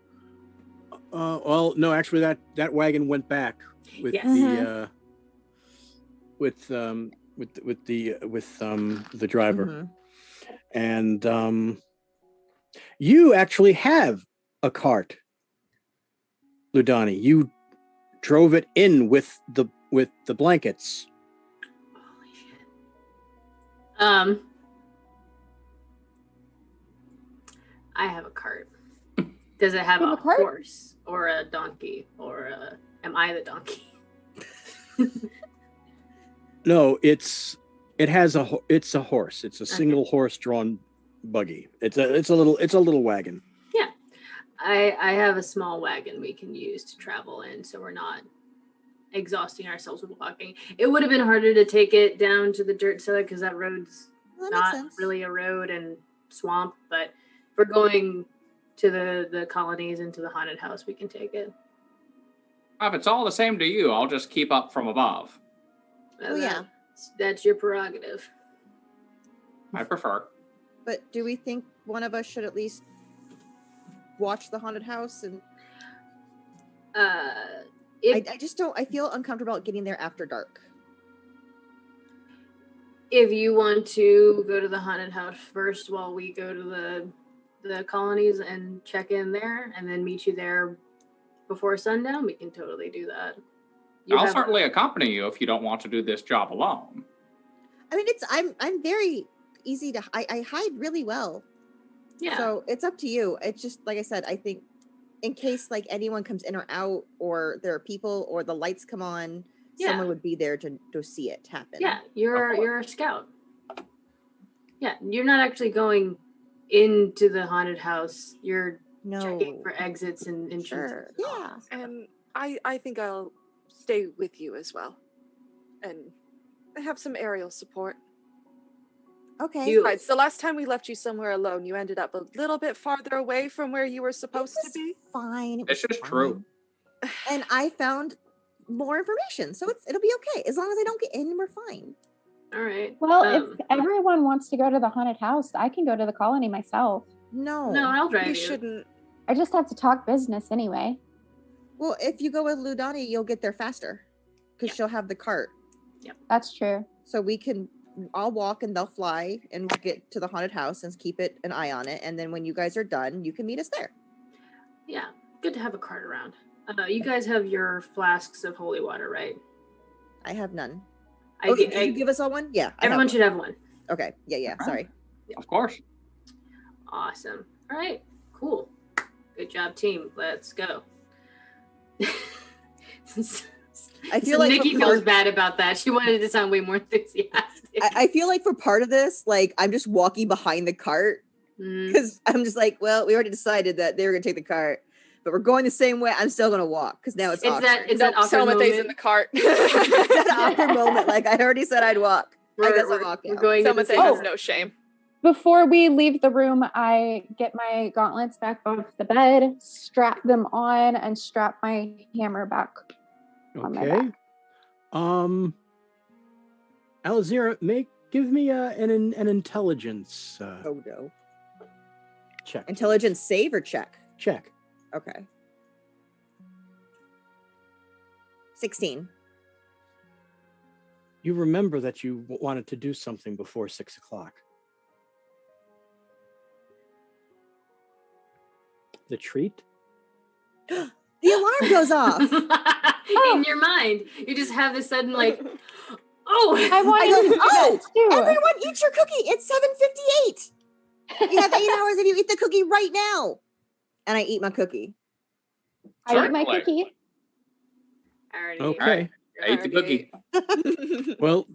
that wagon went back with the with the driver. And you actually have a cart, Ludani. You drove it in with the blankets. Holy shit. I have a cart. Does it have a horse or a donkey or am I the donkey? No, it's a horse. It's a single horse drawn buggy. It's a little wagon. Yeah. I have a small wagon we can use to travel in so we're not exhausting ourselves with walking. It would have been harder to take it down to the dirt cellar because that road's not really a road and swamp, but if we're going to the colonies and to the haunted house, we can take it. If it's all the same to you, I'll just keep up from above. That's your prerogative. I prefer. But do we think one of us should at least watch the haunted house? And I just don't. I feel uncomfortable getting there after dark. If you want to go to the haunted house first while we go to the colonies and check in there, and then meet you there before sundown, we can totally do that. I'll certainly accompany you if you don't want to do this job alone. I mean, I'm very easy to. I hide really well. Yeah. So it's up to you. It's just like I said. I think in case like anyone comes in or out, or there are people, or the lights come on, someone would be there to see it happen. Yeah, you're a scout. Yeah, you're not actually going into the haunted house. You're checking for exits and entrances. Yeah. And I think I'll stay with you as well. And have some aerial support. Okay. Besides, the last time we left you somewhere alone, you ended up a little bit farther away from where you were supposed to be. Fine. It's just true. And I found more information, so it'll be okay. As long as I don't get in, we're fine. All right. Well, if everyone wants to go to the haunted house, I can go to the colony myself. No, I'll drive you. You shouldn't. I just have to talk business anyway. Well, if you go with Ludani, you'll get there faster because she'll have the cart. Yep. That's true. So I'll walk and they'll fly, and we'll get to the haunted house and keep an eye on it. And then when you guys are done, you can meet us there. Yeah, good to have a cart around. You guys have your flasks of holy water, right? I have none. Did you give us all one? Yeah. Everyone should have one. Okay. Yeah. Sorry. Of course. Awesome. All right. Cool. Good job, team. Let's go. I feel like Nikki feels bad about that. She wanted to sound way more enthusiastic. I feel like for part of this, like I'm just walking behind the cart because I'm just like, well, we already decided that they were going to take the cart, but we're going the same way. I'm still going to walk because now it's awkward. that awkward moment in the cart. It's that awkward moment. Like I already said I'd walk. I guess I'll walk. We're going Selma has no shame. Before we leave the room, I get my gauntlets back off the bed, strap them on, and strap my hammer back on my back. Alazira, give me an intelligence check. Intelligence save or check? Check. Okay. 16. You remember that you wanted to do something before 6 o'clock. The treat? The alarm goes off. In your mind, you just have this sudden like, everyone eat your cookie. It's 7:58. You have 8 hours if you eat the cookie right now. And I eat my cookie. I eat my cookie. Okay. I ate the cookie. Well,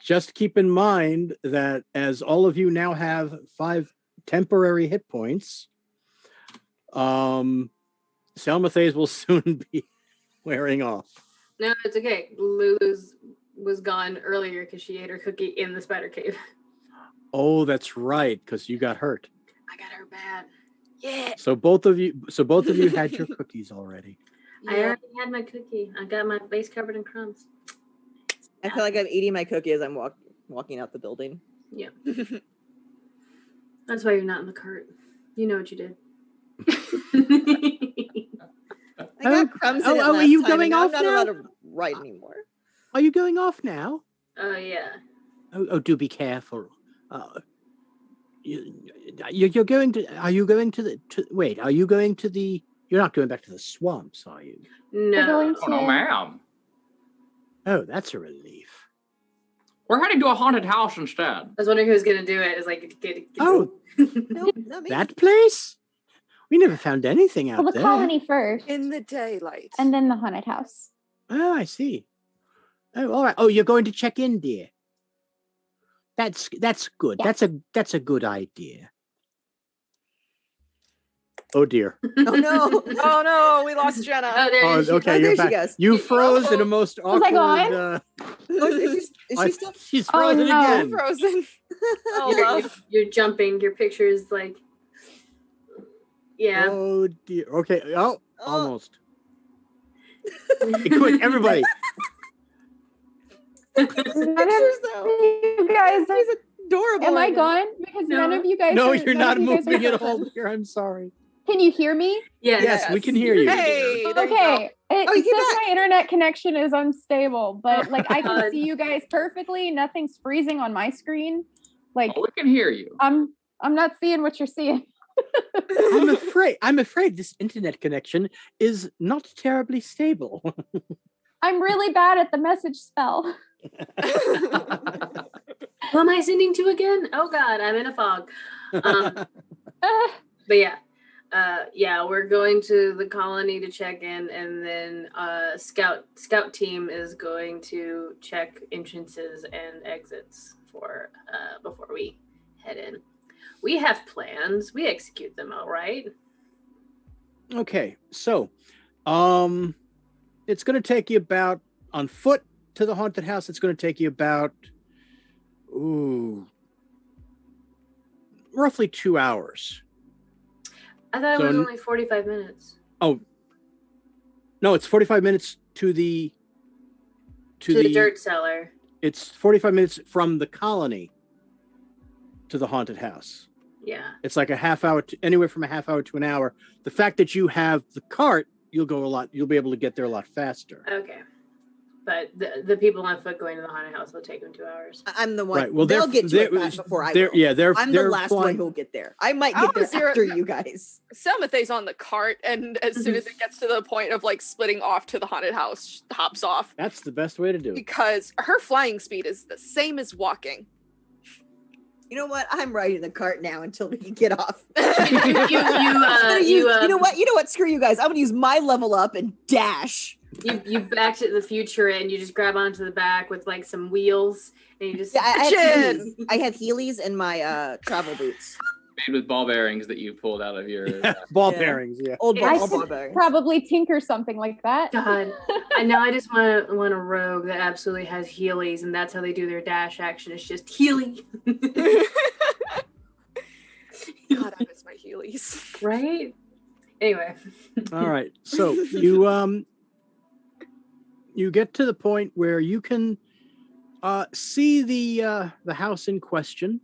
just keep in mind that as all of you now have 5 temporary hit points, Selmathays will soon be wearing off. No, it's okay. Lulu's was gone earlier because she ate her cookie in the spider cave. Oh, that's right, because you got hurt. I got her bad. Yeah. So both of you had your cookies already. Yeah. I already had my cookie. I got my face covered in crumbs. I feel like I'm eating my cookie as I'm walking out the building. Yeah. That's why you're not in the cart. You know what you did. I got crumbs in it last are you time, going and off I'm not now? allowed to ride anymore. Are you going off now? Oh, yeah. Oh, do be careful. You're going to. Are you going to the? Wait, are you going to the? You're not going back to the swamps, are you? No. Oh, no, ma'am. Oh, that's a relief. We're heading to a haunted house instead. I was wondering who's going to do it. It's like, Oh, No, not me. that place? We never found anything out Well, the there. colony first, In the daylight. and then the haunted house. Oh, I see. Oh, all right. Oh, you're going to check in, dear. That's good. Yeah. That's a good idea. Oh dear. Oh no. Oh no, we lost Jenna. Oh, there Oh, she okay, Oh, you're there she back. goes. You froze in a most Was I awkward. gone? Is she still? She's Oh, frozen no. again. Frozen. Oh, You're, love. you're jumping. Your picture is like, yeah. Oh dear. Okay. Oh, Oh. almost. Hey, quick, everybody. None of you guys are. She's adorable. Am I right now. gone? Because none No. of you guys. No, are, you're none not of you guys are moving at present. all here. I'm sorry. Can you hear me? Yeah. Yes, we can hear you. Hey, there you Okay. It Oh, you came says back. my internet connection is unstable, but like I can God. see you guys perfectly. Nothing's freezing on my screen. Like Oh, we can hear you. I'm not seeing what you're seeing. I'm afraid this internet connection is not terribly stable. I'm really bad at the message spell. Who am I sending to again? Oh God, I'm in a fog. But yeah, we're going to the colony to check in, and then scout team is going to check entrances and exits for before we head in. We have plans. We execute them all right. Okay, so it's going to take you about on foot to the haunted house. It's going to take you about roughly 2 hours. I thought it So was only 45 minutes. Oh, no, it's 45 minutes to the dirt cellar. It's 45 minutes from the colony to the haunted house. Yeah. It's like a half hour, anywhere from a half hour to an hour. The fact that you have the cart, you'll be able to get there a lot faster. Okay. But the people on foot going to the haunted house will take them 2 hours. I'm the one. Right. Well, they'll get to it fast before I will. Yeah, I'm the last one who'll get there. I might get there after you guys. Selmathe's on the cart, and as soon as it gets to the point of like splitting off to the haunted house, she hops off. That's the best way to do it. Because her flying speed is the same as walking. You know what? I'm riding the cart now until we can get off. You know what? You know what? Screw you guys. I'm gonna use my level up and dash. You back to the future and you just grab onto the back with like some wheels and you just I have Heelys and my travel boots. Made with ball bearings that you pulled out of your ball bearings, yeah. Old I ball could bearings. probably tinker something like that. God. And now I just want a rogue that absolutely has Heelys, and that's how they do their dash action. It's just Heely. God, I miss my Heelys. Right? Anyway. All right. So you get to the point where you can see the house in question.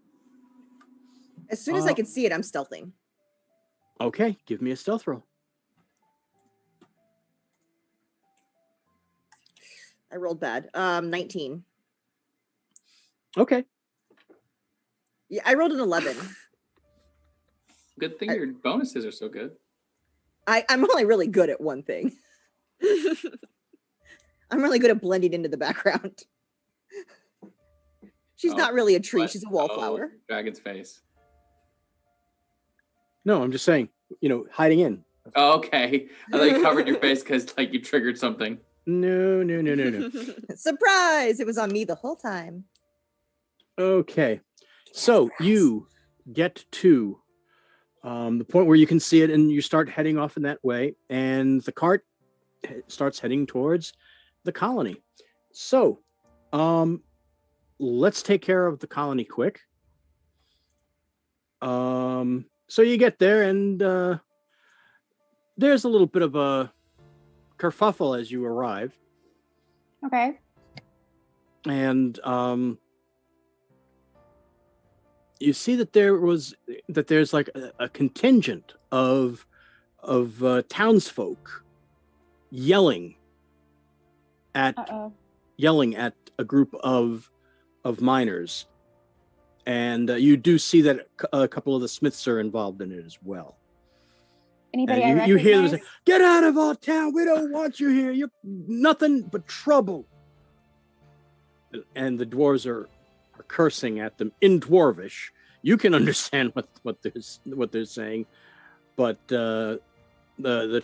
As soon as I can see it, I'm stealthing. Okay, give me a stealth roll. I rolled bad. 19. Okay. Yeah, I rolled an 11. Good thing your bonuses are so good. I'm only really good at one thing. I'm really good at blending into the background. She's not really a tree. She's a wallflower. Dragon's face. No, I'm just saying, hiding in. Oh, okay. I thought you covered your face because like you triggered something. No. Surprise! It was on me the whole time. Okay. So you get to the point where you can see it and you start heading off in that way. And the cart starts heading towards the colony. So let's take care of the colony quick. So you get there and there's a little bit of a kerfuffle as you arrive. Okay. And you see that there's like a contingent of townsfolk yelling at a group of miners. And you do see that a couple of the Smiths are involved in it as well. Anybody and I you hear them recognize? say, "Get out of our town! We don't want you here. You're nothing but trouble." And the dwarves are cursing at them in Dwarvish. You can understand what they're saying, but the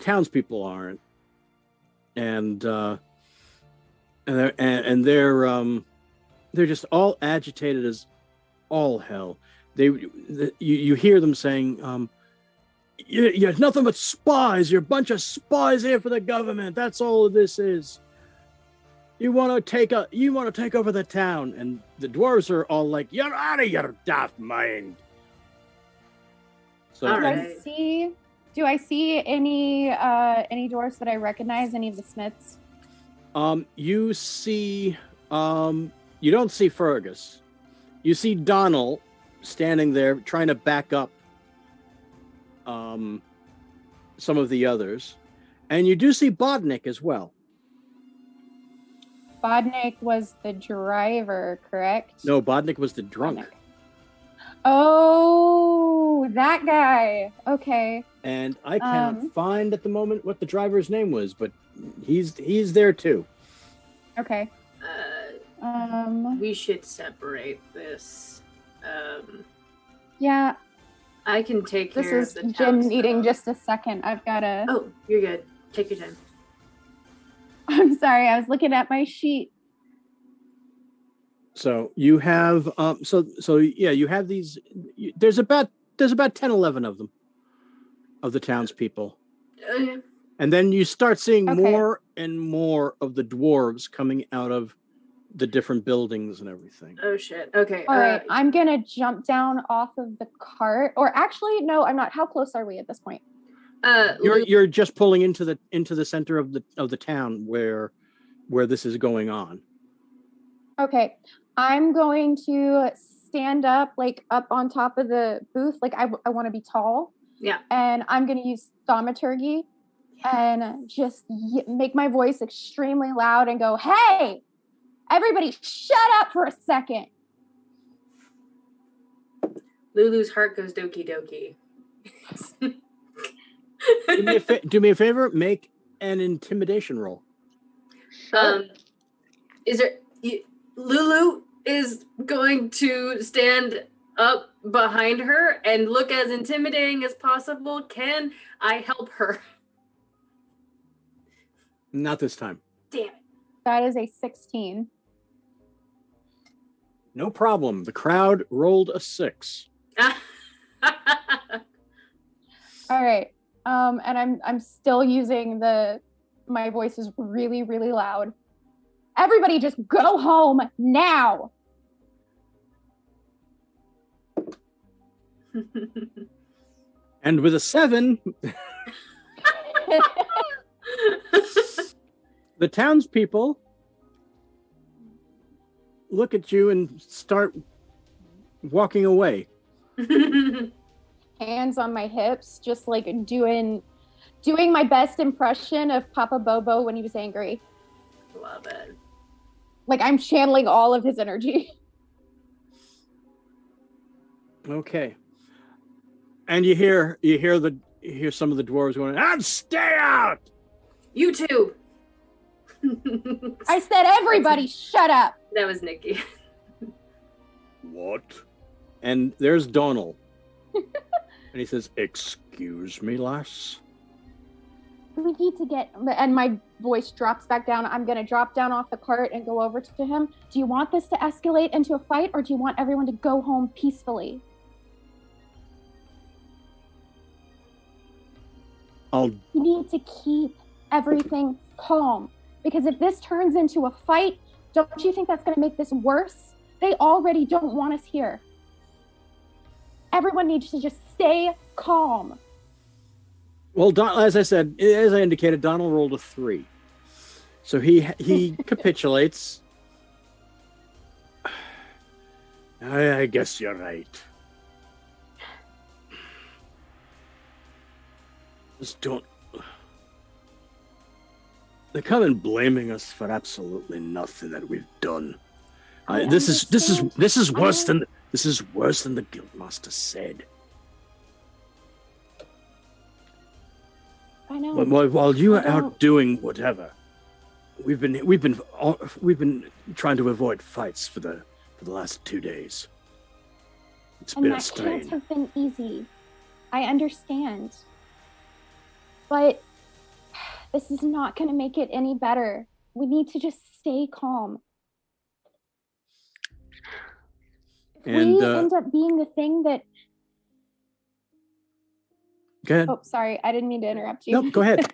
townspeople aren't. And they're just all agitated as all hell. You hear them saying, You're nothing but spies. You're a bunch of spies here for the government. That's all this is. You want to take over the town, and the dwarves are all like, "You're out of your daft mind." So, All Do right. I see any dwarves that I recognize? Any of the smiths? you see, you don't see Fergus. You see Donald standing there trying to back up some of the others, and you do see Bodnik as well. Bodnik was the driver, correct? No, Bodnik was the drunk. Bodnik. Oh, that guy. Okay. And I cannot find at the moment what the driver's name was, but he's there too. Okay. We should separate this. Yeah. I can take care of This the is town Jin needing stuff. just a second. I've got to... Oh, you're good. Take your time. I'm sorry. I was looking at my sheet. So you have you have these. There's about 10, 11 of them, of the townspeople, and then you start seeing more and more of the dwarves coming out of the different buildings and everything. Oh shit. Okay. All right. I'm gonna jump down off of the cart, or actually, no, I'm not. How close are we at this point? You're just pulling into the center of the town where this is going on. Okay. I'm going to stand up, like up on top of the booth. Like I want to be tall. Yeah. And I'm going to use thaumaturgy and just make my voice extremely loud and go, "Hey, everybody shut up for a second." Lulu's heart goes doki doki. Do me a favor. Make an intimidation roll. Is there... Lulu is going to stand up behind her and look as intimidating as possible. Can I help her? Not this time. Damn it. That is a 16. No problem. The crowd rolled a 6. All right. And I'm still using my voice is really, really loud. Everybody just go home now. And with a 7, the townspeople look at you and start walking away. Hands on my hips, just like doing my best impression of Papa Bobo when he was angry. Love it. Like I'm channeling all of his energy. Okay. And you hear some of the dwarves going, "And stay out!" You too. I said everybody shut up. That was Nikki. What? And there's Donald. And he says, "Excuse me, lass." We need to get, and my voice drops back down. I'm going to drop down off the cart and go over to him. Do you want this to escalate into a fight, or do you want everyone to go home peacefully? You need to keep everything calm, because if this turns into a fight, don't you think that's going to make this worse? They already don't want us here. Everyone needs to just stay calm. Well, as I indicated, Donald rolled a 3. So he capitulates. I guess you're right. Just don't. They come in blaming us for absolutely nothing that we've done. This is worse than the Guildmaster said. I know. While you are out doing whatever, we've been trying to avoid fights for the last 2 days. It's been a strain. And that can't have been easy. I understand. But this is not going to make it any better. We need to just stay calm. If we end up being the thing that... Go ahead. Oh, sorry. I didn't mean to interrupt you. No, go ahead.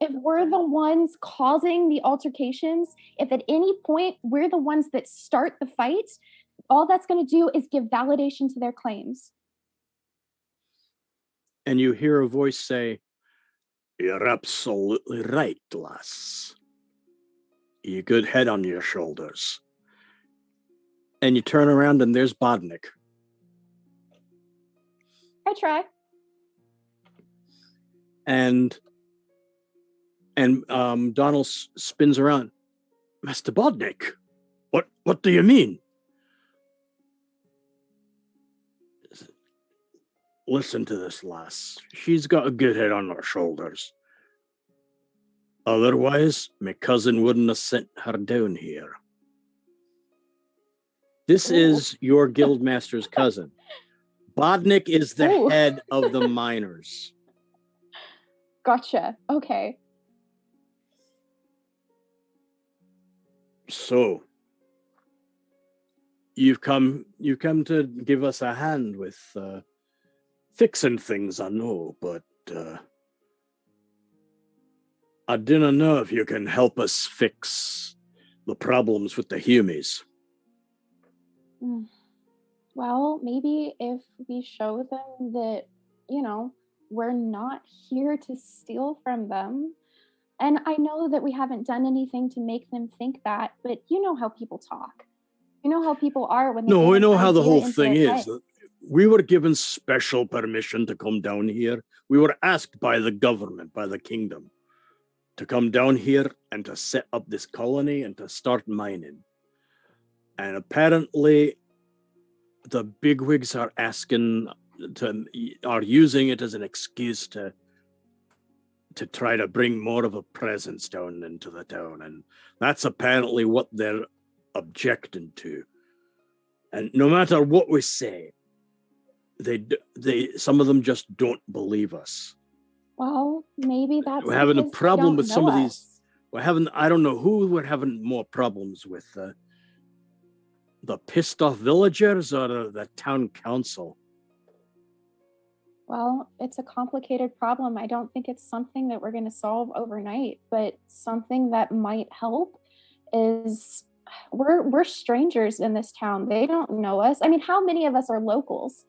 If we're the ones causing the altercations, if at any point we're the ones that start the fight, all that's going to do is give validation to their claims. And you hear a voice say, "You're absolutely right, lass. You good head on your shoulders." And you turn around and there's Bodnik. I try. And Donald spins around. "Master Bodnik, what do you mean?" "Listen to this lass. She's got a good head on her shoulders. Otherwise, my cousin wouldn't have sent her down here. This is your guildmaster's cousin. Bodnik is the head of the miners." Gotcha. Okay. "So, you've come to give us a hand with fixing things, I know, but I didn't know if you can help us fix the problems with the humies." Well, maybe if we show them that, we're not here to steal from them. And I know that we haven't done anything to make them think that, but you know how people talk. You know how people are when they No, get we an know how the idea whole into thing their is. head. We were given special permission to come down here. We were asked by the government, by the kingdom, to come down here and to set up this colony and to start mining. And apparently the bigwigs are using it as an excuse to try to bring more of a presence down into the town. And that's apparently what they're objecting to. And no matter what we say, they some of them just don't believe us. Well, maybe that's We're having a because they problem don't with some know of these. us. I don't know who we're having more problems with, the pissed off villagers or the town council. Well, it's a complicated problem. I don't think it's something that we're going to solve overnight, but something that might help is we're strangers in this town. They don't know us. I mean, how many of us are locals?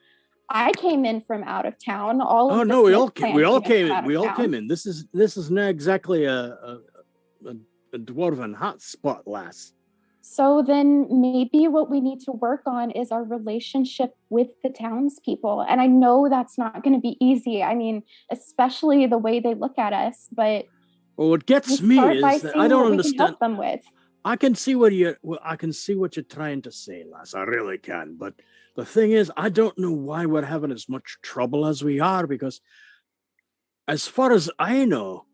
I came in from out of town. We all came in. This is not exactly a dwarven hotspot, lass. So then maybe what we need to work on is our relationship with the townspeople. And I know that's not going to be easy. I mean, especially the way they look at us, but what gets me is that I don't understand. Help them with. I can see what you're trying to say, lass. I really can. But the thing is, I don't know why we're having as much trouble as we are, because as far as I know,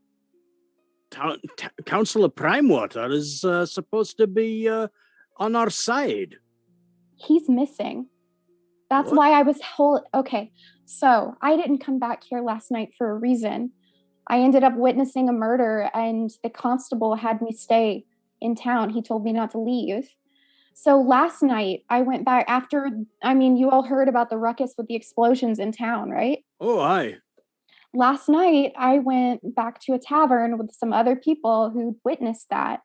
Councillor Primewater is supposed to be on our side. He's missing. That's why I was okay. So I didn't come back here last night for a reason. I ended up witnessing a murder, and the constable had me stay in town. He told me not to leave. So last night I went back you all heard about the ruckus with the explosions in town, right? Oh, aye. Last night, I went back to a tavern with some other people who'd witnessed that.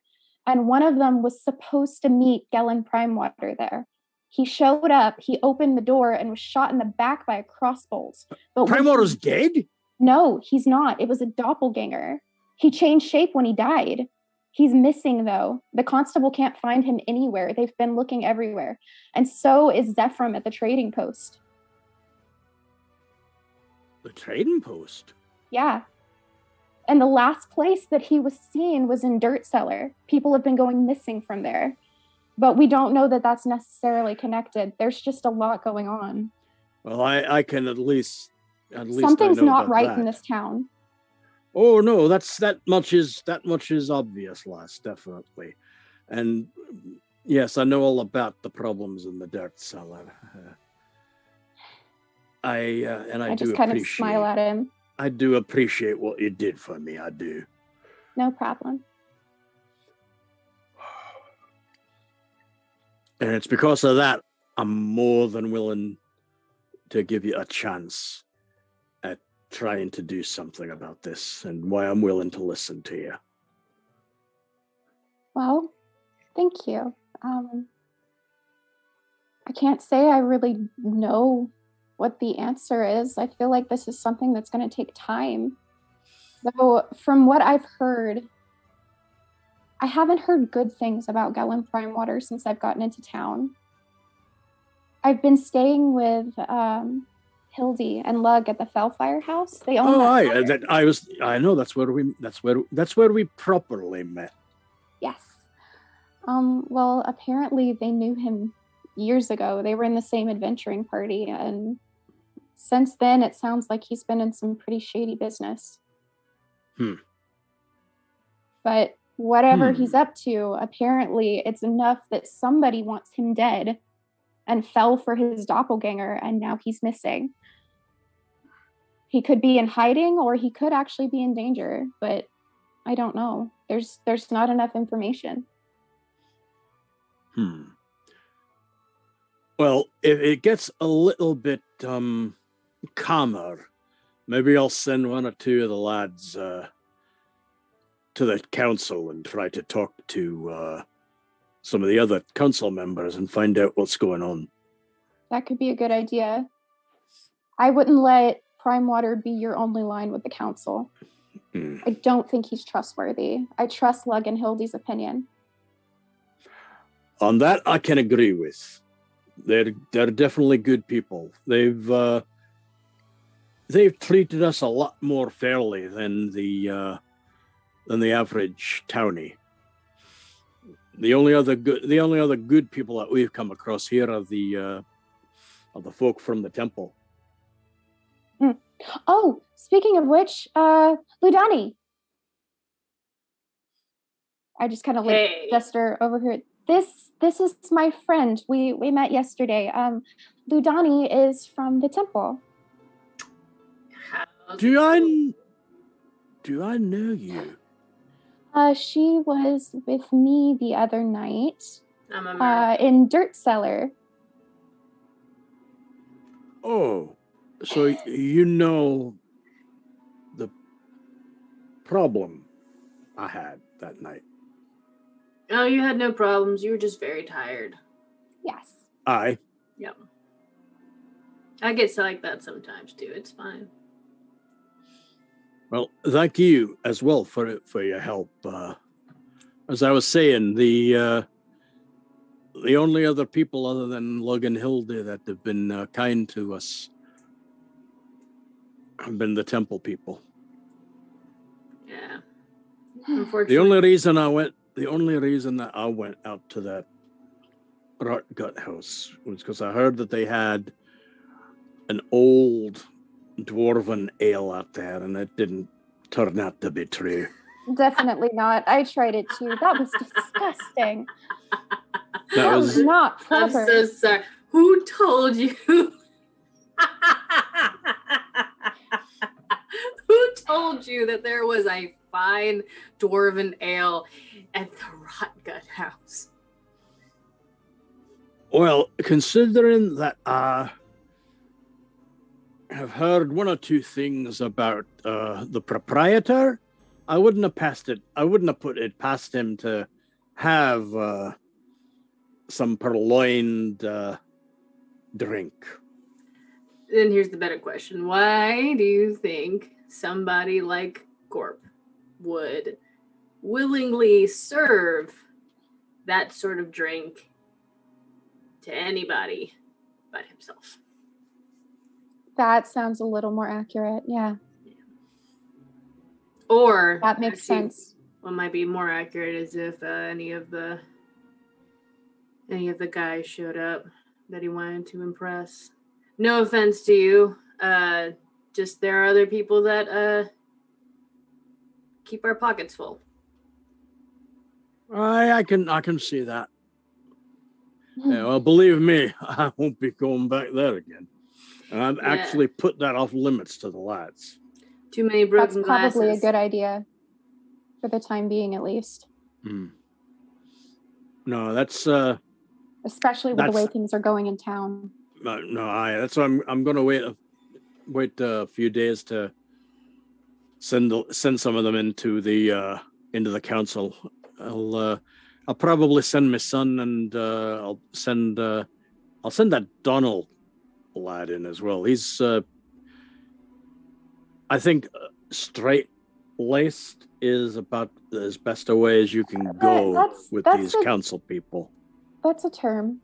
And one of them was supposed to meet Gellin Primewater there. He showed up, he opened the door and was shot in the back by a crossbolt. But Primewater's dead? No, he's not. It was a doppelganger. He changed shape when he died. He's missing, though. The constable can't find him anywhere. They've been looking everywhere. And so is Zephram at the trading post. The trading post? Yeah. And the last place that he was seen was in Dirt Cellar. People have been going missing from there. But we don't know that that's necessarily connected. There's just a lot going on. Well, I can at least something's I know not right that. In this town. Oh no, that much is obvious, lass, definitely. And yes, I know all about the problems in the Dirt Cellar. I just kind of smile at him. I do appreciate what you did for me. I do. No problem. And it's because of that I'm more than willing to give you a chance at trying to do something about this and why I'm willing to listen to you. Well, thank you. I can't say I really know what the answer is. I feel like this is something that's going to take time. Though, from what I've heard, I haven't heard good things about Gellin Primewater since I've gotten into town. I've been staying with Hildy and Lug at the Faelfire house. They own I know that's where we properly met. Yes. Well, apparently they knew him years ago. They were in the same adventuring party, and since then it sounds like he's been in some pretty shady business. But whatever he's up to, apparently it's enough that somebody wants him dead and fell for his doppelganger, and now he's missing. He could be in hiding, or he could actually be in danger, but I don't know. There's not enough information. Well, if it gets a little bit calmer, maybe I'll send one or two of the lads to the council and try to talk to some of the other council members and find out what's going on. That could be a good idea. I wouldn't let Primewater be your only line with the council. I don't think he's trustworthy. I trust Lug and Hildy's opinion. On that, I can agree with. They're definitely good people. They've treated us a lot more fairly than the average townie. The only other good people that we've come across here are the folk from the temple. Oh, speaking of which, Ludani. I just kind of gesture over here. This is my friend. We met yesterday. Ludani is from the temple. Do I know you? She was with me the other night. I'm American. In Dirt Cellar. Oh, so you know the problem I had that night. Oh, you had no problems. You were just very tired. Yes. Aye. Yep. I get like that sometimes too. It's fine. Well, thank you as well for your help. As I was saying, the only other people other than Lug and Hilda that have been kind to us have been the temple people. Yeah. Unfortunately. The only reason that I went out to that rot gut house was because I heard that they had an old dwarven ale out there, and it didn't turn out to be true. Definitely not. I tried it too. That was disgusting. That was not proper. I'm so sorry. Who told you? Who told you that there was a fine dwarven ale at the Rot Gut House? Well, considering that I have heard one or two things about the proprietor, I wouldn't have put it past him to have some purloined drink. Then here's the better question. Why do you think somebody like Gorp would willingly serve that sort of drink to anybody but himself? That sounds a little more accurate, yeah. Or that makes sense. What might be more accurate is if any of the guys showed up that he wanted to impress. No offense to you. Just there are other people that keep our pockets full. I can see that. Yeah, well, believe me, I won't be going back there again. And I've actually put that off limits to the lads. Too many broken glasses. That's probably a good idea. For the time being, at least. No, that's... especially with the way things are going in town. That's why I'm going to wait a few days to send some of them into the council. I'll probably send my son, and I'll send that Donald lad in as well. He's I think straight-laced is about as best a way as you can go with these council people. That's a term.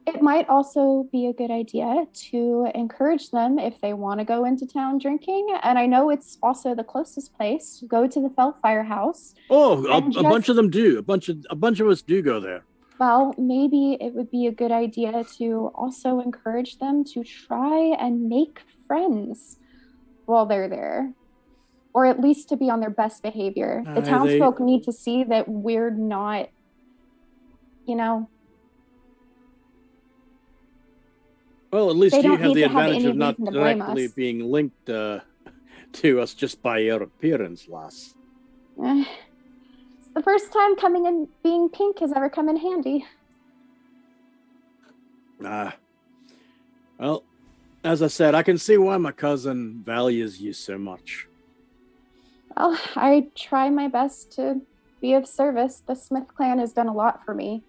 It might also be a good idea to encourage them if they want to go into town drinking. And I know it's also the closest place. Go to the Faelfire house. Oh, a bunch of them do. A bunch of us do go there. Well, maybe it would be a good idea to also encourage them to try and make friends while they're there. Or at least to be on their best behavior. The townsfolk need to see that we're not, Well, at least you have the advantage of not directly being linked to us just by your appearance, lass. It's the first time coming and being pink has ever come in handy. Well, as I said, I can see why my cousin values you so much. Well, I try my best to be of service. The Smith clan has done a lot for me.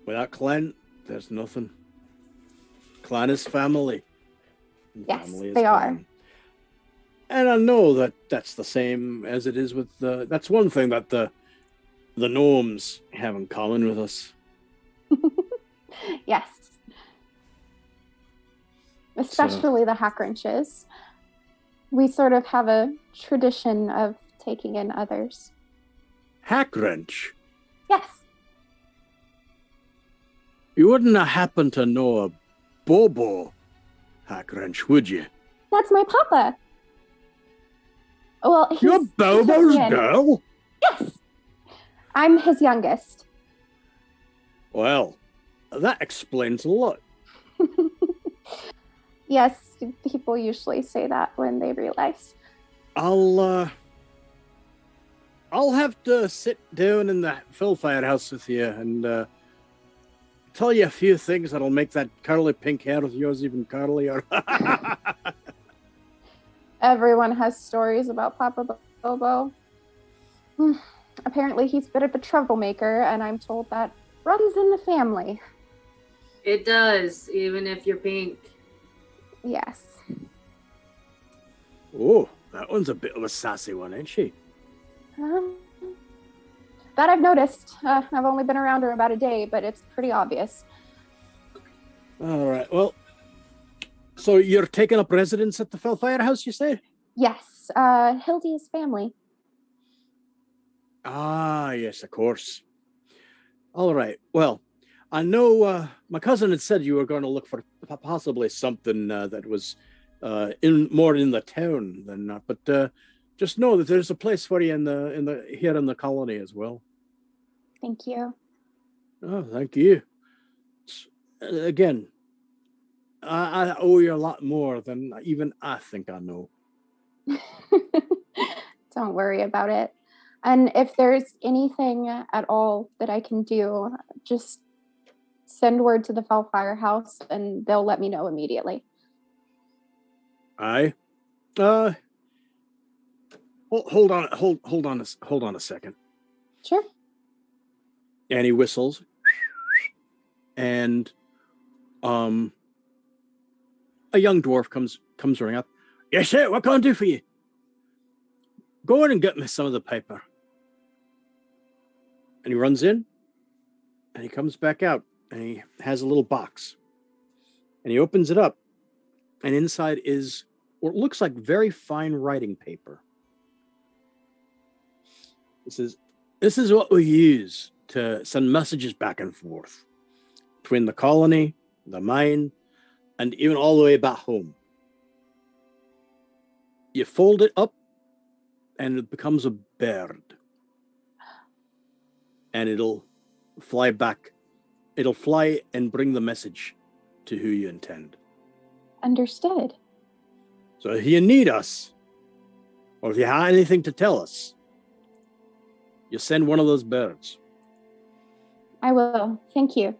Without clan, there's nothing. Clan is family. Yes, they are. And I know that's the same as it is with that's one thing that the gnomes have in common with us. Yes. Especially the Hackwrenches. We sort of have a tradition of taking in others. Hackwrench? Yes. You wouldn't happen to know a Bobo Hackwrench, would you? That's my papa. Well, you're Bobo's girl? Yes. I'm his youngest. Well, that explains a lot. Yes, people usually say that when they realize. I'll have to sit down in the Faelfire house with you and tell you a few things that'll make that curly pink hair of yours even curlier. Everyone has stories about Papa Bobo. Apparently he's a bit of a troublemaker, and I'm told that runs in the family. It does, even if you're pink. Yes. Oh, that one's a bit of a sassy one, ain't she? That I've noticed. I've only been around her about a day, but it's pretty obvious. All right. Well, so you're taking up residence at the Faelfire house, you say? Yes. Hildy's family. Ah, yes, of course. All right. Well, I know my cousin had said you were going to look for possibly something that was more in the town than not, but just know that there's a place for you here in the colony as well. Thank you. Oh, thank you. Again, I owe you a lot more than even I think I know. Don't worry about it. And if there's anything at all that I can do, just send word to the Faelfire house and they'll let me know immediately. Aye. Hold on a second. Sure. And he whistles. And a young dwarf comes running up. Yes, sir, what can I do for you? Go in and get me some of the paper. And he runs in and he comes back out and he has a little box. And he opens it up. And inside is what looks like very fine writing paper. This is what we use to send messages back and forth between the colony, the mine, and even all the way back home. You fold it up and it becomes a bird. And it'll fly back. It'll fly and bring the message to who you intend. Understood. So if you need us, or if you have anything to tell us, you send one of those birds. I will. Thank you.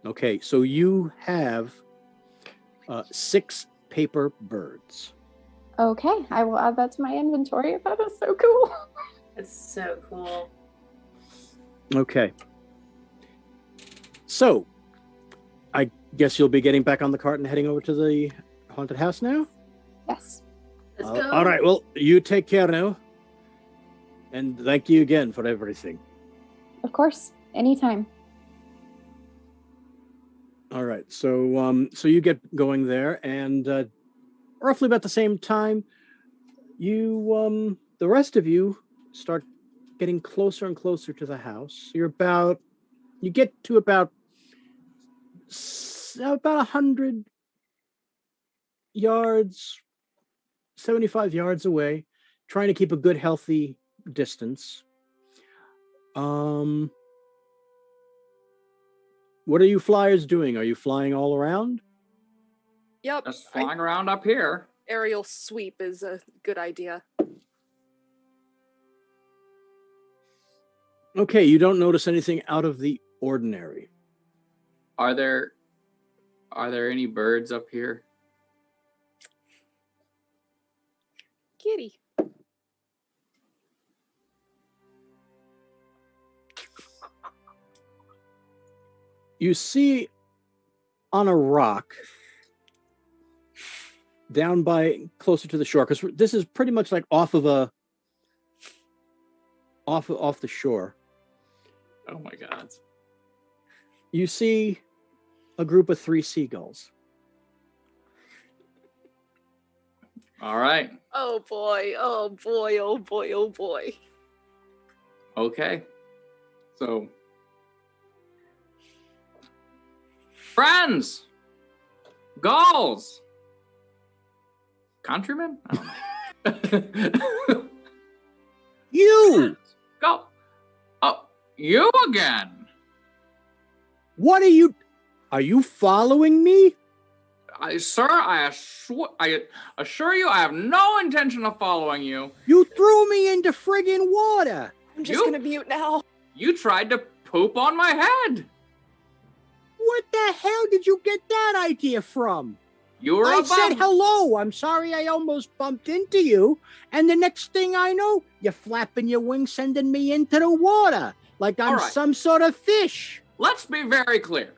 Okay, so you have 6 paper birds. Okay, I will add that to my inventory. That is so cool. It's so cool. Okay. So, I guess you'll be getting back on the cart and heading over to the haunted house now? Yes. Let's go. All right, well, you take care now. And thank you again for everything. Of course, anytime. All right, so you get going there, and roughly about the same time, you the rest of you start getting closer and closer to the house. You get to about 100 yards, 75 yards away, trying to keep a good, healthy distance. What are you flyers doing? Are you flying all around? Yep. Just flying around up here. Aerial sweep is a good idea. Okay, you don't notice anything out of the ordinary. Are there any birds up here? Kitty. You see on a rock down by closer to the shore, because this is pretty much like off the shore. Oh my God. You see a group of 3 seagulls. All right. Oh boy, oh boy, oh boy, oh boy. Okay. So, friends, gulls, countrymen. I don't know. You! Go. Oh, you again. What are you following me? Sir, I assure you, I have no intention of following you. You threw me into friggin' water. I'm just gonna mute now. You tried to poop on my head. What the hell did you get that idea from? You were I above. said hello. I'm sorry I almost bumped into you. And the next thing I know, you're flapping your wings, sending me into the water like I'm some sort of fish. Let's be very clear.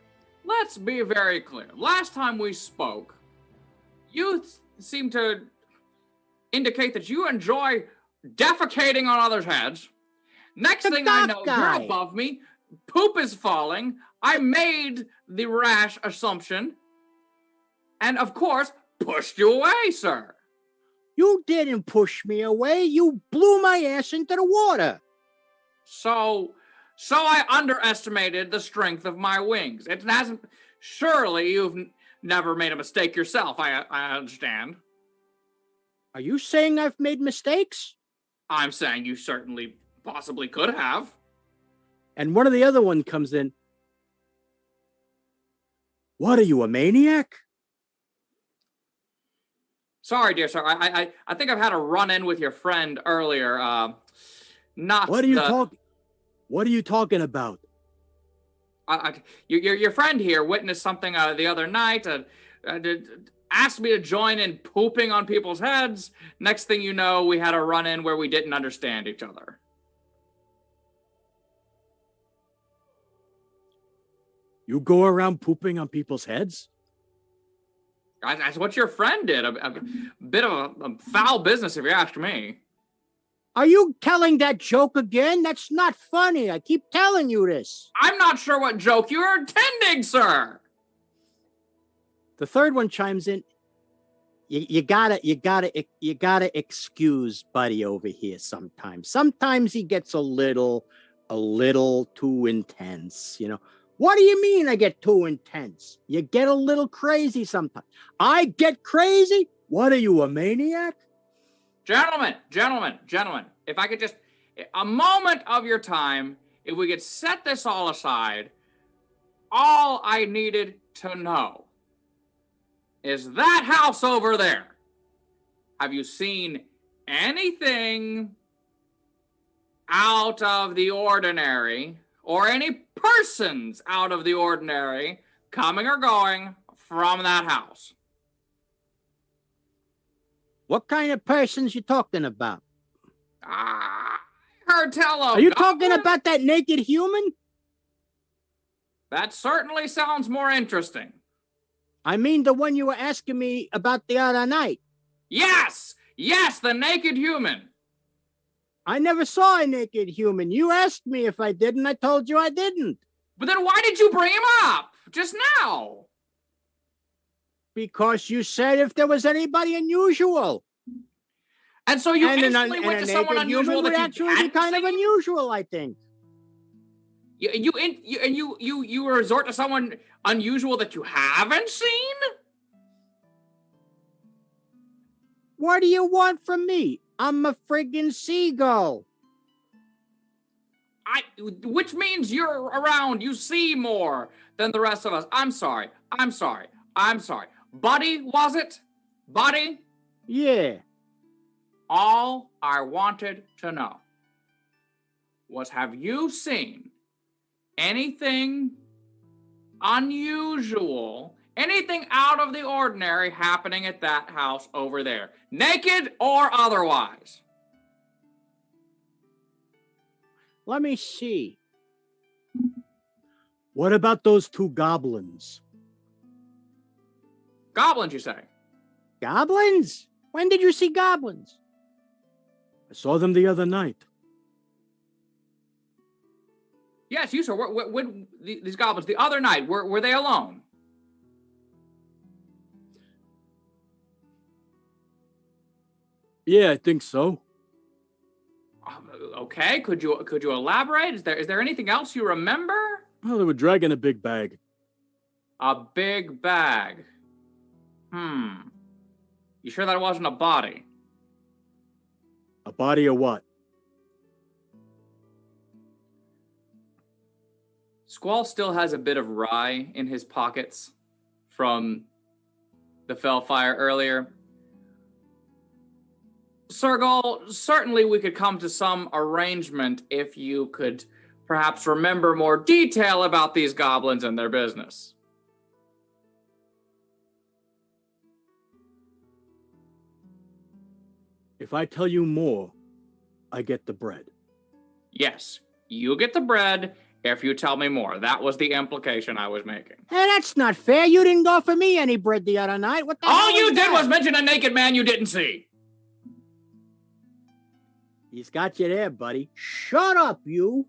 Last time we spoke, you seemed to indicate that you enjoy defecating on others' heads. Next thing I know, you're above me. Poop is falling. I made the rash assumption. And of course, pushed you away, sir. You didn't push me away. You blew my ass into the water. So I underestimated the strength of my wings. It hasn't. Surely you've never made a mistake yourself. I understand. Are you saying I've made mistakes? I'm saying you certainly possibly could have. And one of the other one comes in. What are you, a maniac? Sorry, dear sir. I think I've had a run-in with your friend earlier. What are you talking about? Your friend here witnessed something the other night. Asked me to join in pooping on people's heads. Next thing you know, we had a run-in where we didn't understand each other. You go around pooping on people's heads? That's what your friend did. A bit of a foul business, if you ask me. Are you telling that joke again? That's not funny. I keep telling you this. I'm not sure what joke you're intending, sir. The third one chimes in. You gotta excuse Buddy over here sometimes. Sometimes he gets a little too intense, you know. What do you mean I get too intense? You get a little crazy sometimes. I get crazy? What are you, a maniac? Gentlemen, if I could just, a moment of your time, if we could set this all aside, all I needed to know is that house over there. Have you seen anything out of the ordinary, or any persons out of the ordinary coming or going from that house? What kind of persons you talking about? I heard tell of. Are you talking about that naked human? That certainly sounds more interesting. I mean the one you were asking me about the other night. Yes! Yes, the naked human. I never saw a naked human. You asked me if I did, and I told you I didn't. But then why did you bring him up just now? Because you said if there was anybody unusual. And so you instantly went to someone unusual that you actually be kind of unusual, I think. You resort to someone unusual that you haven't seen? What do you want from me? I'm a friggin' seagull. Which means you're around, you see more than the rest of us. I'm sorry. Buddy, was it? Buddy? Yeah. All I wanted to know was, have you seen anything unusual, anything out of the ordinary happening at that house over there? Naked or otherwise? Let me see. What about those two goblins? Goblins, you say? Goblins? When did you see goblins? I saw them the other night. Yes, you saw. When these goblins, the other night, were they alone? Yeah, I think so. Okay, could you elaborate? Is there anything else you remember? Well, they were dragging a big bag. A big bag. You sure that wasn't a body? A body of what? Squall still has a bit of rye in his pockets from the Faelfire earlier. Sergal, certainly we could come to some arrangement if you could perhaps remember more detail about these goblins and their business. If I tell you more, I get the bread. Yes, you get the bread if you tell me more. That was the implication I was making. Hey, that's not fair. You didn't offer me any bread the other night. What the All hell you did was mention a naked man you didn't see. He's got you there, buddy. Shut up, you.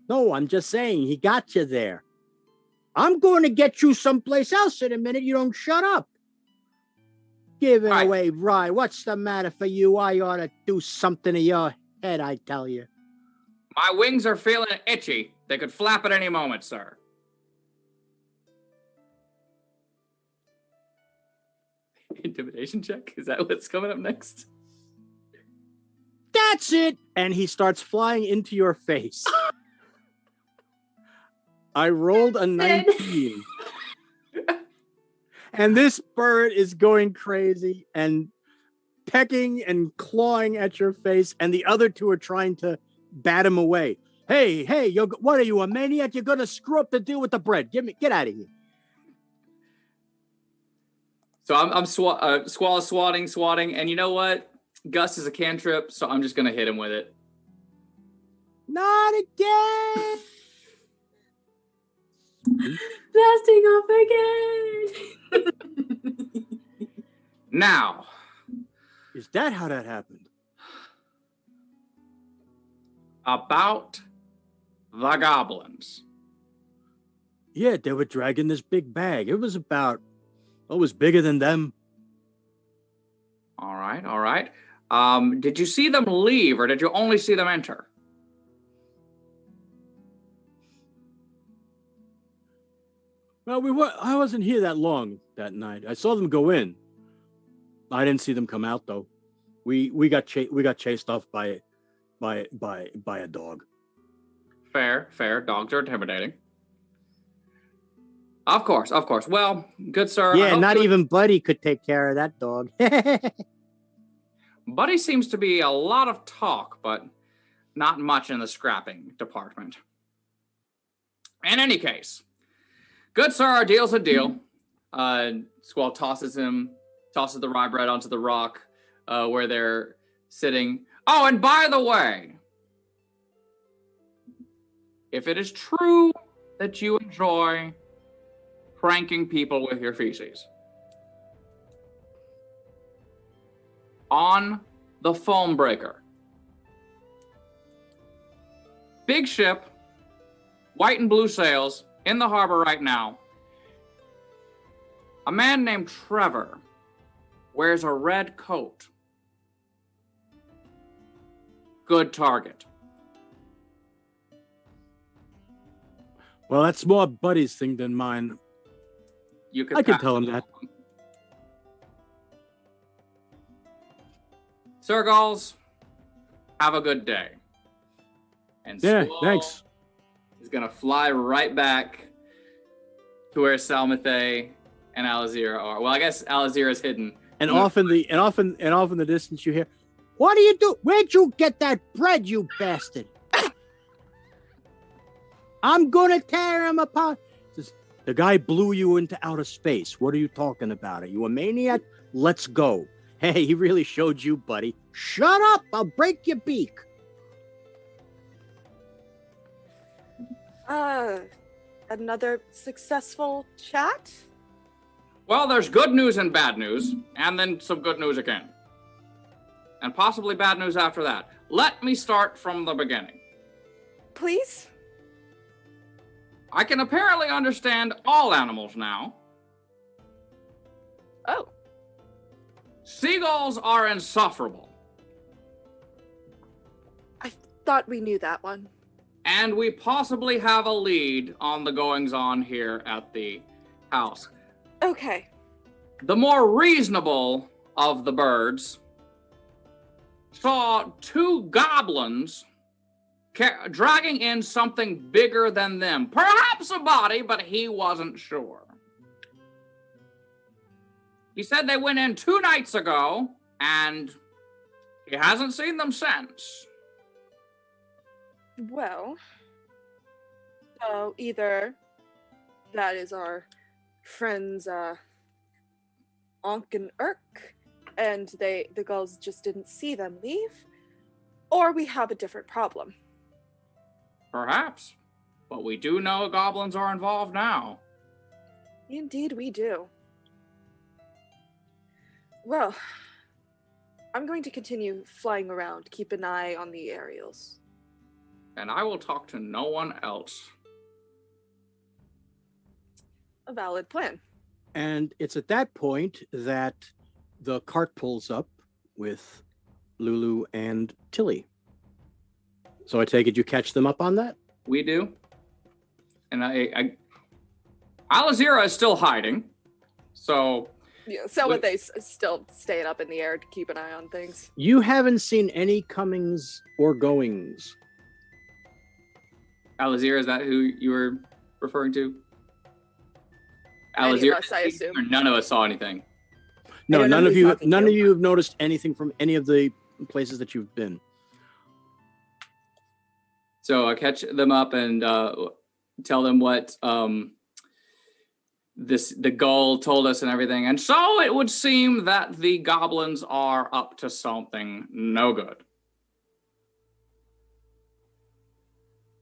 No, I'm just saying, he got you there. I'm going to get you someplace else in a minute. You don't shut up. Giving away rye. What's the matter for you? I ought to do something to your head, I tell you. My wings are feeling itchy. They could flap at any moment, sir. Intimidation check? Is that what's coming up next? That's it. And he starts flying into your face. I rolled a 19. And this bird is going crazy and pecking and clawing at your face, and the other two are trying to bat him away. Hey, what are you, a maniac? You're going to screw up the deal with the bread. Get out of here. So I'm Squall swatting, and you know what? Gus is a cantrip, so I'm just going to hit him with it. Not again! Blasting off again! Now. Is that how that happened? About the goblins. Yeah, they were dragging this big bag. It was bigger than them. All right. Did you see them leave, or did you only see them enter? Well, I wasn't here that long that night. I saw them go in. I didn't see them come out though. We got chased off by a dog. Fair. Dogs are intimidating. Of course. Well, good sir. Yeah, not even Buddy could take care of that dog. Buddy seems to be a lot of talk, but not much in the scrapping department. In any case, good sir, a deal's a deal. Squall tosses the rye bread onto the rock where they're sitting. Oh, and by the way, if it is true that you enjoy pranking people with your feces, on the foam breaker, big ship, white and blue sails, in the harbor right now, a man named Trevor wears a red coat. Good target. Well, that's more Buddy's thing than mine. I can tell him that. Seagulls, have a good day. And yeah, Squall thanks. is going to fly right back to where Salmathe and Alazira are. Well, I guess Alazira is hidden. And off in the distance you hear, "What do you do? Where'd you get that bread, you bastard? I'm gonna tear him apart." Says, "The guy blew you into outer space. What are you talking about? Are you a maniac? Let's go." "Hey, he really showed you, buddy." "Shut up! I'll break your beak." Another successful chat? Well, there's good news and bad news, and then some good news again. And possibly bad news after that. Let me start from the beginning. Please? I can apparently understand all animals now. Oh. Seagulls are insufferable. I thought we knew that one. And we possibly have a lead on the goings-on here at the house. Okay. The more reasonable of the birds saw two goblins dragging in something bigger than them. Perhaps a body, but he wasn't sure. He said they went in 2 nights ago, and he hasn't seen them since. Well, so either that is our friends Onk and Urk, and the gulls just didn't see them leave, or we have a different problem. Perhaps, but we do know goblins are involved now. Indeed we do. Well, I'm going to continue flying around, keep an eye on the aerials. And I will talk to no one else. A valid plan. And it's at that point that the cart pulls up with Lulu and Tilly. So I take it you catch them up on that? We do. And Alazira is still hiding. So... Yeah, they still staying up in the air to keep an eye on things. You haven't seen any comings or goings. Alazira, is that who you were referring to? Any of us, I assume. Or none of us saw anything. No, none of you have noticed anything from any of the places that you've been. So I catch them up and tell them what the gull told us and everything. And so it would seem that the goblins are up to something no good.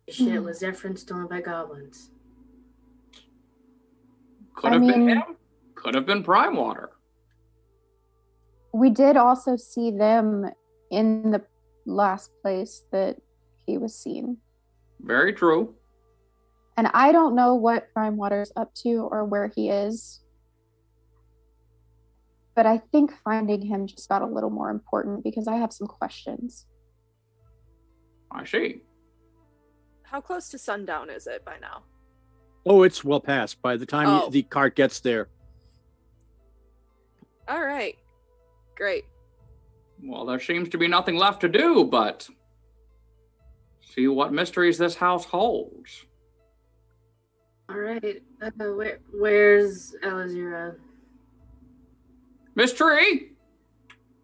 Shit, was Zephyrin stolen by goblins? Could have been him. Could have been Prime Water. We did also see them in the last place that he was seen. Very true. And I don't know what Prime Water's up to or where he is. But I think finding him just got a little more important because I have some questions. I see. How close to sundown is it by now? Oh, it's well past by the time the cart gets there. All right. Great. Well, there seems to be nothing left to do but see what mysteries this house holds. All right. Where's Alazira? Mystery?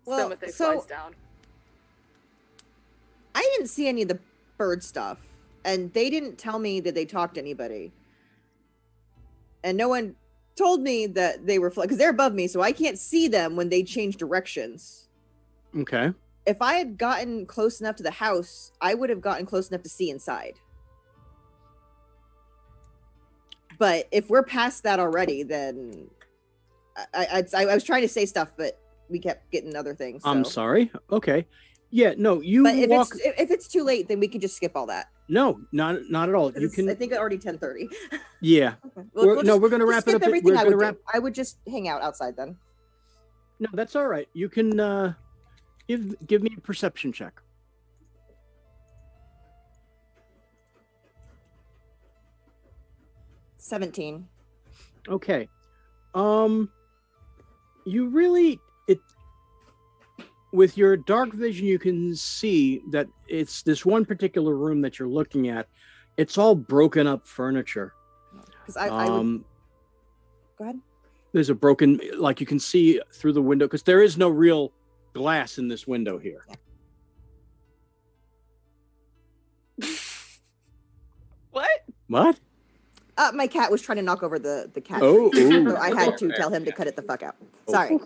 Well, flies down. I didn't see any of the bird stuff, and they didn't tell me that they talked to anybody. And no one told me that they were because they're above me, so I can't see them when they change directions. Okay. If I had gotten close enough to the house, I would have gotten close enough to see inside. But if we're past that already, then I was trying to say stuff, but we kept getting other things. So. I'm sorry. Okay. Yeah, no, you But walk... if it's too late, then we can just skip all that. No, not at all. You can. I think it's already 10:30. Yeah. Okay. We're going to wrap it up. Everything I would just hang out outside then. No, that's all right. You can give me a perception check. 17. Okay. You really with your dark vision, you can see that it's this one particular room that you're looking at. It's all broken up furniture. Because I would... Go ahead. There's a broken, like you can see through the window, because there is no real glass in this window here. Yeah. What? My cat was trying to knock over the cat. Oh, so I had to tell him to cut it the fuck out. Sorry.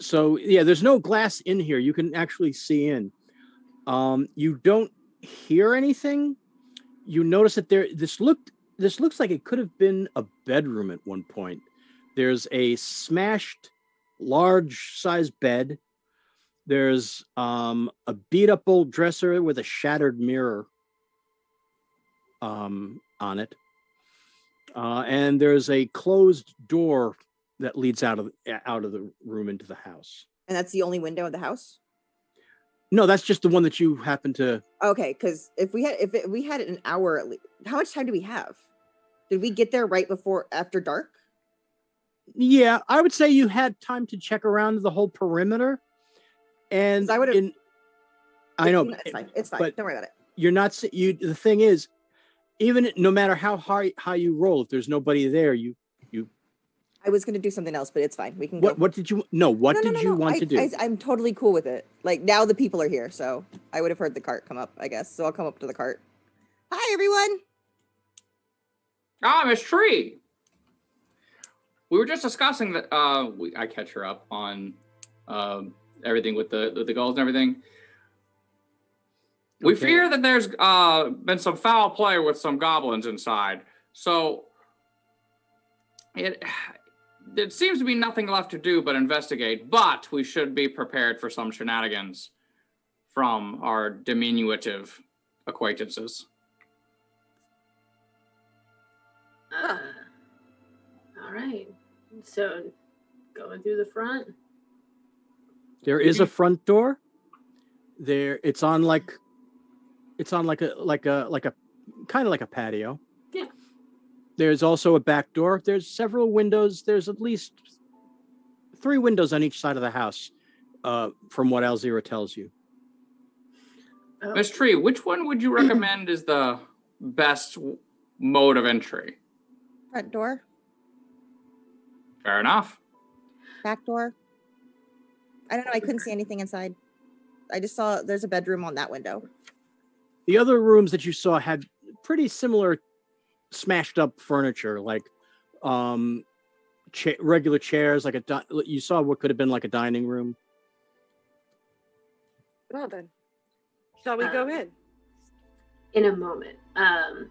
So yeah, there's no glass in here. You can actually see in. You don't hear anything. You notice that this looks like it could have been a bedroom at one point. There's a smashed large size bed. There's a beat up old dresser with a shattered mirror on it. And there's a closed door that leads out of the room into the house. And that's the only window of the house? No, that's just the one that you happen to. Okay, because if we had an hour at least, how much time do we have? Did we get there right after dark? Yeah, I would say you had time to check around the whole perimeter. And I would have. I know it's fine. It's fine. Don't worry about it. You're not. The thing is, even no matter how high you roll, if there's nobody there, you. I was going to do something else, but it's fine. We can go. What did you? No. What did you want to do? I'm totally cool with it. Like now, the people are here, so I would have heard the cart come up. I guess so. I'll come up to the cart. Hi, everyone. Miss Tree. We were just discussing that. I catch her up on everything with the gulls and everything. We fear that there's been some foul play with some goblins inside. So there seems to be nothing left to do but investigate. But we should be prepared for some shenanigans from our diminutive acquaintances. All right. So going through the front. There is a front door. It's on like a kind of like a patio. Yeah. There's also a back door. There's several windows. There's at least 3 windows on each side of the house, from what Alzira tells you. Miss Tree, which one would you recommend is the best mode of entry? Front door. Fair enough. Back door. I don't know. I couldn't see anything inside. I just saw there's a bedroom on that window. The other rooms that you saw had pretty similar smashed up furniture, like regular chairs, like you saw what could have been like a dining room. Well then, shall we go in? In a moment. Oh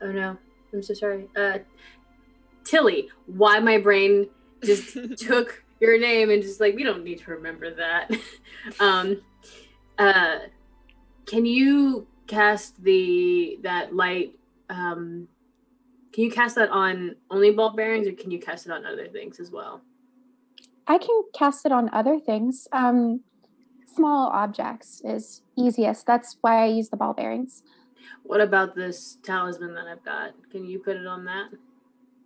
no, I'm so sorry. Tilly, why my brain just took your name and just like, we don't need to remember that. Can you cast that light? Can you cast that on only ball bearings, or can you cast it on other things as well? I can cast it on other things. Small objects is easiest. That's why I use the ball bearings. What about this talisman that I've got? Can you put it on that?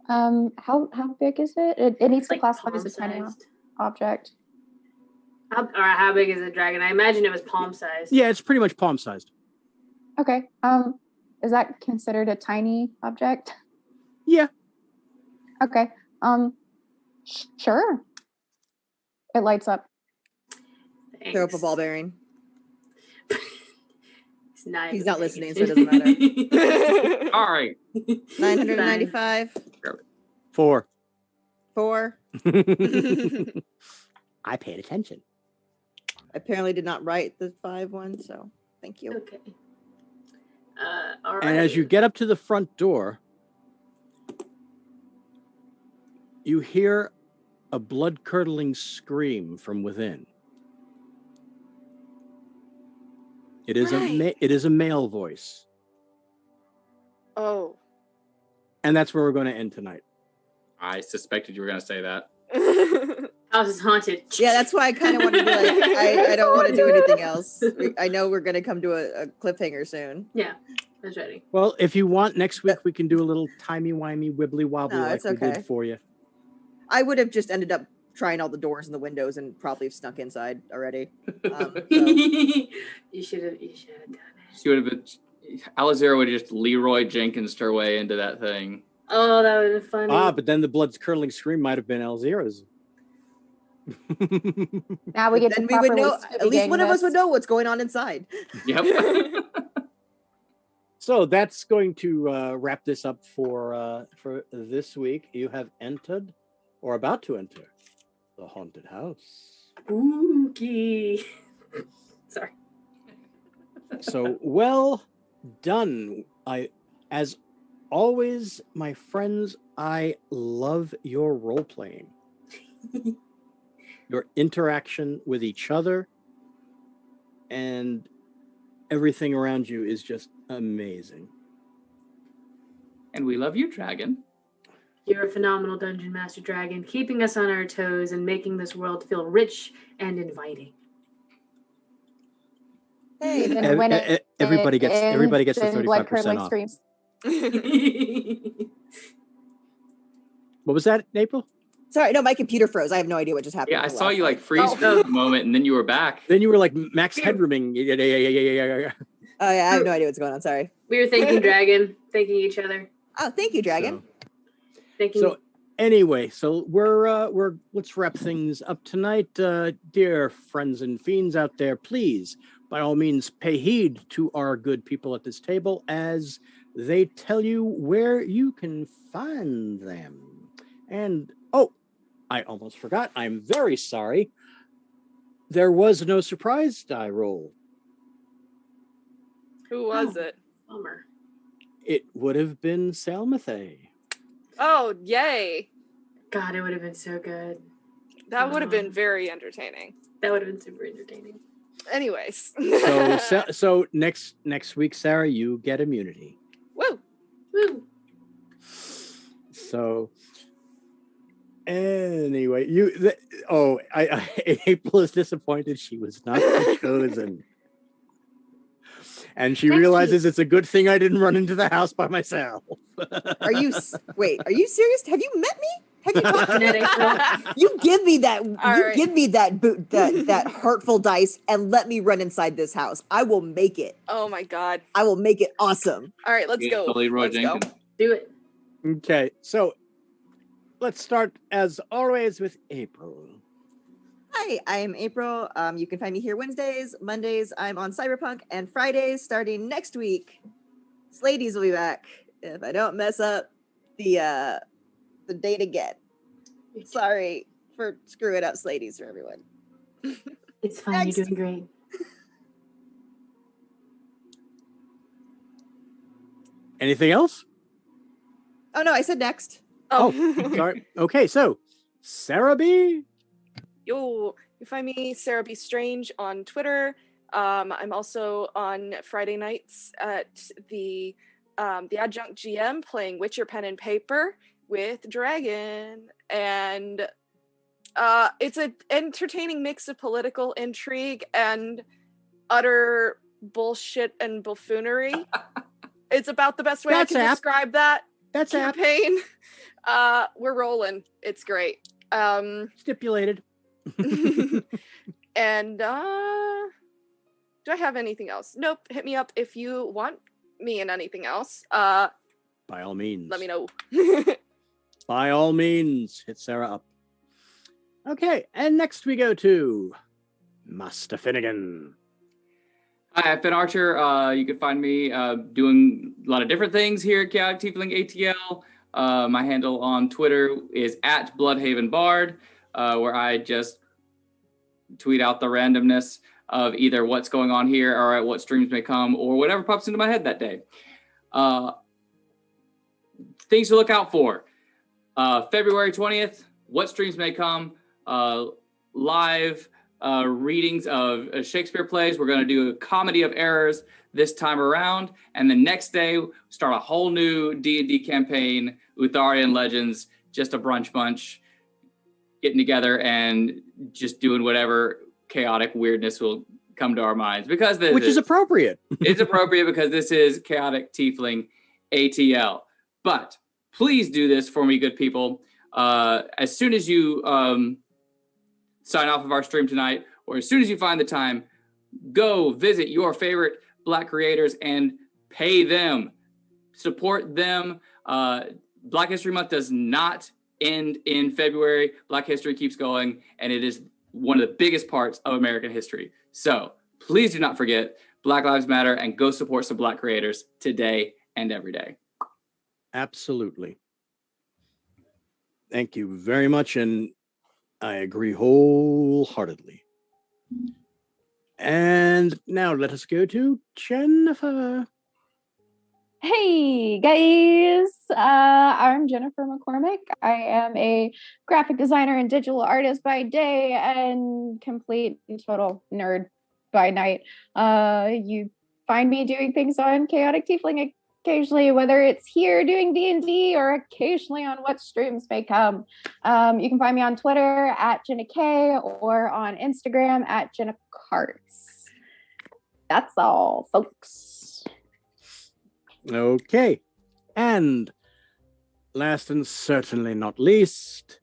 How big is it? It needs to like classify as a tiny object. How big is it, Dragon? I imagine it was palm sized. Yeah, it's pretty much palm sized. Okay. Is that considered a tiny object? Yeah. Okay. Sure. It lights up. Throw up a ball bearing. He's not listening, so it doesn't matter. All right. 995. 4. 4. I paid attention. I apparently did not write the 5 one, so thank you. Okay. All right. And as you get up to the front door, you hear a blood-curdling scream from within. It is a male voice. Oh. And that's where we're going to end tonight. I suspected you were going to say that. House is haunted. Yeah, that's why I kind of want to be like, I don't want to do anything else. I know we're going to come to a cliffhanger soon. Yeah, I was ready. Well, if you want, next week we can do a little timey-wimey, wibbly-wobbly like we did for you. I would have just ended up trying all the doors and the windows and probably have snuck inside already. You should have done it. She would have been. Alizera would have just Leroy Jenkins her way into that thing. Oh, that would have been funny. But then the blood-curdling scream might have been Alzira's. Now we get then to we would know. properly At least one of us this. would know what's going on inside. Yep. So that's going to wrap this up for this week. You have entered, or about to enter, the haunted house. Spooky. Sorry. So well done. As always, my friends, I love your role playing. Your interaction with each other and everything around you is just amazing. And we love you, Dragon. You're a phenomenal Dungeon Master Dragon, keeping us on our toes and making this world feel rich and inviting. Hey, everybody gets the 35% off. Screams. What was that, April? Sorry, no, my computer froze. I have no idea what just happened. Yeah, I saw you like freeze for a moment, and then you were back. Then you were like max headrooming. Oh yeah, I have no idea what's going on. Sorry. We were thanking Dragon, thanking each other. Oh, thank you, Dragon. So anyway, so we're let's wrap things up tonight, dear friends and fiends out there. Please, by all means, pay heed to our good people at this table as they tell you where you can find them. And I almost forgot. I'm very sorry. There was no surprise die roll. Who was it? Bummer. It would have been Salmathe. Oh, yay. God, it would have been so good. That would have been very entertaining. That would have been super entertaining. Anyways. So next week, Sarah, you get immunity. Woo! Woo! So anyway, April is disappointed she was not chosen. And she realizes it's a good thing I didn't run into the house by myself. Are you serious? Have you met me? Have you talked to me? April? You give me that. Give me that hurtful dice and let me run inside this house. I will make it. Oh my God. I will make it awesome. All right, let's go. Let's go. Do it. Okay, so let's start as always with April. Hi, I'm April. You can find me here Wednesdays, Mondays. I'm on Cyberpunk, and Fridays starting next week. Sladies will be back if I don't mess up the date again. Sorry for screwing up Sladies for everyone. It's fine. Next. You're doing great. Anything else? Oh no, I said next. Oh, sorry. Okay, so Sarah B. You find me Sarah B. Strange on Twitter. I'm also on Friday nights at the Adjunct GM playing Witcher Pen and Paper with Dragon, and it's an entertaining mix of political intrigue and utter bullshit and buffoonery. It's about the best way I can describe that campaign. We're rolling. It's great. Stipulated. And do I have anything else? Nope. Hit me up if you want me in anything else. By all means. Let me know. By all means, hit Sarah up. Okay, and next we go to Master Finnegan. Hi, I'm Finn Archer. You can find me doing a lot of different things here at Chaotic Tiefling ATL. My handle on Twitter is @BloodhavenBard, where I just tweet out the randomness of either what's going on here or what streams may come or whatever pops into my head that day. Things to look out for. February 20th, what streams may come. Live readings of Shakespeare plays. We're going to do a comedy of errors this time around, and the next day start a whole new D&D campaign, Utharian Legends, just a brunch bunch, getting together and just doing whatever chaotic weirdness will come to our minds, because which is appropriate. It's appropriate because this is Chaotic Tiefling ATL. But please do this for me, good people. As soon as you sign off of our stream tonight, or as soon as you find the time, go visit your favorite Black creators and pay them. Support them. Black History Month does not end in February. Black history keeps going, and it is one of the biggest parts of American history. So please do not forget Black Lives Matter and go support some Black creators today and every day. Absolutely. Thank you very much, and I agree wholeheartedly. And now let us go to Jennifer. Hey guys, I'm Jennifer McCormick. I am a graphic designer and digital artist by day and complete and total nerd by night. You find me doing things on Chaotic Tiefling occasionally, whether it's here doing D&D or occasionally on what streams may come. You can find me on Twitter @JennaK or on Instagram @JennaCarts. That's all, folks. Okay. And last and certainly not least,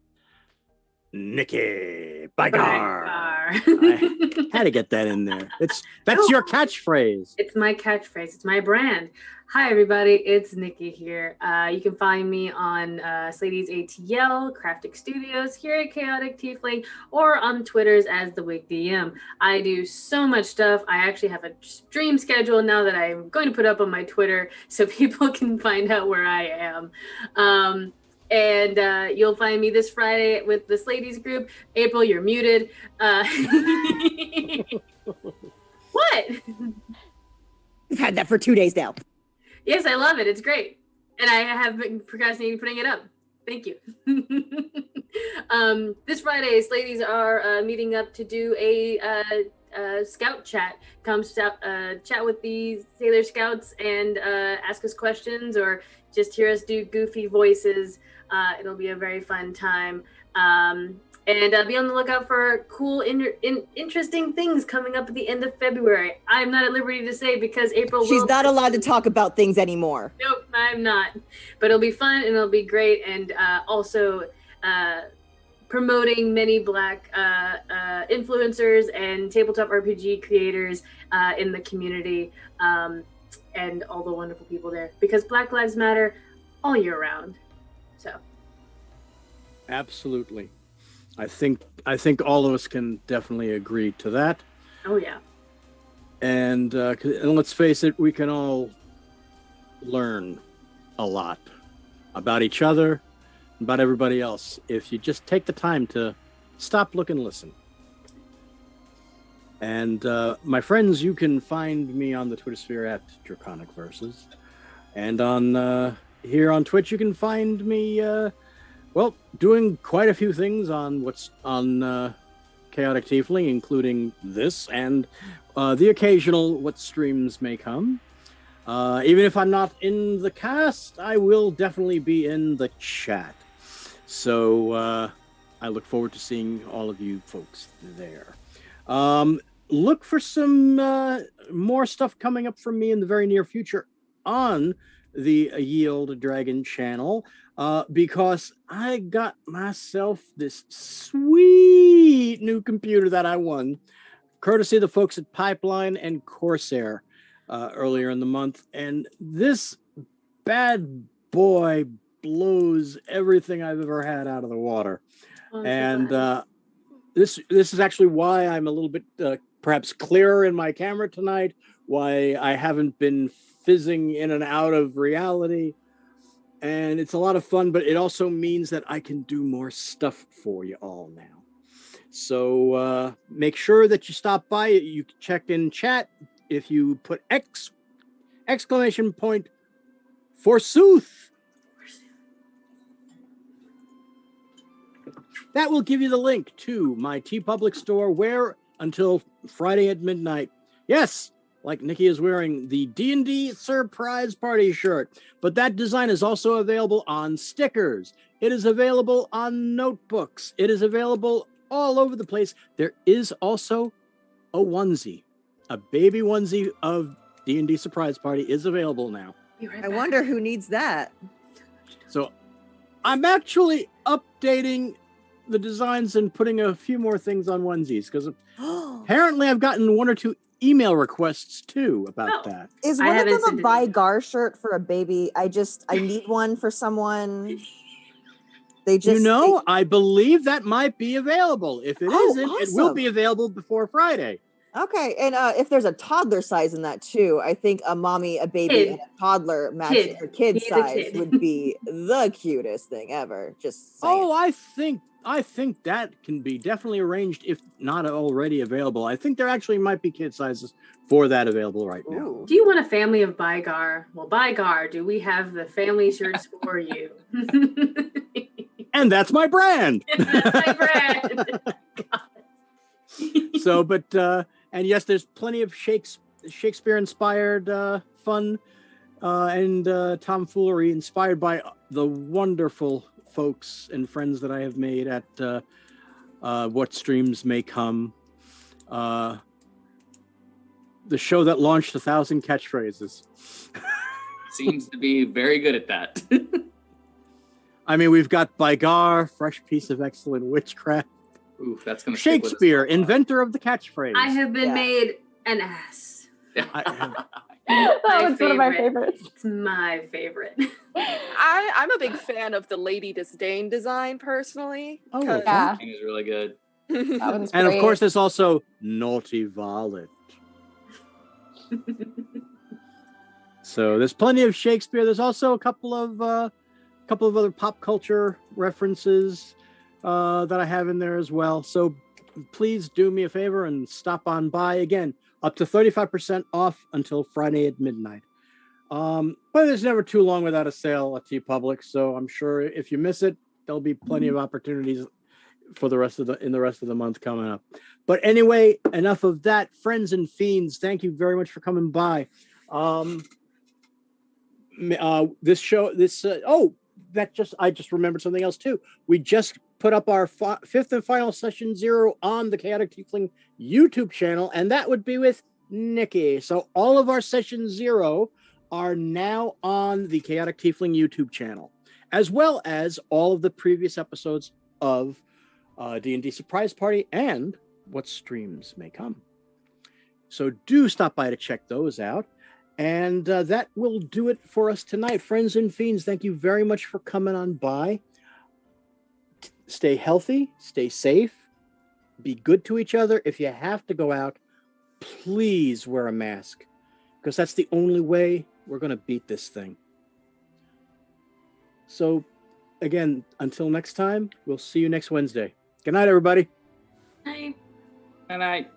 Nikki Bygar. I had to get that in there. That's your catchphrase. It's my catchphrase. It's my brand. Hi, everybody. It's Nikki here. You can find me on Slady's ATL, Craftic Studios, here at Chaotic Tiefling, or on Twitters as The Wig DM. I do so much stuff. I actually have a stream schedule now that I'm going to put up on my Twitter so people can find out where I am. And you'll find me this Friday with the Slady's group. April, you're muted. What? We've had that for 2 days now. Yes, I love it. It's great. And I have been procrastinating putting it up. Thank you. This Friday, Slady's are meeting up to do a scout chat. Come chat with the Sailor Scouts and ask us questions or just hear us do goofy voices. It'll be a very fun time. And be on the lookout for cool, interesting things coming up at the end of February. I'm not at liberty to say because April She's not allowed to talk about things anymore. Nope, I'm not. But it'll be fun and it'll be great. And also promoting many Black influencers and tabletop RPG creators in the community and all the wonderful people there. Because Black Lives Matter all year round. So. Absolutely. I think all of us can definitely agree to that. Oh yeah. And let's face it, we can all learn a lot about each other, about everybody else, if you just take the time to stop, look, and listen. And my friends, you can find me on the Twitter sphere @Draconic Verses, and on here on Twitch, you can find me. Doing quite a few things on what's on Chaotic Tiefling, including this and the occasional what streams may come. Even if I'm not in the cast, I will definitely be in the chat. So I look forward to seeing all of you folks there. Look for some more stuff coming up from me in the very near future on the Yield Dragon channel. Because I got myself this sweet new computer that I won, courtesy of the folks at Pipeline and Corsair earlier in the month. And this bad boy blows everything I've ever had out of the water. And this is actually why I'm a little bit perhaps clearer in my camera tonight, why I haven't been fizzing in and out of reality. And it's a lot of fun, but it also means that I can do more stuff for you all now. So make sure that you stop by. You can check in chat. If you put exclamation point forsooth, that will give you the link to my TeePublic store, where until Friday at midnight, yes, like Nikki is wearing the D&D Surprise Party shirt, but that design is also available on stickers. It is available on notebooks. It is available all over the place. There is also a onesie, a baby onesie of D&D Surprise Party is available now. I wonder who needs that. So I'm actually updating the designs and putting a few more things on onesies, because apparently I've gotten 1 or 2 email requests too about that. Is one of them a By Gar shirt for a baby? I need one for someone. I believe that might be available. If it isn't, awesome. It will be available before Friday. Okay, and if there's a toddler size in that too, I think a mommy, a baby, and a toddler matching for kid size would be the cutest thing ever. Just saying. Oh, I think that can be definitely arranged, if not already available. I think there actually might be kid sizes for that available right now. Do you want a family of Bygar? Well, Bygar, do we have the family shirts for you? And that's my brand. That's my brand. So, but and yes, there's plenty of Shakespeare-inspired fun and tomfoolery inspired by the wonderful folks and friends that I have made at What Streams May Come, the show that launched 1,000 catchphrases. Seems to be very good at that. I mean, we've got Bygar, fresh piece of excellent witchcraft. Oof, that's gonna Shakespeare, inventor of the catchphrase. I have been made an ass. That was one of my favorites. It's my favorite. I'm a big fan of the Lady Disdain design personally. Oh, yeah. It is really good. That and of course, there's also Naughty Violet. So there's plenty of Shakespeare. There's also a couple of other pop culture references that I have in there as well. So please do me a favor and stop on by. Again, up to 35% off until Friday at midnight. But there's never too long without a sale at TeePublic, so I'm sure if you miss it, there'll be plenty of opportunities for the rest of the month coming up. But anyway, enough of that. Friends and fiends, thank you very much for coming by. This show, I just remembered something else too. We just put up our 5th and final session 0 on the Chaotic Tiefling YouTube channel, and that would be with Nikki. So all of our session 0 are now on the Chaotic Tiefling YouTube channel, as well as all of the previous episodes of D&D Surprise Party and What Streams May Come. So do stop by to check those out. And that will do it for us tonight. Friends and fiends, thank you very much for coming on by. Stay healthy, stay safe, be good to each other. If you have to go out, please wear a mask, because that's the only way we're going to beat this thing. So, again, until next time, we'll see you next Wednesday. Good night, everybody. Night. Good night.